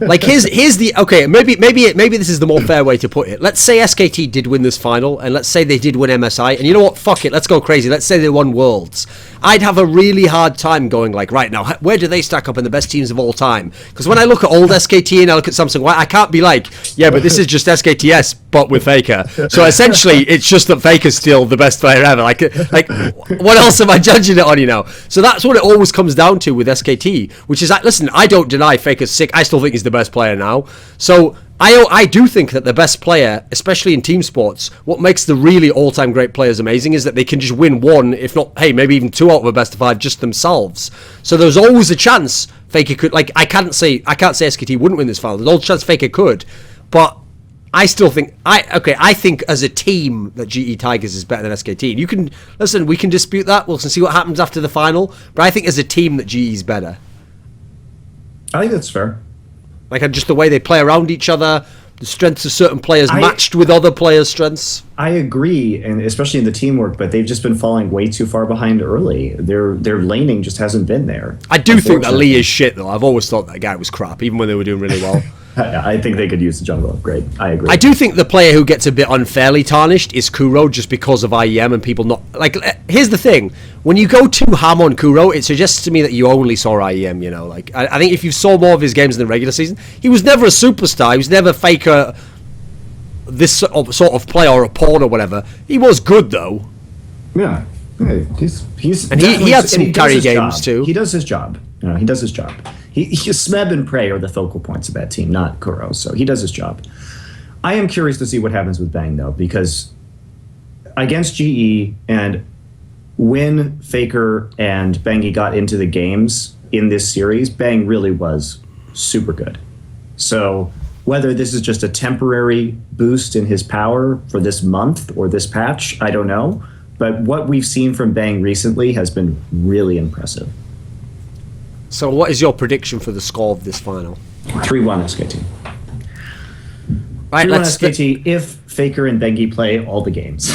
like, here's the, okay, maybe this is the more fair way to put it. Let's say SKT did win this final, and let's say they did win MSI, and you know what, fuck it, let's go crazy, let's say they won Worlds. I'd have a really hard time going, like, right now, where do they stack up in the best teams of all time? Because when I look at old SKT and I look at Samsung White, I can't be like, yeah, but this is just SKTS, but with Faker. So essentially, it's just that Faker's still the best player ever. Like, what else am I judging it on, you know? So that's what it always comes down to with SKT, which is, listen, I don't deny Faker's sick. I still think he's the best player now. So I do think that the best player, especially in team sports, what makes the really all-time great players amazing is that they can just win one, if not, hey, maybe even two out of a best of five just themselves. So there's always a chance Faker could, like, I can't say SKT wouldn't win this final. There's always a chance Faker could, but I still think I think as a team that GE Tigers is better than SKT. And you can listen, we can dispute that. We'll see what happens after the final. But I think as a team that GE is better. I think that's fair. Like, just the way they play around each other, the strengths of certain players matched with other players' strengths. I agree, and especially in the teamwork, but they've just been falling way too far behind early. Their laning just hasn't been there. I do think that Lee is shit, though. I've always thought that guy was crap, even when they were doing really well. I think they could use the jungle upgrade. I agree. I do think the player who gets a bit unfairly tarnished is Kuro, just because of IEM and people not... Like, here's the thing. When you go too ham on Kuro, it suggests to me that you only saw IEM, you know? Like, I think if you saw more of his games in the regular season, he was never a superstar. He was never Faker, this sort of player, or a pawn or whatever. He was good, though. Yeah. He's and he had some carry games, too. He does his job. You know, he does his job. Smeb and Prey are the focal points of that team, not Kuro, so he does his job. I am curious to see what happens with Bang, though, because against GE, and when Faker and Bangi got into the games in this series, Bang really was super good. So whether this is just a temporary boost in his power for this month or this patch, I don't know. But what we've seen from Bang recently has been really impressive. So what is your prediction for the score of this final? 3-1 SKT. Right, 3-1 SKT if Faker and Bengi play all the games.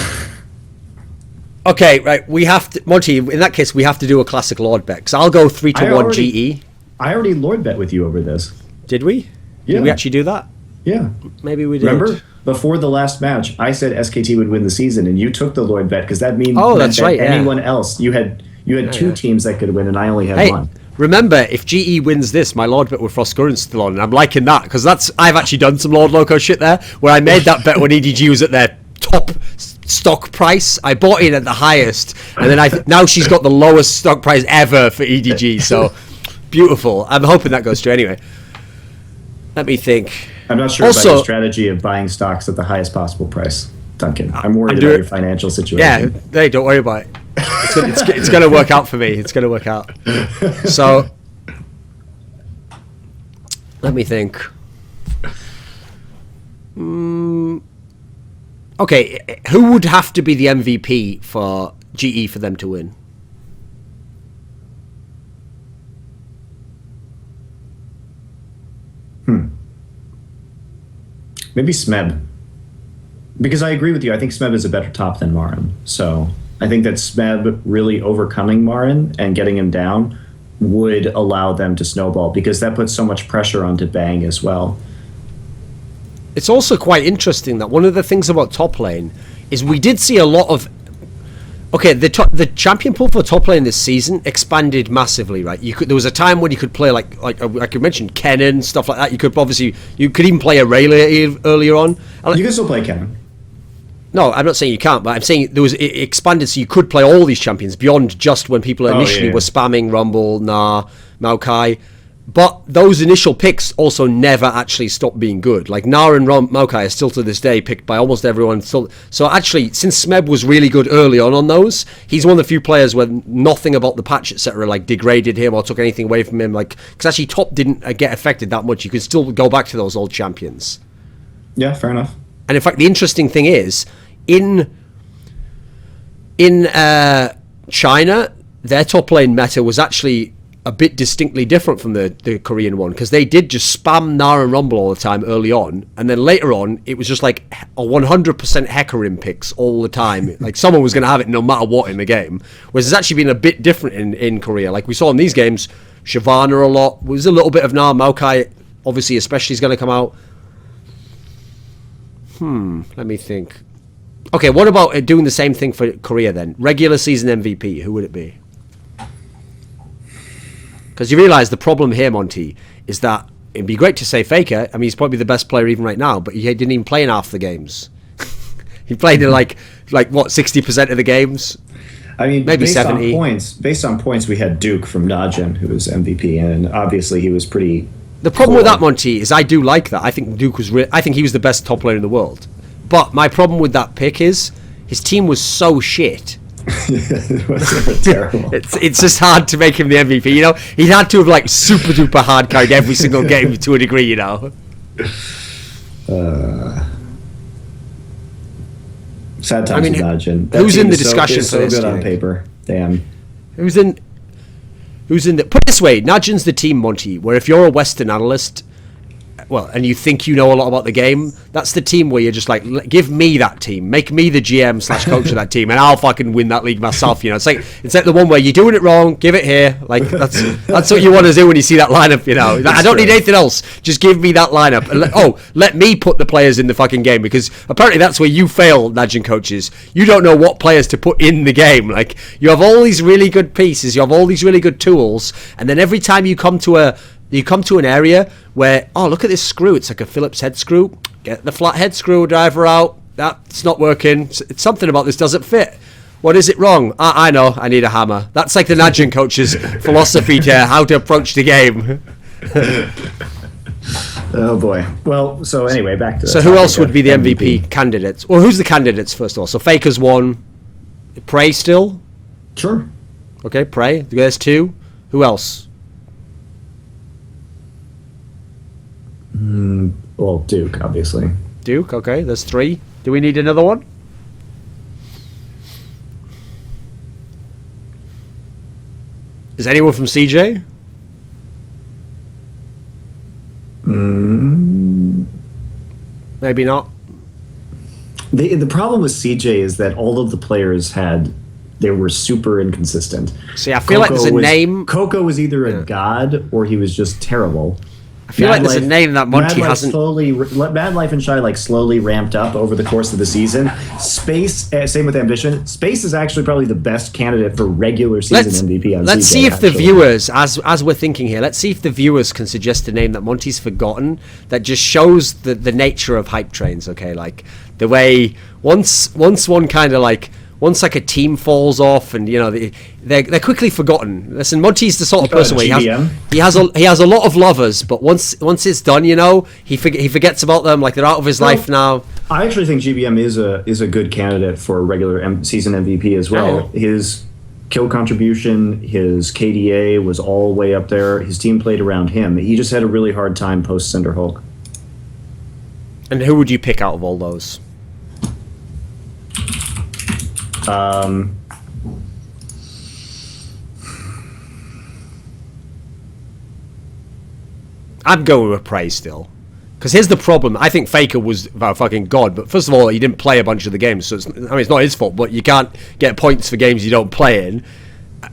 Okay, right, we have to... Monty, in that case, we have to do a classic Lord bet, because I'll go 3-1 GE. I already Lord bet with you over this. Did we? Yeah. Did we actually do that? Yeah. Maybe we did. Remember? Before the last match, I said SKT would win the season, and you took the Lord bet, because that means that's right, anyone else. You had two teams that could win, and I only had one. Remember, if GE wins this, my Lord bet with Frostgurren's still on, and I'm liking that, because I've actually done some Lord Loco shit there, where I made that bet when EDG was at their top stock price. I bought it at the highest, and then now she's got the lowest stock price ever for EDG, so beautiful. I'm hoping that goes through anyway. Let me think. I'm not sure about your strategy of buying stocks at the highest possible price, Duncan. I'm worried about your financial situation. Yeah, hey, don't worry about it. It's going to work out for me. It's going to work out. So, let me think. Okay, who would have to be the MVP for GE for them to win? Maybe Smeb. Because I agree with you. I think Smeb is a better top than Marin. So I think that Smeb really overcoming Marin and getting him down would allow them to snowball, because that puts so much pressure onto Bang as well. It's also quite interesting that one of the things about top lane is we did see a lot of Okay, the champion pool for top lane this season expanded massively, right? There was a time when you could play like you mentioned Kennen, stuff like that. You could even play Aurelia earlier on. You can still play Kennen. No, I'm not saying you can't, but I'm saying it expanded so you could play all these champions beyond just when people initially were spamming Rumble, Gnar, Maokai. But those initial picks also never actually stopped being good. Like Gnar and Maokai are still to this day picked by almost everyone. So actually, since Smeb was really good early on those, he's one of the few players where nothing about the patch, etc., like degraded him or took anything away from him. Like, because actually top didn't get affected that much. You could still go back to those old champions. Yeah, fair enough. And in fact, the interesting thing is, in China, their top lane meta was actually a bit distinctly different from the Korean one, because they did just spam Gnar and Rumble all the time early on, and then later on it was just like a 100% Hecarim picks all the time. Like someone was going to have it no matter what in the game, whereas it's actually been a bit different in Korea. Like we saw in these games, Shyvana a lot, was a little bit of Gnar. Maokai obviously especially is going to come out. Let me think. Okay, what about doing the same thing for Korea then? Regular season MVP, who would it be? Because you realise the problem here, Monte, is that it'd be great to say Faker. I mean, he's probably the best player even right now, but he didn't even play in half the games. He played in like what, 60% of the games? I mean, maybe based 70. Based on points, we had Duke from Najin, who was MVP, and obviously he was pretty. The problem with that, Monte, is I do like that. I think Duke was. I think he was the best top player in the world. But my problem with that pick is his team was so shit. It was terrible. It's just hard to make him the MVP. You know, he had to have like super duper hard carried every single game to a degree. You know. Sad times with Najin. Who's in the discussion for this? So good on paper. Damn. Who's in the? Put it this way, Najin's the team, Monte, where if you're a Western analyst, well, and you think you know a lot about the game, that's the team where you're just like, give me that team, make me the GM/coach of that team, and I'll fucking win that league myself. You know, it's like the one where you're doing it wrong, give it here. Like that's what you want to do when you see that lineup. You know, I don't need anything else. Just give me that lineup. And let me put the players in the fucking game, because apparently that's where you fail, Najin coaches. You don't know what players to put in the game. Like you have all these really good pieces, you have all these really good tools, and then every time you come to an area where, oh, look at this screw, it's like a Phillips head screw, get the flathead screwdriver out, that's not working, it's something about this doesn't fit. What is it wrong? I know, I need a hammer. That's like the Najin coach's philosophy to how to approach the game. Oh boy. Well, so anyway, back to. So who else would be the MVP candidates? Well, who's the candidates first of all? So Faker's one. Prey still? Sure. Okay, Prey. There's two. Who else? Well, Duke, obviously. Duke, okay, there's three. Do we need another one? Is anyone from CJ? Maybe not. The problem with CJ is that all of the players they were super inconsistent. See, I feel like there's a name. Coco was either a god or he was just terrible. I feel like there's a name that Monte hasn't. Mad Life and Shy slowly ramped up over the course of the season. Space, same with Ambition. Space is actually probably the best candidate for regular season MVP on Let's CJ, see if actually. the viewers, as we're thinking here, let's see if the viewers can suggest a name that Monte's forgotten that just shows the nature of hype trains. Okay, like the way once one kind of like. Once like a team falls off, and you know they're quickly forgotten. Listen, Monte's the sort of person where he has a lot of lovers, but once it's done, you know, he forgets about them. Like they're out of his life now. I actually think GBM is a good candidate for a regular season MVP as well. Yeah. His kill contribution, his KDA was all way up there. His team played around him. He just had a really hard time post Cinder Hulk. And who would you pick out of all those? I'm going with Prey still. Because here's the problem. I think Faker was a fucking god, but first of all, he didn't play a bunch of the games, so it's not his fault, but you can't get points for games you don't play in.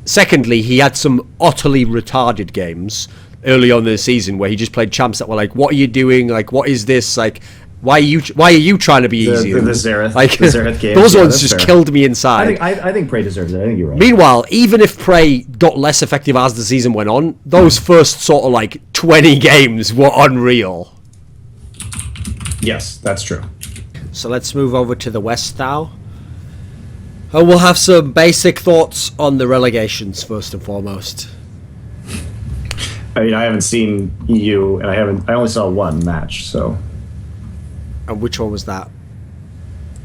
Secondly, he had some utterly retarded games early on in the season where he just played champs that were like, what are you doing? Like, what is this? Like, Why are you trying to be easy? The Xerath, like the Xerath games. Those ones just killed me inside. I think Prey deserves it. I think you're right. Meanwhile, even if Prey got less effective as the season went on, those first sort of like 20 games were unreal. Yes, that's true. So let's move over to the West now. And we'll have some basic thoughts on the relegations first and foremost. I mean, I haven't seen EU, and I only saw one match, so. And which one was that?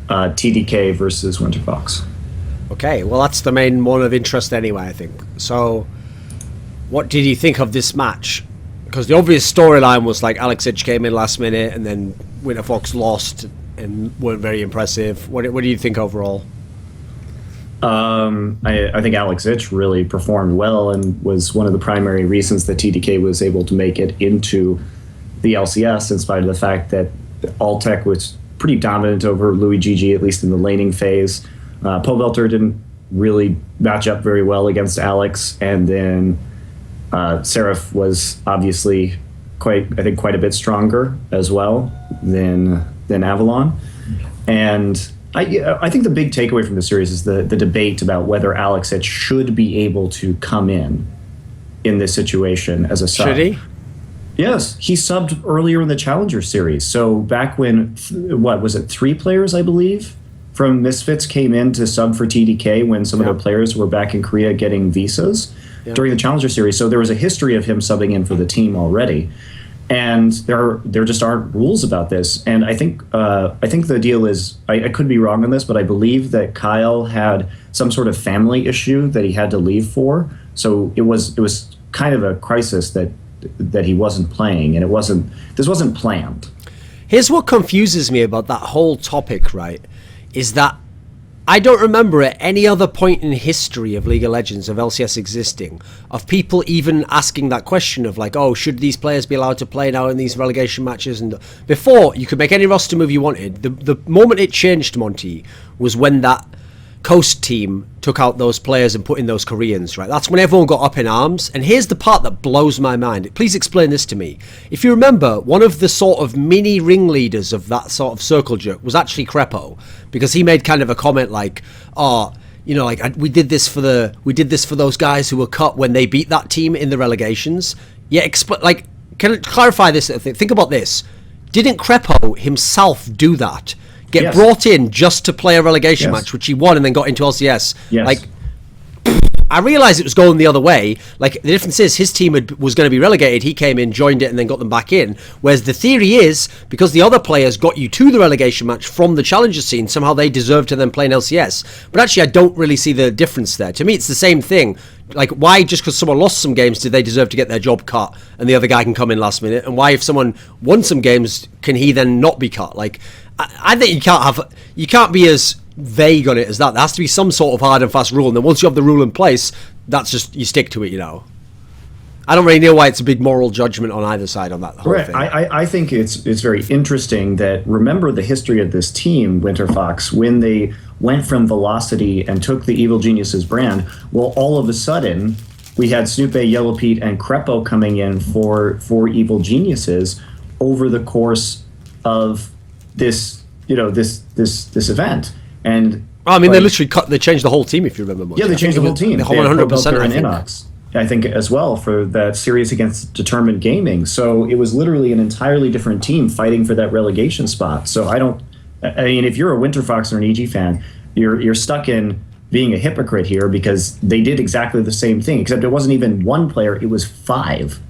TDK versus Winterfox. Okay, well that's the main one of interest anyway, I think. So, what did you think of this match? Because the obvious storyline was like Alex Itch came in last minute, and then Winterfox lost and weren't very impressive. What do you think overall? I think Alex Itch really performed well and was one of the primary reasons that TDK was able to make it into the LCS, in spite of the fact that Alltech was pretty dominant over Louis GG, at least in the laning phase. Pobelter didn't really match up very well against Alex, and then Seraph was obviously quite a bit stronger as well than Avalon. And I think the big takeaway from the series is the debate about whether Alex Itch should be able to come in this situation as a sub. Should he? Yes, he subbed earlier in the Challenger series. So back when, what was it, 3 players, I believe, from Misfits came in to sub for TDK when some of their players were back in Korea getting visas during the Challenger series. So there was a history of him subbing in for the team already. And there just aren't rules about this. And I think the deal is, I could be wrong on this, but I believe that Kyle had some sort of family issue that he had to leave for. So it was kind of a crisis that he wasn't playing, and this wasn't planned. Here's what confuses me about that whole topic, right? Is that I don't remember at any other point in history of League of Legends, of LCS existing, of people even asking that question of like, oh, should these players be allowed to play now in these relegation matches? And before, you could make any roster move you wanted. The moment it changed, Monte, was when that Coast team took out those players and put in those Koreans, right? That's when everyone got up in arms. And here's the part that blows my mind. Please explain this to me. If you remember, one of the sort of mini ringleaders of that sort of circle jerk was actually Krepo, because he made kind of a comment like, oh, you know, like we did this for those guys who were cut when they beat that team in the relegations. Yeah, can I clarify this? Think about this. Didn't Krepo himself do that? Get brought in just to play a relegation match, which he won and then got into LCS. Yes. Like, I realised it was going the other way. Like, the difference is his team was going to be relegated. He came in, joined it, and then got them back in. Whereas the theory is, because the other players got you to the relegation match from the challenger scene, somehow they deserve to then play in LCS. But actually, I don't really see the difference there. To me, it's the same thing. Like, why just because someone lost some games did they deserve to get their job cut and the other guy can come in last minute? And why, if someone won some games, can he then not be cut? Like, I think you can't be as vague on it as that. There has to be some sort of hard and fast rule, and then once you have the rule in place, that's just, you stick to it, you know. I don't really know why it's a big moral judgment on either side on that whole thing. I think it's very interesting that, remember the history of this team, Winterfox, when they went from Velocity and took the Evil Geniuses brand. Well, all of a sudden, we had Snoopy, Yellow Pete, and Krepo coming in for Evil Geniuses over the course of this, you know, this event. And I mean, they changed the whole team, if you remember. Yeah, they changed the whole team. 100%. And Inox, I think, as well, for that series against Determined Gaming. So it was literally an entirely different team fighting for that relegation spot. So I mean, if you're a Winterfox or an EG fan, you're stuck in being a hypocrite here, because they did exactly the same thing, except it wasn't even one player, it was 5.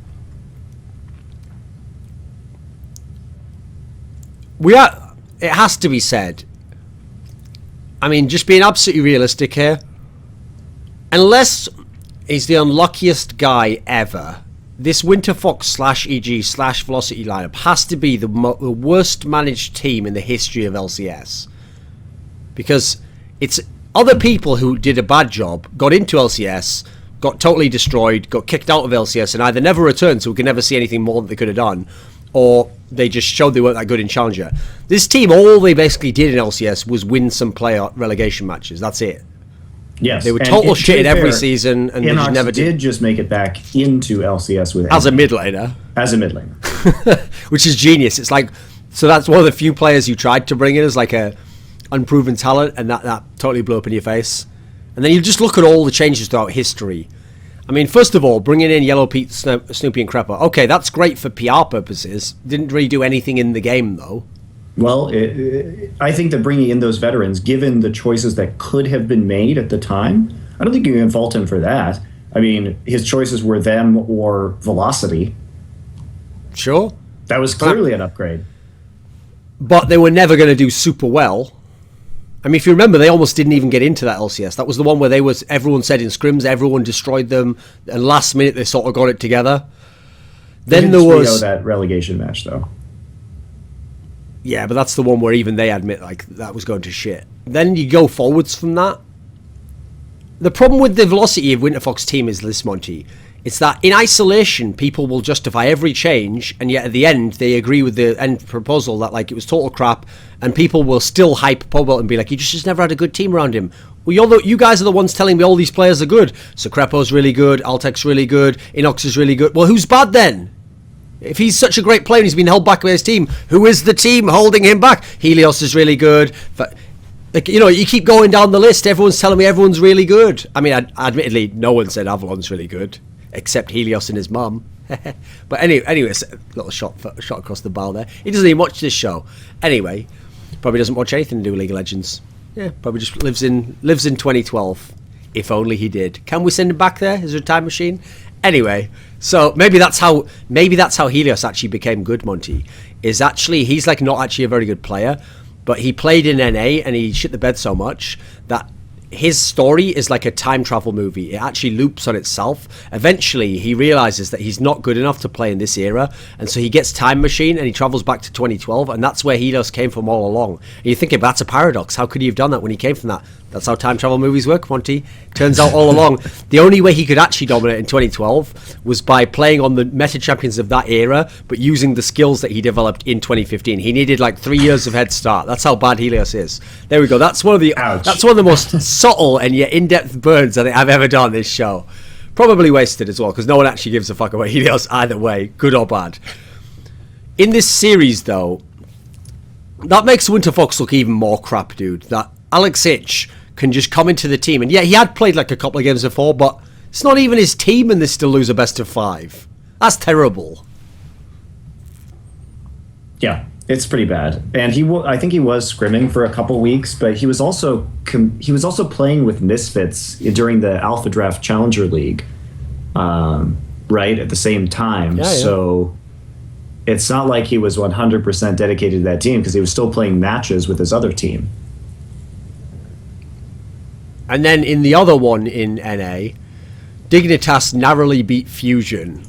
It has to be said, I mean, just being absolutely realistic here, unless he's the unluckiest guy ever, this Winterfox /EG /Velocity lineup has to be the worst managed team in the history of LCS. Because it's other people who did a bad job, got into LCS, got totally destroyed, got kicked out of LCS, and either never returned, so we can never see anything more that they could have done, or they just showed they weren't that good in Challenger. This team, all they basically did in LCS was win some player relegation matches. That's it. Yes, they were total shit every season, and they just never did just make it back into LCS with as a mid laner. As a mid laner. Which is genius. It's like So that's one of the few players you tried to bring in as like a unproven talent, and that totally blew up in your face. And then you just look at all the changes throughout history. I mean, first of all, bringing in Yellow Pete, Snoopy, and Krepo. Okay, that's great for PR purposes. Didn't really do anything in the game, though. Well, I think that bringing in those veterans, given the choices that could have been made at the time, I don't think you can fault him for that. I mean, his choices were them or Velocity. Sure. That was clearly an upgrade. But they were never going to do super well. I mean, if you remember, they almost didn't even get into that LCS. That was the one where everyone said in scrims, everyone destroyed them, and last minute they sort of got it together. Then there was that relegation match, though. Yeah, but that's the one where even they admit like that was going to shit. Then you go forwards from that. The problem with the velocity of Winterfox team is this, Monty. It's that in isolation, people will justify every change, and yet at the end, they agree with the end proposal that like it was total crap, and people will still hype Pobelt and be like, you just never had a good team around him. Well, you guys are the ones telling me all these players are good. So Krepo's really good, Altec's really good, Inox is really good. Well, who's bad then? If he's such a great player and he's been held back by his team, who is the team holding him back? Helios is really good. Like, you know, you keep going down the list. Everyone's telling me everyone's really good. I mean, admittedly, no one said Avalon's really good, except Helios and his mum. But anyways, a little shot across the bow there. He doesn't even watch this show. Anyway, probably doesn't watch anything to do with League of Legends. Yeah, probably just lives in 2012. If only he did. Can we send him back there? Is there a time machine? Anyway, so maybe that's how Helios actually became good, Monty. Is actually he's like not actually a very good player, but he played in NA and he shit the bed so much that his story is like a time travel movie. It actually loops on itself. Eventually, he realizes that he's not good enough to play in this era, and so he gets Time Machine and he travels back to 2012, and that's where Helios came from all along. And you're thinking, that's a paradox. How could he have done that when he came from that? That's how time travel movies work, Monty. Turns out all along, the only way he could actually dominate in 2012 was by playing on the meta champions of that era, but using the skills that he developed in 2015. He needed like 3 years of head start. That's how bad Helios is. There we go. That's one of the most subtle and yet in-depth burns I think I've ever done on this show. Probably wasted as well, because no one actually gives a fuck about Helios either way, good or bad. In this series, though, that makes Winterfox look even more crap, dude. That Alex Ich can just come into the team, and yeah, he had played like a couple of games before, but it's not even his team, and they still lose a best of 5. That's terrible. Yeah, it's pretty bad. And I think he was scrimming for a couple weeks, but he was also playing with Misfits during the Alpha Draft Challenger League, right at the same time. Yeah. So it's not like he was 100% dedicated to that team, because he was still playing matches with his other team. And then in the other one in NA, Dignitas narrowly beat Fusion.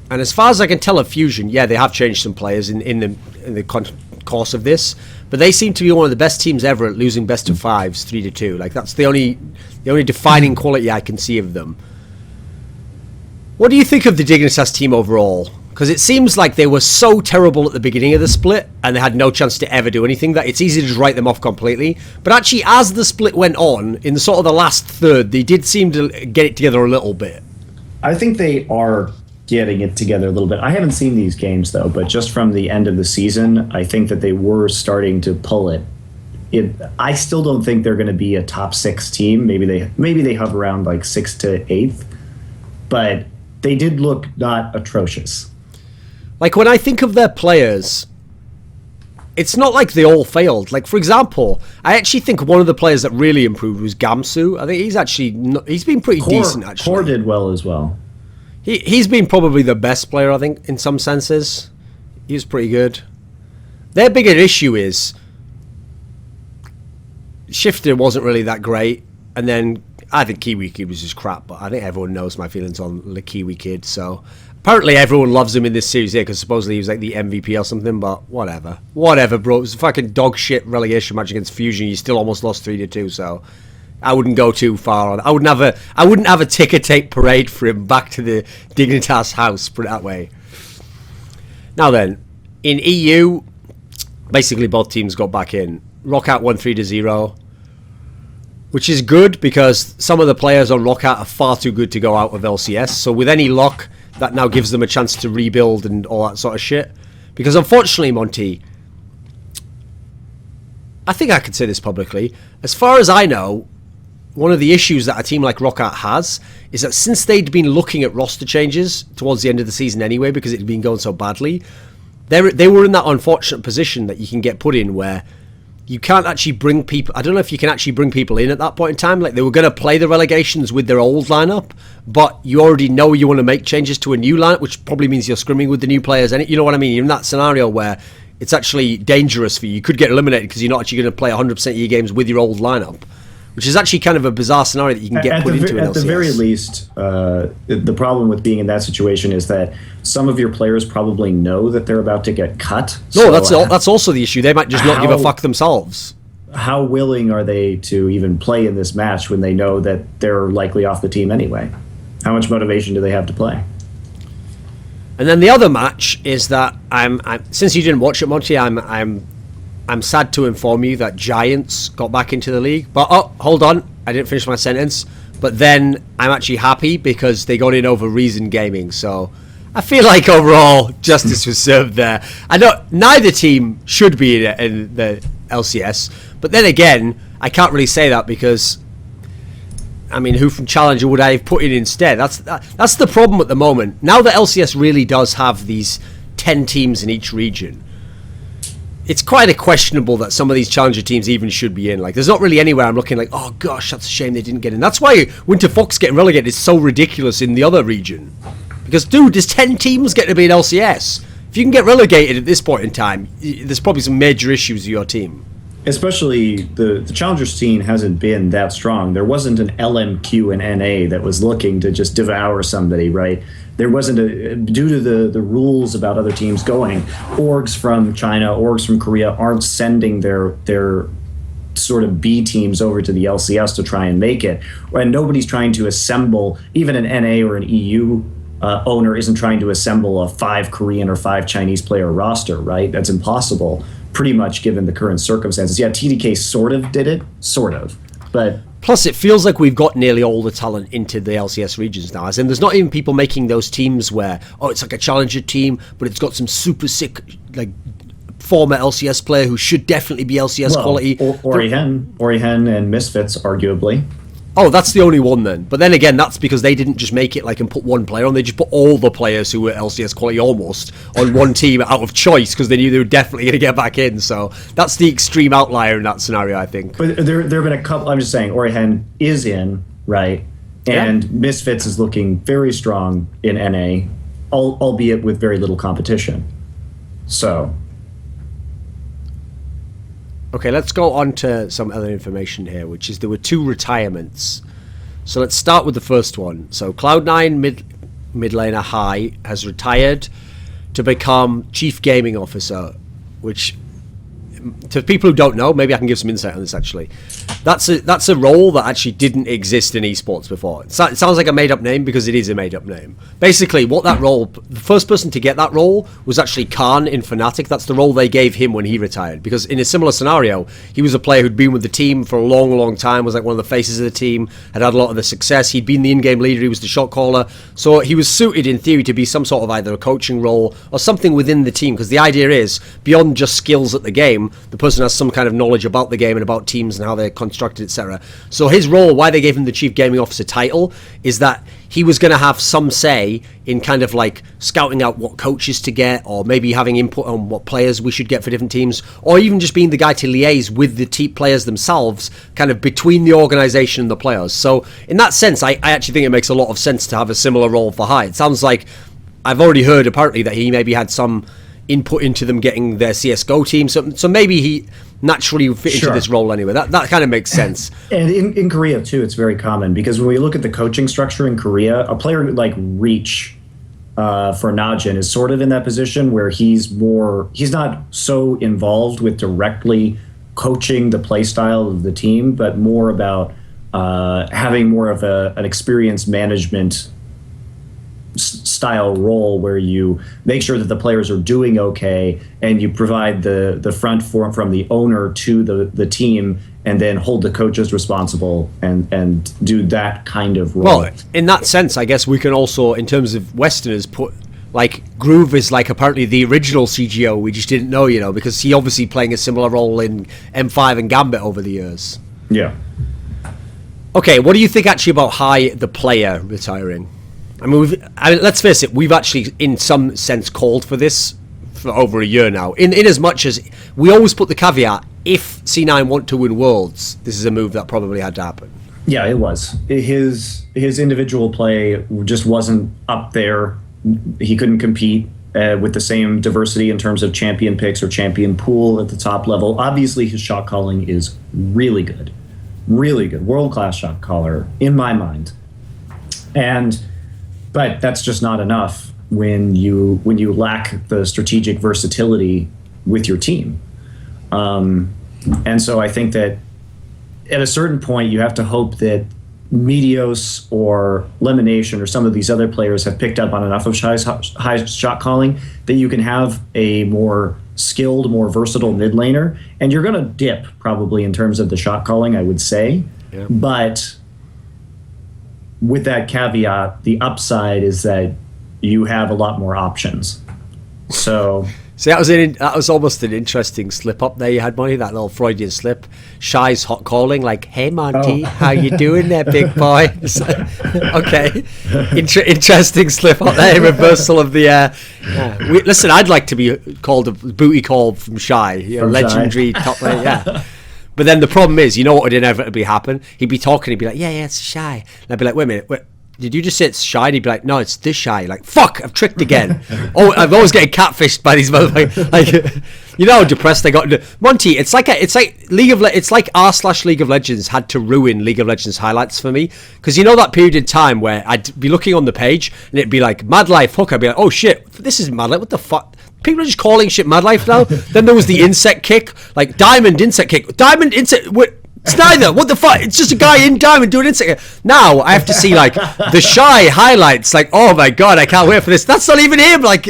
And as far as I can tell of Fusion, yeah, they have changed some players in the course of this, but they seem to be one of the best teams ever at losing best of 5s 3-2. Like, that's the only defining quality I can see of them. What do you think of the Dignitas team overall? Because it seems like they were so terrible at the beginning of the split, and they had no chance to ever do anything, that it's easy to just write them off completely. But actually, as the split went on, in sort of the last third, they did seem to get it together a little bit. I think they are getting it together a little bit. I haven't seen these games, though, but just from the end of the season, I think that they were starting to pull it. I still don't think they're going to be a top 6 team. Maybe they hover around like 6th to 8th, but they did look not atrocious. Like, when I think of their players, it's not like they all failed. Like, for example, I actually think one of the players that really improved was Gamsu. I think he's been pretty decent, actually. Core did well as well. He's been probably the best player, I think, in some senses. He was pretty good. Their bigger issue is Shifter wasn't really that great, and then I think Kiwi Kid was just crap, but I think everyone knows my feelings on the Kiwi Kid, so apparently everyone loves him in this series here because supposedly he was like the MVP or something, but whatever. Whatever, bro. It was a fucking dog shit relegation match against Fusion. You still almost lost 3-2, so I wouldn't go too far on. I wouldn't have a ticker tape parade for him back to the Dignitas house, put it that way. Now then, in EU, basically both teams got back in. Rockout won 3-0, which is good because some of the players on Rockout are far too good to go out of LCS. So with any luck, that now gives them a chance to rebuild and all that sort of shit. Because unfortunately, Monty, I think I could say this publicly. As far as I know, one of the issues that a team like Roccat has is that since they'd been looking at roster changes towards the end of the season anyway, because it had been going so badly, they were in that unfortunate position that you can get put in where you can't actually bring people. I don't know if you can actually bring people in at that point in time. Like, they were going to play the relegations with their old lineup, but you already know you want to make changes to a new lineup, which probably means you're scrimming with the new players. And you know what I mean? You're in that scenario where it's actually dangerous for you. You could get eliminated because you're not actually going to play 100% of your games with your old lineup, which is actually kind of a bizarre scenario that you can get put into an LCS. At the very least, the problem with being in that situation is that some of your players probably know that they're about to get cut. No, that's also the issue. They might just not give a fuck themselves. How willing are they to even play in this match when they know that they're likely off the team anyway? How much motivation do they have to play? And then the other match is that I'm since you didn't watch it, Monte, I'm sad to inform you that Giants got back into the league. But hold on, I didn't finish my sentence. But then I'm actually happy because they got in over Reason Gaming. So I feel like overall justice was served there. I know neither team should be in the LCS, but then again, I can't really say that because, I mean, who from Challenger would I have put in instead? That's the problem at the moment. Now that LCS really does have these 10 teams in each region, it's quite questionable that some of these Challenger teams even should be in. Like, there's not really anywhere I'm looking like, oh gosh, that's a shame they didn't get in. That's why Winter Fox getting relegated is so ridiculous in the other region. Because, dude, there's 10 teams getting to be in LCS. If you can get relegated at this point in time, there's probably some major issues with your team. Especially the Challenger scene hasn't been that strong. There wasn't an LMQ and NA that was looking to just devour somebody, right? There wasn't due to the rules about other teams going. Orgs from China, orgs from Korea aren't sending their sort of B teams over to the LCS to try and make it. And nobody's trying to assemble, even an NA or an EU owner isn't trying to assemble a 5 Korean or 5 Chinese player roster, right? That's impossible, pretty much given the current circumstances. Yeah, TDK sort of did it, but... Plus, it feels like we've got nearly all the talent into the LCS regions now. As in, there's not even people making those teams where, it's like a Challenger team, but it's got some super sick, like, former LCS player who should definitely be LCS quality. Orihen and Misfits, arguably. Oh, that's the only one then. But then again, that's because they didn't just make it like and put one player on. They just put all the players who were LCS quality almost on one team out of choice because they knew they were definitely going to get back in. So that's the extreme outlier in that scenario, I think. But there have been a couple. I'm just saying, Orihen is in, right? And yeah. Misfits is looking very strong in NA, albeit with very little competition. So... Okay, let's go on to some other information here, which is there were 2 retirements. So let's start with the first one. So Cloud9 mid laner High has retired to become Chief Gaming Officer, which, to people who don't know, maybe I can give some insight on this actually. That's a role that actually didn't exist in esports before. It sounds like a made-up name because it is a made-up name. Basically, what that role, the first person to get that role was actually Khan in Fnatic. That's the role they gave him when he retired. Because in a similar scenario, he was a player who'd been with the team for a long, long time, was like one of the faces of the team, had a lot of the success. He'd been the in-game leader, he was the shot caller. So he was suited, in theory, to be some sort of either a coaching role or something within the team. Because the idea is, beyond just skills at the game, the person has some kind of knowledge about the game and about teams and how they're constructed, etc. So his role, why they gave him the Chief Gaming Officer title, is that he was going to have some say in kind of like scouting out what coaches to get, or maybe having input on what players we should get for different teams, or even just being the guy to liaise with the players themselves, kind of between the organization and the players. So in that sense, I actually think it makes a lot of sense to have a similar role for High. It sounds like I've already heard apparently that he maybe had some input into them getting their CSGO team, so maybe he naturally fit into this role anyway. That kind of makes sense. And in Korea too, it's very common because when we look at the coaching structure in Korea, a player like Reach for Najin is sort of in that position where he's not so involved with directly coaching the play style of the team, but more about having more of an experience management style role where you make sure that the players are doing okay and you provide the front form from the owner to the team and then hold the coaches responsible and do that kind of role. Well, in that sense, I guess we can also, in terms of Westerners, put like Groove is like apparently the original CGO. We just didn't know, you know, because he obviously playing a similar role in M5 and Gambit over the years. Yeah. Okay, what do you think actually about High, the player, retiring? I mean, let's face it, we've actually, in some sense, called for this for over a year now. In as much as we always put the caveat, if C9 want to win Worlds, this is a move that probably had to happen. Yeah, it was. His individual play just wasn't up there. He couldn't compete with the same diversity in terms of champion picks or champion pool at the top level. Obviously, his shot calling is really good. Really good. World-class shot caller, in my mind. But that's just not enough when you lack the strategic versatility with your team. And so I think that at a certain point, you have to hope that Meteos or Lemonation or some of these other players have picked up on enough of high shot calling that you can have a more skilled, more versatile mid laner. And you're going to dip probably in terms of the shot calling, I would say. Yeah. But with that caveat, the upside is that you have a lot more options. So... See, that was almost an interesting slip up there you had, Monty, that little Freudian slip. Shy's hot calling, like, hey, Monty, how you doing there, big boy? Okay. Interesting slip up there, reversal of the... listen, I'd like to be called a booty call from Shy, you know, legendary Shy. Top lane, yeah. But then the problem is, you know what would inevitably happen? He'd be talking, he'd be like, yeah, it's Shy. And I'd be like, wait a minute, did you just say it's Shy? And he'd be like, no, it's this Shy. Like, fuck, I've tricked again. Oh, I'm always getting catfished by these motherfuckers. Like, you know how depressed they got. Monty, it's like r/League of Legends had to ruin League of Legends highlights for me, because you know that period of time where I'd be looking on the page and it'd be like Mad Life Hook. I'd be like, oh shit, this is Mad Life. What the fuck? People are just calling shit Mad Life now. Then there was the insect kick, like Diamond insect kick, Diamond insect. It's neither. What the fuck? It's just a guy in Diamond doing insect. Now I have to see like the Shy highlights. Like, oh my god, I can't wait for this. That's not even him. Like,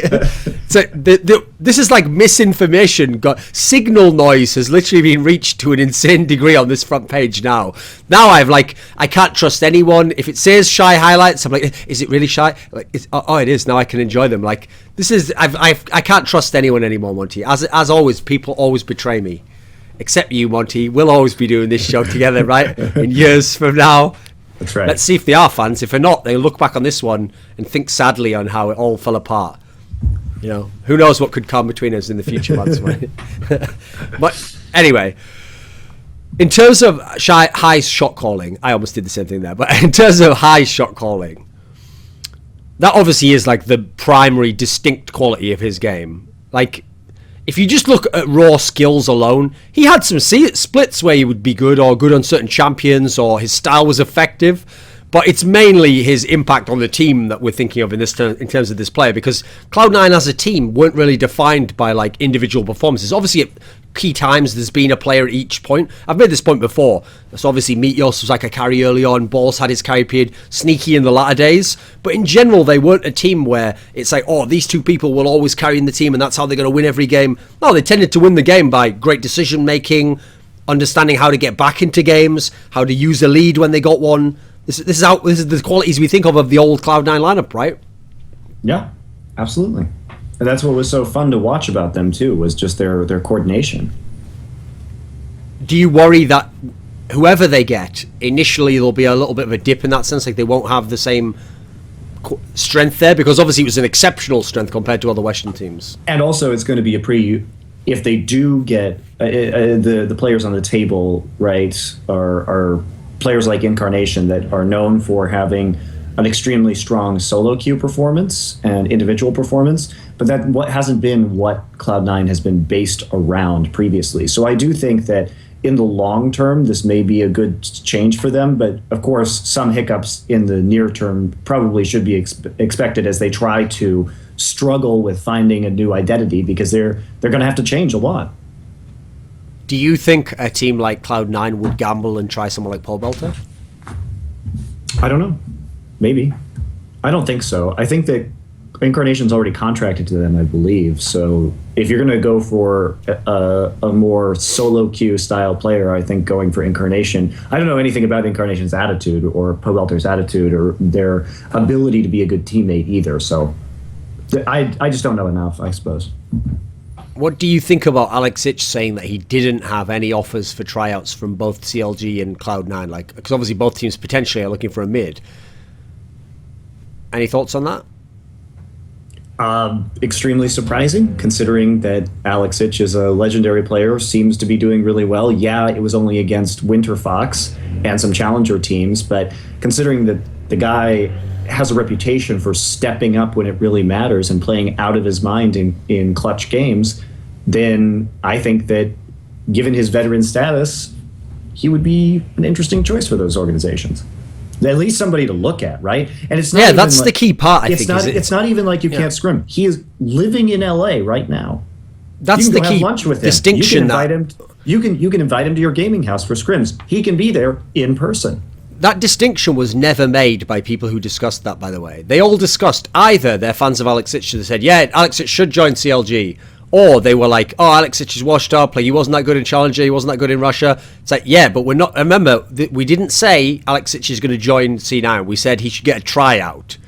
so this is like misinformation. Got signal noise has literally been reached to an insane degree on this front page now. Now I can't trust anyone. If it says Shy highlights, I'm like, is it really Shy? Like, it is. Now I can enjoy them. Like, this is I can't trust anyone anymore, Monty. As always, people always betray me. Except you, Monty. We'll always be doing this show together, right? In years from now. That's right. Let's see if they are fans. If they're not, they'll look back on this one and think sadly on how it all fell apart. You know, who knows what could come between us in the future months, right? But anyway, in terms of high shot calling, I almost did the same thing there. But in terms of high shot calling, that obviously is like the primary distinct quality of his game. Like, if you just look at raw skills alone, he had some splits where he would be good or good on certain champions, or his style was effective. But it's mainly his impact on the team that we're thinking of in terms of this player, because Cloud9 as a team weren't really defined by like individual performances. Obviously, at key times there's been a player at each point. I've made this point before. So obviously Meteos was like a carry early on, Balls had his carry period, Sneaky in the latter days. But in general, they weren't a team where it's like, oh, these two people will always carry in the team and that's how they're going to win every game. No, they tended to win the game by great decision making, understanding how to get back into games, how to use a lead when they got one. This is the qualities we think of the old Cloud9 lineup, right? Yeah, absolutely. And that's what was so fun to watch about them too, was just their coordination. Do you worry that whoever they get, initially there'll be a little bit of a dip in that sense, like they won't have the same strength there? Because obviously it was an exceptional strength compared to other Western teams. And also it's going to be if they do get the players on the table, right, are players like Incarnation that are known for having an extremely strong solo queue performance and individual performance, but that hasn't been what Cloud9 has been based around previously. So I do think that in the long term, this may be a good change for them, but of course, some hiccups in the near term probably should be expected as they try to struggle with finding a new identity, because they're going to have to change a lot. Do you think a team like Cloud9 would gamble and try someone like Paul Belter? I don't know. Maybe. I don't think so. I think that Incarnation's already contracted to them, I believe. So if you're going to go for a more solo queue style player, I think going for Incarnation. I don't know anything about Incarnation's attitude or Paul Belter's attitude or their ability to be a good teammate either. So I just don't know enough, I suppose. What do you think about Alex Ich saying that he didn't have any offers for tryouts from both CLG and Cloud9? Like, because obviously both teams potentially are looking for a mid. Any thoughts on that? Extremely surprising, considering that Alex Ich is a legendary player, seems to be doing really well. Yeah, it was only against Winter Fox and some challenger teams, but considering that the guy has a reputation for stepping up when it really matters and playing out of his mind in clutch games, then I think that given his veteran status, he would be an interesting choice for those organizations. At least somebody to look at, right? And it's not that's the key part. I think it's not even like you can't scrim. He is living in LA right now. That's you can the go key have lunch with him. distinction. You can invite him to your gaming house for scrims. He can be there in person. That distinction was never made by people who discussed that, by the way. They all discussed either they're fans of Alex Ich, they said, yeah, Alex Ich should join CLG, or they were like, oh, Alex Ich is washed up, like he wasn't that good in Challenger, he wasn't that good in Russia. It's like, yeah, but we're not, remember, we didn't say Alex Ich is going to join C9. We said he should get a tryout.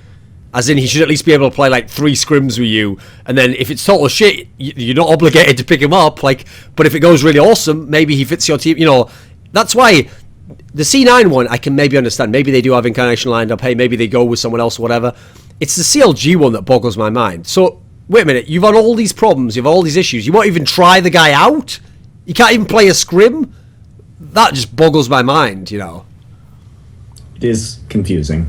As in, he should at least be able to play like 3 scrims with you, and then if it's total shit, you're not obligated to pick him up, like, but if it goes really awesome, maybe he fits your team, you know. That's why the C9 one, I can maybe understand. Maybe they do have Incarnation lined up. Hey, maybe they go with someone else or whatever. It's the CLG one that boggles my mind. So, wait a minute. You've had all these problems. You've had all these issues. You won't even try the guy out? You can't even play a scrim? That just boggles my mind, you know. It is confusing.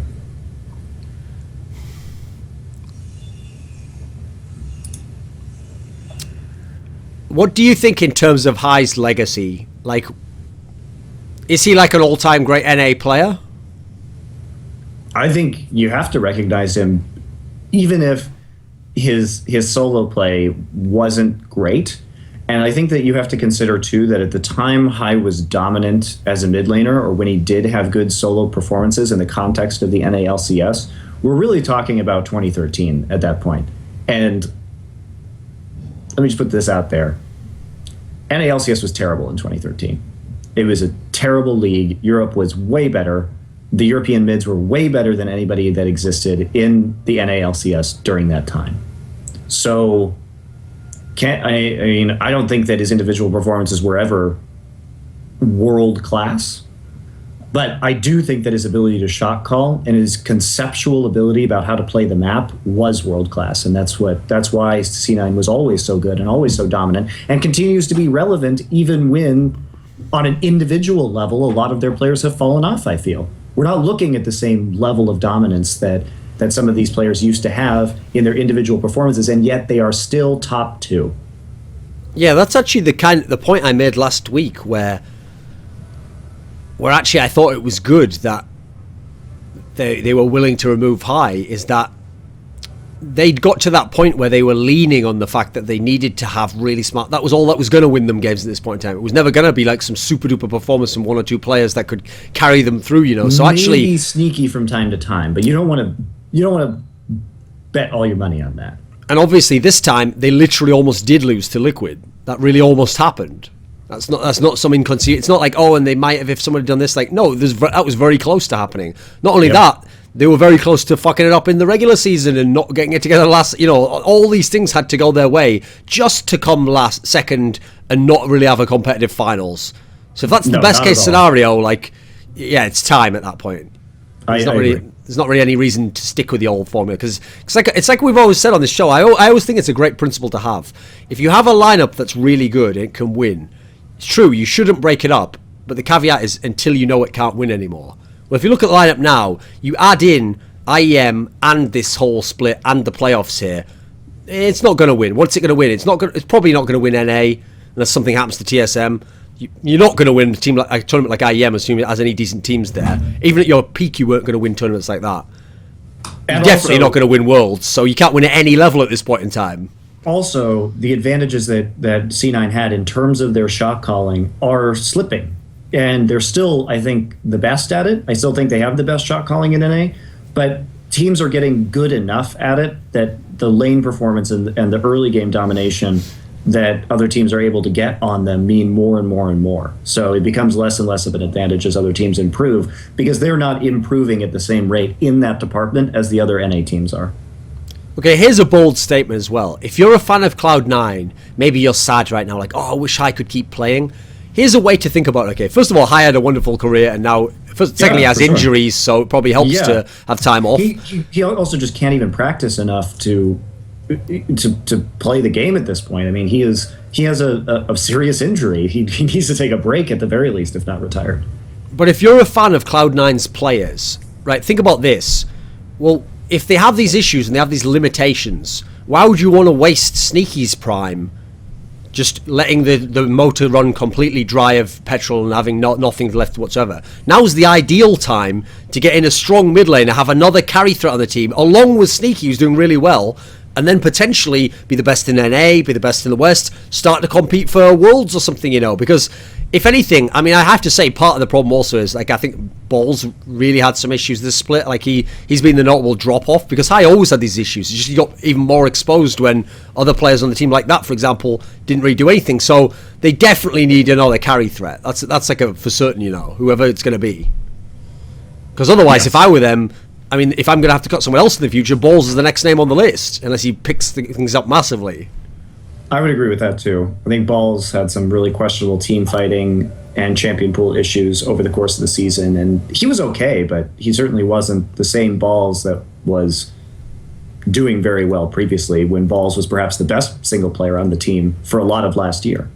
What do you think in terms of High's legacy? Like, is he like an all-time great NA player? I think you have to recognize him, even if his solo play wasn't great. And I think that you have to consider, too, that at the time High was dominant as a mid laner, or when he did have good solo performances in the context of the NALCS, we're really talking about 2013 at that point. And let me just put this out there. NALCS was terrible in 2013. It was a terrible league. Europe was way better. The European mids were way better than anybody that existed in the NALCS during that time. So, I don't think that his individual performances were ever world class, but I do think that his ability to shot call and his conceptual ability about how to play the map was world class, and that's why C9 was always so good and always so dominant, and continues to be relevant even when, on an individual level, a lot of their players have fallen off. I feel we're not looking at the same level of dominance that some of these players used to have in their individual performances, and yet they are still top 2. Yeah, that's actually the point I made last week, where actually I thought it was good that they were willing to remove High, is that they'd got to that point where they were leaning on the fact that they needed to have really smart. That was all that was going to win them games at this point in time. It was never going to be like some super duper performance from 1 or 2 players that could carry them through, you know. So actually, maybe sneaky from time to time, but you don't want to bet all your money on that. And obviously this time they literally almost did lose to Liquid. That really almost happened. That's not some inconceivable. It's not like, oh, and they might have if someone had done this. Like, no, that was very close to happening. Not only that, they were very close to fucking it up in the regular season and not getting it together last. You know, all these things had to go their way just to come second and not really have a competitive finals. So if that's the best case scenario, like, yeah, it's time at that point. There's not really any reason to stick with the old formula, because it's like we've always said on this show. I always think it's a great principle to have. If you have a lineup that's really good, it can win. It's true, you shouldn't break it up, but the caveat is until you know it can't win anymore. Well, if you look at the lineup now, you add in IEM and this whole split and the playoffs here, it's not going to win. What's it going to win? It's probably not going to win NA unless something happens to TSM. You're not going to win a tournament like IEM, assuming it has any decent teams there. Even at your peak, you weren't going to win tournaments like that. You're definitely not going to win Worlds, so you can't win at any level at this point in time. Also, the advantages that C9 had in terms of their shot calling are slipping. And they're still, I think, the best at it. I still think they have the best shot calling in NA. But teams are getting good enough at it that the lane performance and the early game domination that other teams are able to get on them mean more and more and more. So it becomes less and less of an advantage as other teams improve, because they're not improving at the same rate in that department as the other NA teams are. Okay, here's a bold statement as well. If you're a fan of Cloud9, maybe you're sad right now, like, oh, I wish I could keep playing. Here's a way to think about it. Okay, first of all, Hai had a wonderful career, and now, secondly, he has injuries, so it probably helps to have time off. He also just can't even practice enough to play the game at this point. I mean, he has a serious injury. He needs to take a break at the very least, if not retire. But if you're a fan of Cloud9's players, right, think about this. Well, if they have these issues and they have these limitations, why would you want to waste Sneaky's prime just letting the motor run completely dry of petrol and having nothing left whatsoever? Now's the ideal time to get in a strong mid lane and have another carry threat on the team, along with Sneaky, who's doing really well, and then potentially be the best in NA, be the best in the West, start to compete for Worlds or something, because if anything, I mean, I have to say part of the problem also is, like, I think Balls really had some issues this split. Like, he's been the notable drop-off, because Hai always had these issues. He got even more exposed when other players on the team like that, for example, didn't really do anything. So they definitely need another carry threat. That's like for certain, whoever it's going to be. Because otherwise, if I were them, I mean, if I'm going to have to cut someone else in the future, Balls is the next name on the list, unless he picks things up massively. I would agree with that, too. I think Balls had some really questionable team fighting and champion pool issues over the course of the season, and he was okay, but he certainly wasn't the same Balls that was doing very well previously, when Balls was perhaps the best single player on the team for a lot of last year.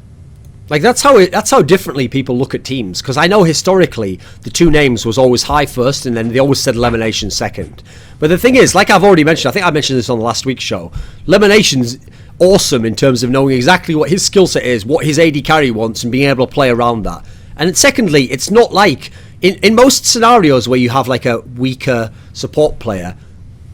Like, that's how differently people look at teams, because I know historically the two names was always Hai first, and then they always said Lemonation second. But the thing is, like I've already mentioned, I think I mentioned this on last week's show, Lemonation's awesome in terms of knowing exactly what his skill set is, what his AD carry wants, and being able to play around that. And secondly, it's not like in most scenarios where you have like a weaker support player,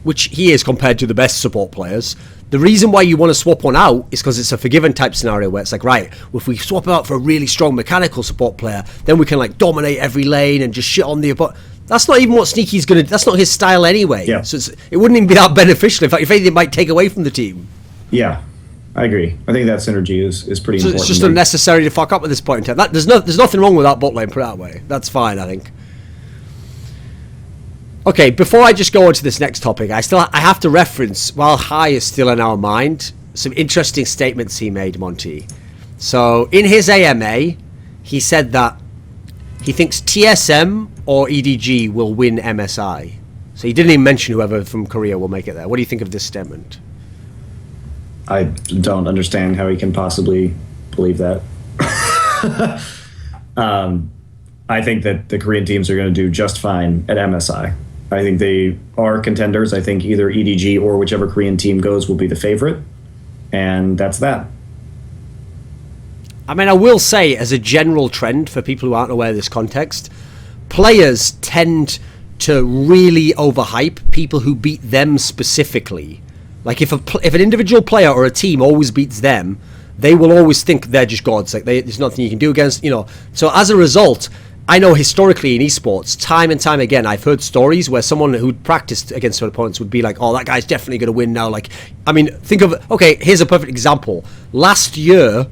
which he is compared to the best support players, the reason why you want to swap one out is because it's a forgiven type scenario where it's like, right, well, if we swap out for a really strong mechanical support player, then we can like dominate every lane and just shit on the opponent. That's not even what Sneaky's gonna. That's not his style anyway. Yeah. So it wouldn't even be that beneficial. In fact, if anything, it might take away from the team. Yeah, I agree. I think that synergy is pretty important. It's just unnecessary to fuck up at this point in time. There's nothing wrong with that bot lane, put it that way. That's fine, I think. Okay, before I just go on to this next topic, I have to reference, while Hai is still in our mind, some interesting statements he made, Monte. So, in his AMA, he said that he thinks TSM or EDG will win MSI. So he didn't even mention whoever from Korea will make it there. What do you think of this statement? I don't understand how he can possibly believe that. I think that the Korean teams are going to do just fine at MSI. I think they are contenders. I think either EDG or whichever Korean team goes will be the favorite. And that's that. I mean, I will say, as a general trend for people who aren't aware of this context, players tend to really overhype people who beat them specifically. Like, if an individual player or a team always beats them, they will always think they're just gods. Like, there's nothing you can do against, So as a result, I know historically in esports, time and time again, I've heard stories where someone who'd practiced against their opponents would be like, oh, that guy's definitely going to win now. Like, I mean, think of, okay, here's a perfect example. Last year,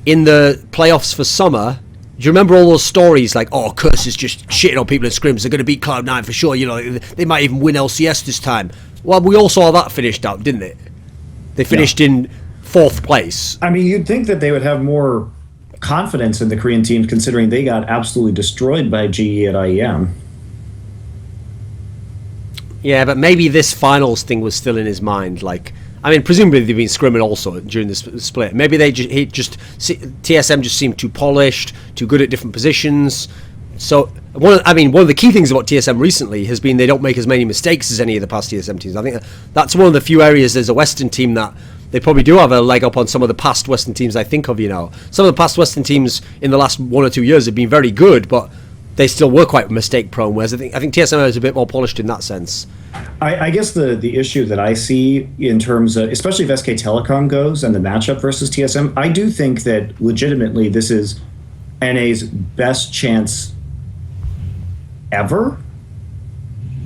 in the playoffs for summer, do you remember all those stories like, oh, Curse is just shitting on people in scrims, they're going to beat Cloud9 for sure, they might even win LCS this time. Well, we all saw that finished out, didn't it? They finished in 4th place. I mean, you'd think that they would have more confidence in the Korean teams, considering they got absolutely destroyed by GE at IEM. Yeah, but maybe this finals thing was still in his mind. Like, I mean, presumably they've been scrimming also during this split. Maybe TSM just seemed too polished, too good at different positions. So, one of the key things about TSM recently has been they don't make as many mistakes as any of the past TSM teams. I think that's one of the few areas as a Western team that they probably do have a leg up on some of the past Western teams I think of, Some of the past Western teams in the last 1 or 2 years have been very good, but they still were quite mistake prone, whereas I think TSM is a bit more polished in that sense. I guess the issue that I see in terms of, especially if SK Telecom goes and the matchup versus TSM, I do think that legitimately this is NA's best chance ever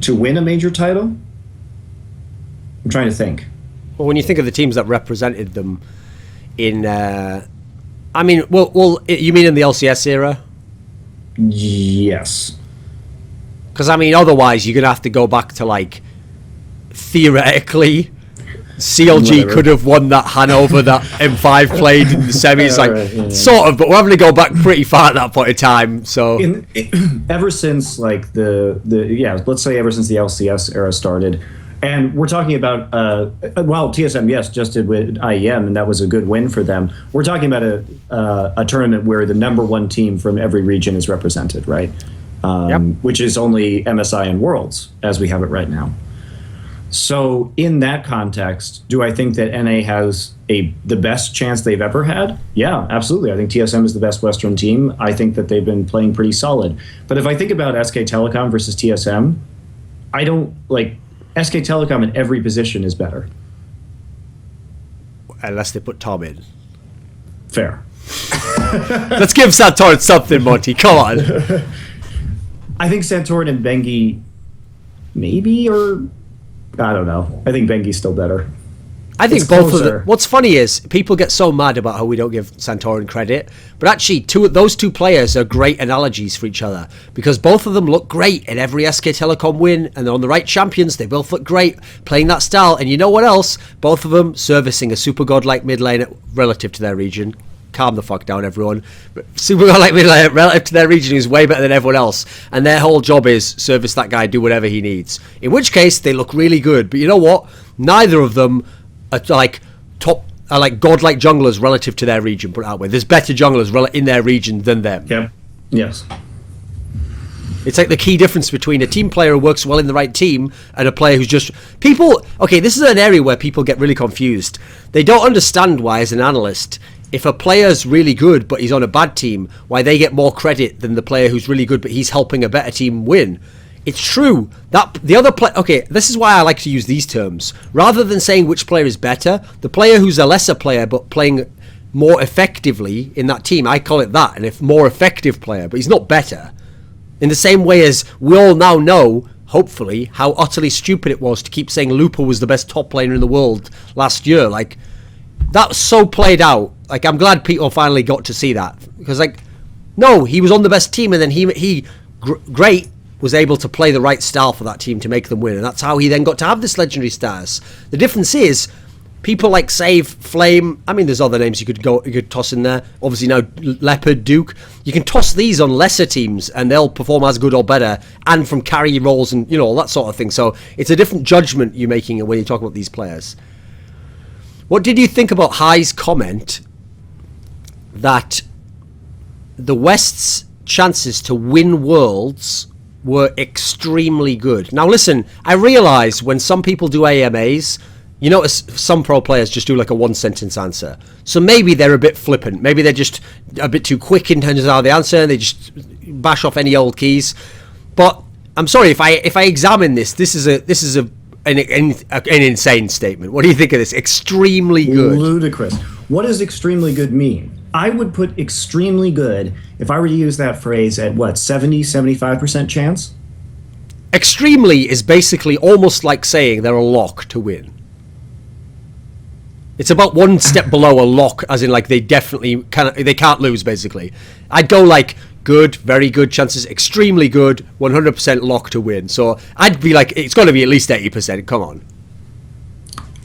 to win a major title. I'm trying to think. Well, when you think of the teams that represented them in, you mean in the LCS era? Yes. Because, I mean, otherwise you're going to have to go back to, like, theoretically, CLG could have won that Hanover that M5 played in the semis, sort of, but we're having to go back pretty far at that point in time. So ever since like let's say ever since the LCS era started, and we're talking about TSM just did with IEM, and that was a good win for them. We're talking about a tournament where the number one team from every region is represented, right? Which is only MSI and Worlds as we have it right now. So in that context, do I think that NA has the best chance they've ever had? Yeah, absolutely. I think TSM is the best Western team. I think that they've been playing pretty solid. But if I think about SK Telecom versus TSM, I don't like SK Telecom in every position is better. Unless they put Tom in. Fair. Let's give Santorin something, Monte. Come on. I think Santorin and Bengi maybe, or I don't know. I think Bengi's still better. I think both of them. What's funny is people get so mad about how we don't give Santorin credit, but actually those two players are great analogies for each other because both of them look great in every SK Telecom win, and they're on the right champions. They both look great playing that style, and you know what else? Both of them servicing a super godlike mid lane relative to their region. Calm the fuck down, everyone. Super godlike mid lane relative to their region is way better than everyone else, and their whole job is service that guy, do whatever he needs. In which case, they look really good. But you know what? Neither of them are like godlike junglers relative to their region. Put it that way. There's better junglers in their region than them. Yep. Yes. It's like the key difference between a team player who works well in the right team and a player who's just... this is an area where people get really confused. They don't understand why, as an analyst, if a player's really good but he's on a bad team, why they get more credit than the player who's really good but he's helping a better team win. It's true that the other player... Okay, this is why I like to use these terms. Rather than saying which player is better, the player who's a lesser player but playing more effectively in that team, I call it that, and a more effective player, but he's not better. In the same way as we all now know, hopefully, how utterly stupid it was to keep saying Lupo was the best top laner in the world last year. Like, that's so played out. Like, I'm glad people finally got to see that. Because, like, no, he was on the best team, and then he was able to play the right style for that team to make them win. And that's how he then got to have this legendary status. The difference is, people like Save, Flame, I mean, there's other names you could toss in there. Obviously now Leopard, Duke. You can toss these on lesser teams and they'll perform as good or better, and from carry roles and, all that sort of thing. So it's a different judgment you're making when you talk about these players. What did you think about High's comment that the West's chances to win Worlds were extremely good? Now listen, I realise when some people do AMAs, you notice some pro players just do like a one-sentence answer. So maybe they're a bit flippant. Maybe they're just a bit too quick in terms of how they answer, and they just bash off any old keys. But I'm sorry, if I examine this is an insane statement. What do you think of this? Extremely good. Ludicrous. What does extremely good mean? I would put extremely good, if I were to use that phrase, at what, 70, 75% chance? Extremely is basically almost like saying they're a lock to win. It's about one step below a lock, as in like they can't lose, basically. I'd go like good, very good chances, extremely good, 100% lock to win. So I'd be like, it's got to be at least 80%. Come on.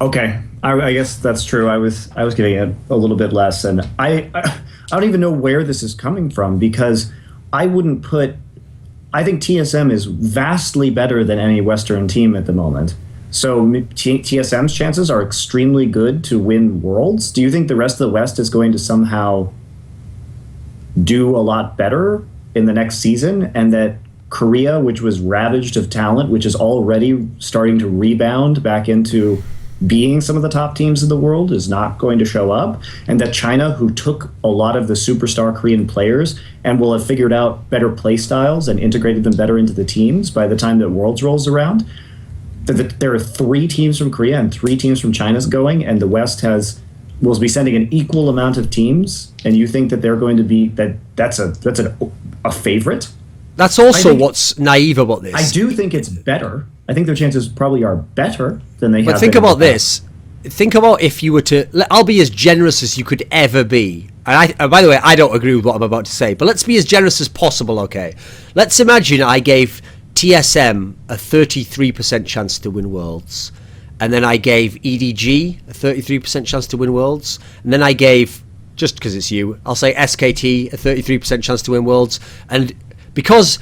Okay, I guess that's true. I was giving it a little bit less, and I don't even know where this is coming from, because I think TSM is vastly better than any Western team at the moment. So TSM's chances are extremely good to win Worlds. Do you think the rest of the West is going to somehow do a lot better in the next season, and that Korea, which was ravaged of talent, which is already starting to rebound back into being some of the top teams in the world, is not going to show up, and that China, who took a lot of the superstar Korean players and will have figured out better play styles and integrated them better into the teams by the time that Worlds rolls around, that there are 3 teams from Korea and 3 teams from China's going, and the West will be sending an equal amount of teams, and you think that they're going to be that's a favorite? That's also what's naive about this. I do think it's better. I think their chances probably are better than they have. But think about this. Think about if you were to... I'll be as generous as you could ever be. And by the way, I don't agree with what I'm about to say, but let's be as generous as possible, okay? Let's imagine I gave TSM a 33% chance to win Worlds, and then I gave EDG a 33% chance to win Worlds, and then I gave, just because it's you, I'll say SKT a 33% chance to win Worlds, and because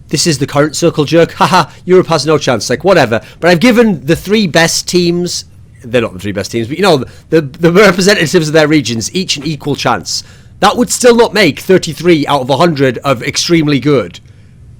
this is the current circle jerk, haha, Europe has no chance, like whatever, but I've given the 3 best teams, they're not the 3 best teams, but you know, the representatives of their regions each an equal chance. That would still not make 33 out of 100 of extremely good.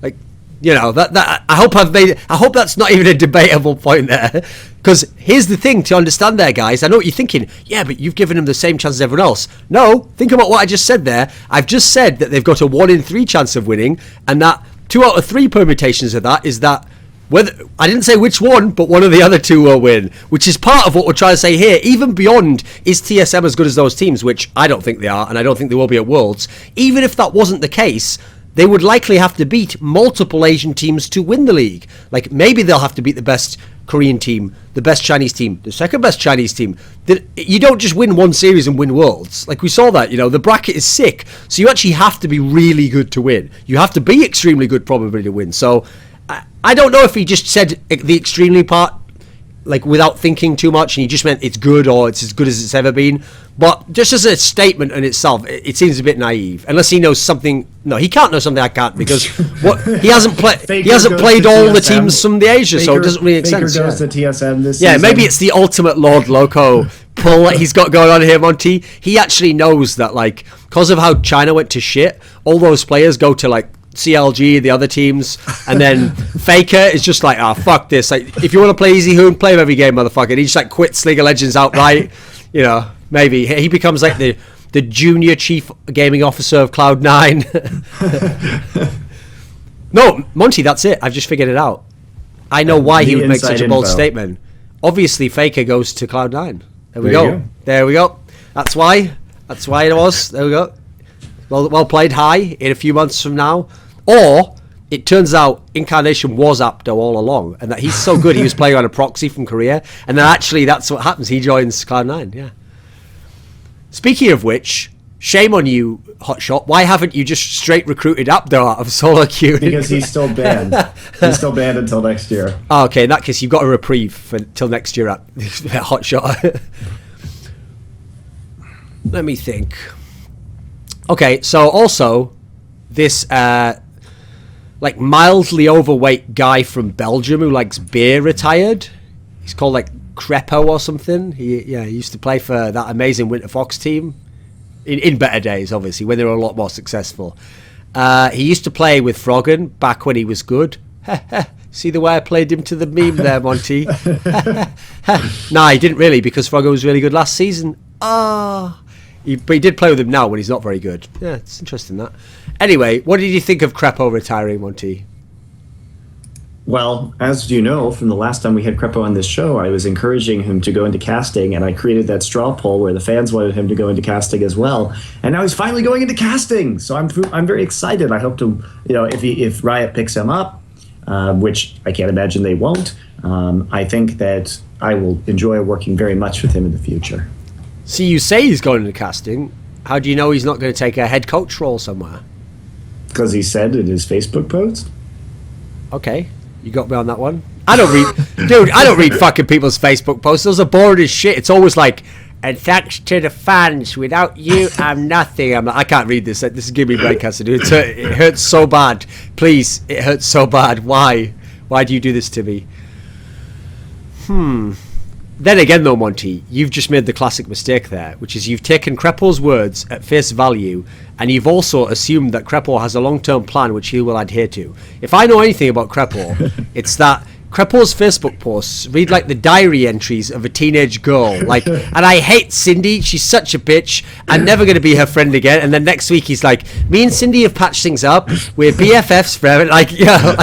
Like, you know, that I hope that's not even a debatable point there. Because here's the thing to understand there, guys. I know what you're thinking. Yeah, but you've given them the same chance as everyone else. No, think about what I just said there. I've just said that they've got a 1 in 3 chance of winning, and that 2 out of 3 permutations of that is that whether, I didn't say which one, but one of the other 2 will win, which is part of what we're trying to say here. Even beyond, is TSM as good as those teams, which I don't think they are, and I don't think they will be at Worlds. Even if that wasn't the case, they would likely have to beat multiple Asian teams to win the league. Like, maybe they'll have to beat the best Korean team, the best Chinese team, the second best Chinese team. You don't just win one series and win Worlds. Like, we saw that, you know, the bracket is sick. So you actually have to be really good to win. You have to be extremely good probably to win. So I don't know if he just said the extremely part, like, without thinking too much, and he just meant it's good or it's as good as it's ever been. But just as a statement in itself, it seems a bit naive. Unless he knows something. No, he can't know something I can't, because he hasn't played all the teams from the Asia, so it doesn't really make sense. Faker goes to TSM this season. Maybe it's the ultimate Lord Loco pull that he's got going on here, Monty. He actually knows that, like, because of how China went to shit, all those players go to, like, CLG, the other teams, and then Faker is just like, fuck this. Like, if you want to play Easy Hoon, play him every game, motherfucker. And he just like quits League of Legends outright. You know, maybe he becomes like the junior chief gaming officer of Cloud9. No, Monty, that's it. I've just figured it out. I know why he would make such a bold statement. Obviously, Faker goes to Cloud9. There we go. There we go. That's why it was. There we go. Well played, High, in a few months from now. Or it turns out Incarnation was Apto all along, and that he's so good he was playing on a proxy from Korea, and then actually that's what happens. He joins Cloud9, yeah. Speaking of which, shame on you, Hotshot. Why haven't you just straight recruited Apto out of solo queue? Because he's still banned. He's still banned until next year. Oh, okay, in that case, you've got a reprieve until next year at Hotshot. Let me think. Okay, so also this like mildly overweight guy from Belgium who likes beer retired. He's called like Krepo or something. He used to play for that amazing Winter Fox team in better days, obviously, when they were a lot more successful. He used to play with Froggen back when he was good. See the way I played him to the meme there, Monty? Nah, he didn't really, because Froggen was really good last season. But he did play with him now when he's not very good. Yeah, it's interesting that. Anyway, what did you think of Krepo retiring, Monty? Well, as you know, from the last time we had Krepo on this show, I was encouraging him to go into casting, and I created that straw poll where the fans wanted him to go into casting as well. And now he's finally going into casting, so I'm very excited. I hope to, if Riot picks him up, which I can't imagine they won't, I think that I will enjoy working very much with him in the future. See, you say he's going into casting. How do you know he's not going to take a head coach role somewhere? Because he said in his Facebook post. Okay, you got me on that one. I don't read fucking people's Facebook posts. Those are boring as shit. It's always like, and thanks to the fans, without you, I'm nothing. I can't read this. This is giving me breakcast, dude. It hurts so bad. Please, it hurts so bad. Why? Why do you do this to me? Then again, though, Monty, you've just made the classic mistake there, which is you've taken Krepo's words at face value, and you've also assumed that Krepo has a long-term plan which he will adhere to. If I know anything about Krepo, it's that Krepo's Facebook posts read like the diary entries of a teenage girl. Like, and I hate Cindy. She's such a bitch. I'm never going to be her friend again. And then next week he's like, me and Cindy have patched things up. We're BFFs forever. Like, yeah,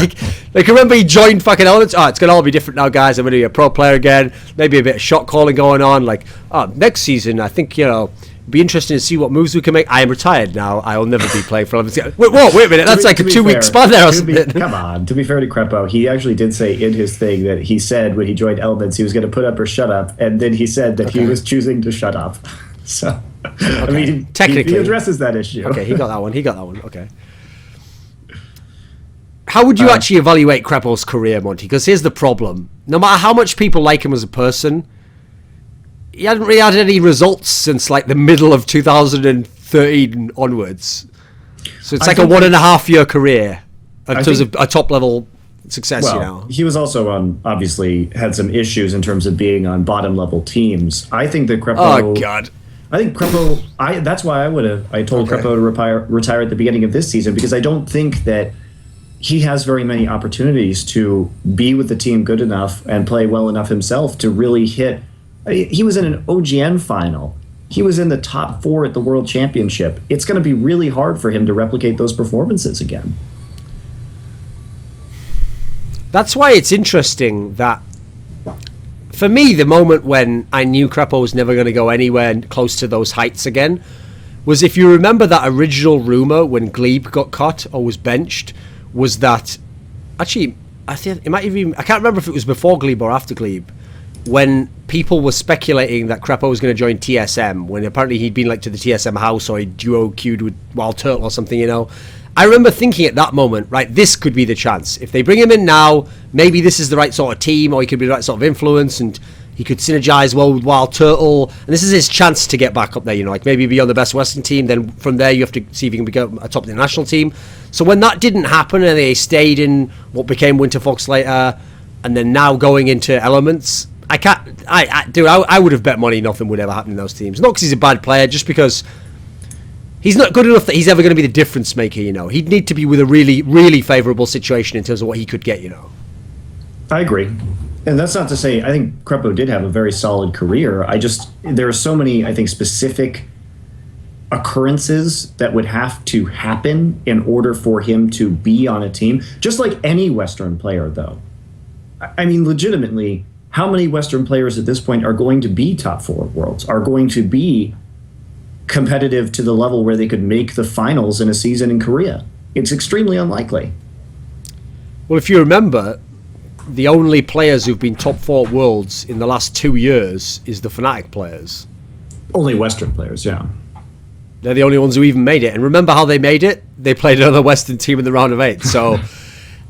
like remember he joined fucking Elements? Oh, it's going to all be different now, guys. I'm going to be a pro player again. Maybe a bit of shot calling going on. Like, next season, I think, be interesting to see what moves we can make. I am retired now. I will never be playing for Elements. Wait a minute. That's like a 2-week span there or something. Come on. To be fair to Krepo, he actually did say in his thing that he said when he joined Elements he was going to put up or shut up, and then he said that he was choosing to shut up. So, I mean, technically, he addresses that issue. Okay, he got that one. Okay. How would you actually evaluate Krepo's career, Monte? Because here's the problem. No matter how much people like him as a person, he hadn't really had any results since like the middle of 2013 onwards. So it's like a 1.5 year career in terms of a top level success, He was also obviously had some issues in terms of being on bottom level teams. I think that Krepo. Oh God. I think Krepo. That's why I told Krepo to retire at the beginning of this season, because I don't think that he has very many opportunities to be with the team good enough and play well enough himself to really hit. He was in an OGN final. He was in the top 4 at the World Championship. It's going to be really hard for him to replicate those performances again. That's why it's interesting that, for me, the moment when I knew Krepo was never going to go anywhere close to those heights again was, if you remember that original rumor when Glebe got cut or was benched, was that, actually, I think it might even, I can't remember if it was before Glebe or after Glebe, when people were speculating that Krepo was going to join TSM, when apparently he'd been like to the TSM house or he duo queued with Wild Turtle or something, I remember thinking at that moment, right, this could be the chance. If they bring him in now, maybe this is the right sort of team, or he could be the right sort of influence, and he could synergize well with Wild Turtle. And this is his chance to get back up there, like maybe be on the best Western team. Then from there, you have to see if he can become a top international team. So when that didn't happen and they stayed in what became Winter Fox later, and then now going into Elements, I would have bet money nothing would ever happen in those teams. Not because he's a bad player, just because he's not good enough that he's ever going to be the difference maker, He'd need to be with a really, really favourable situation in terms of what he could get, I agree. And that's not to say, I think Krepo did have a very solid career. There are so many, I think, specific occurrences that would have to happen in order for him to be on a team. Just like any Western player, though. I mean, legitimately, how many Western players at this point are going to be top 4 worlds, are going to be competitive to the level where they could make the finals in a season in Korea? It's extremely unlikely. Well, if you remember, the only players who've been top 4 worlds in the last 2 years is the Fnatic players. Only Western players, yeah. They're the only ones who even made it. And remember how they made it? They played another Western team in the round of 8. So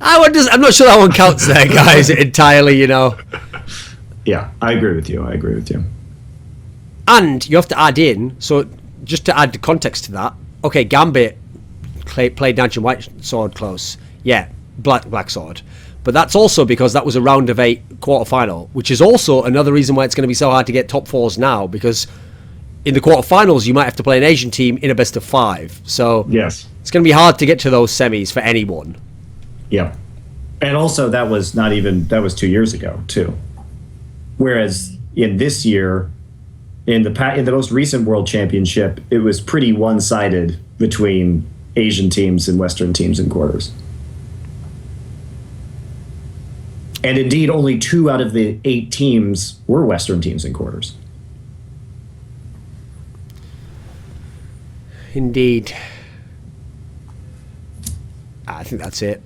I'm not sure that one counts there, guys, entirely, Yeah, I agree with you. And you have to add in, so just to add context to that, okay, Gambit played Nanchen White Sword close. Yeah, Black Sword. But that's also because that was a round of 8 quarterfinal, which is also another reason why it's going to be so hard to get top 4s now, because in the quarterfinals you might have to play an Asian team in a best of 5. So yes, it's going to be hard to get to those semis for anyone. Yeah. And also that was 2 years ago too. Whereas in this year, in the most recent World Championship, it was pretty one-sided between Asian teams and Western teams in quarters. And indeed, only 2 out of the 8 teams were Western teams in quarters. Indeed. I think that's it.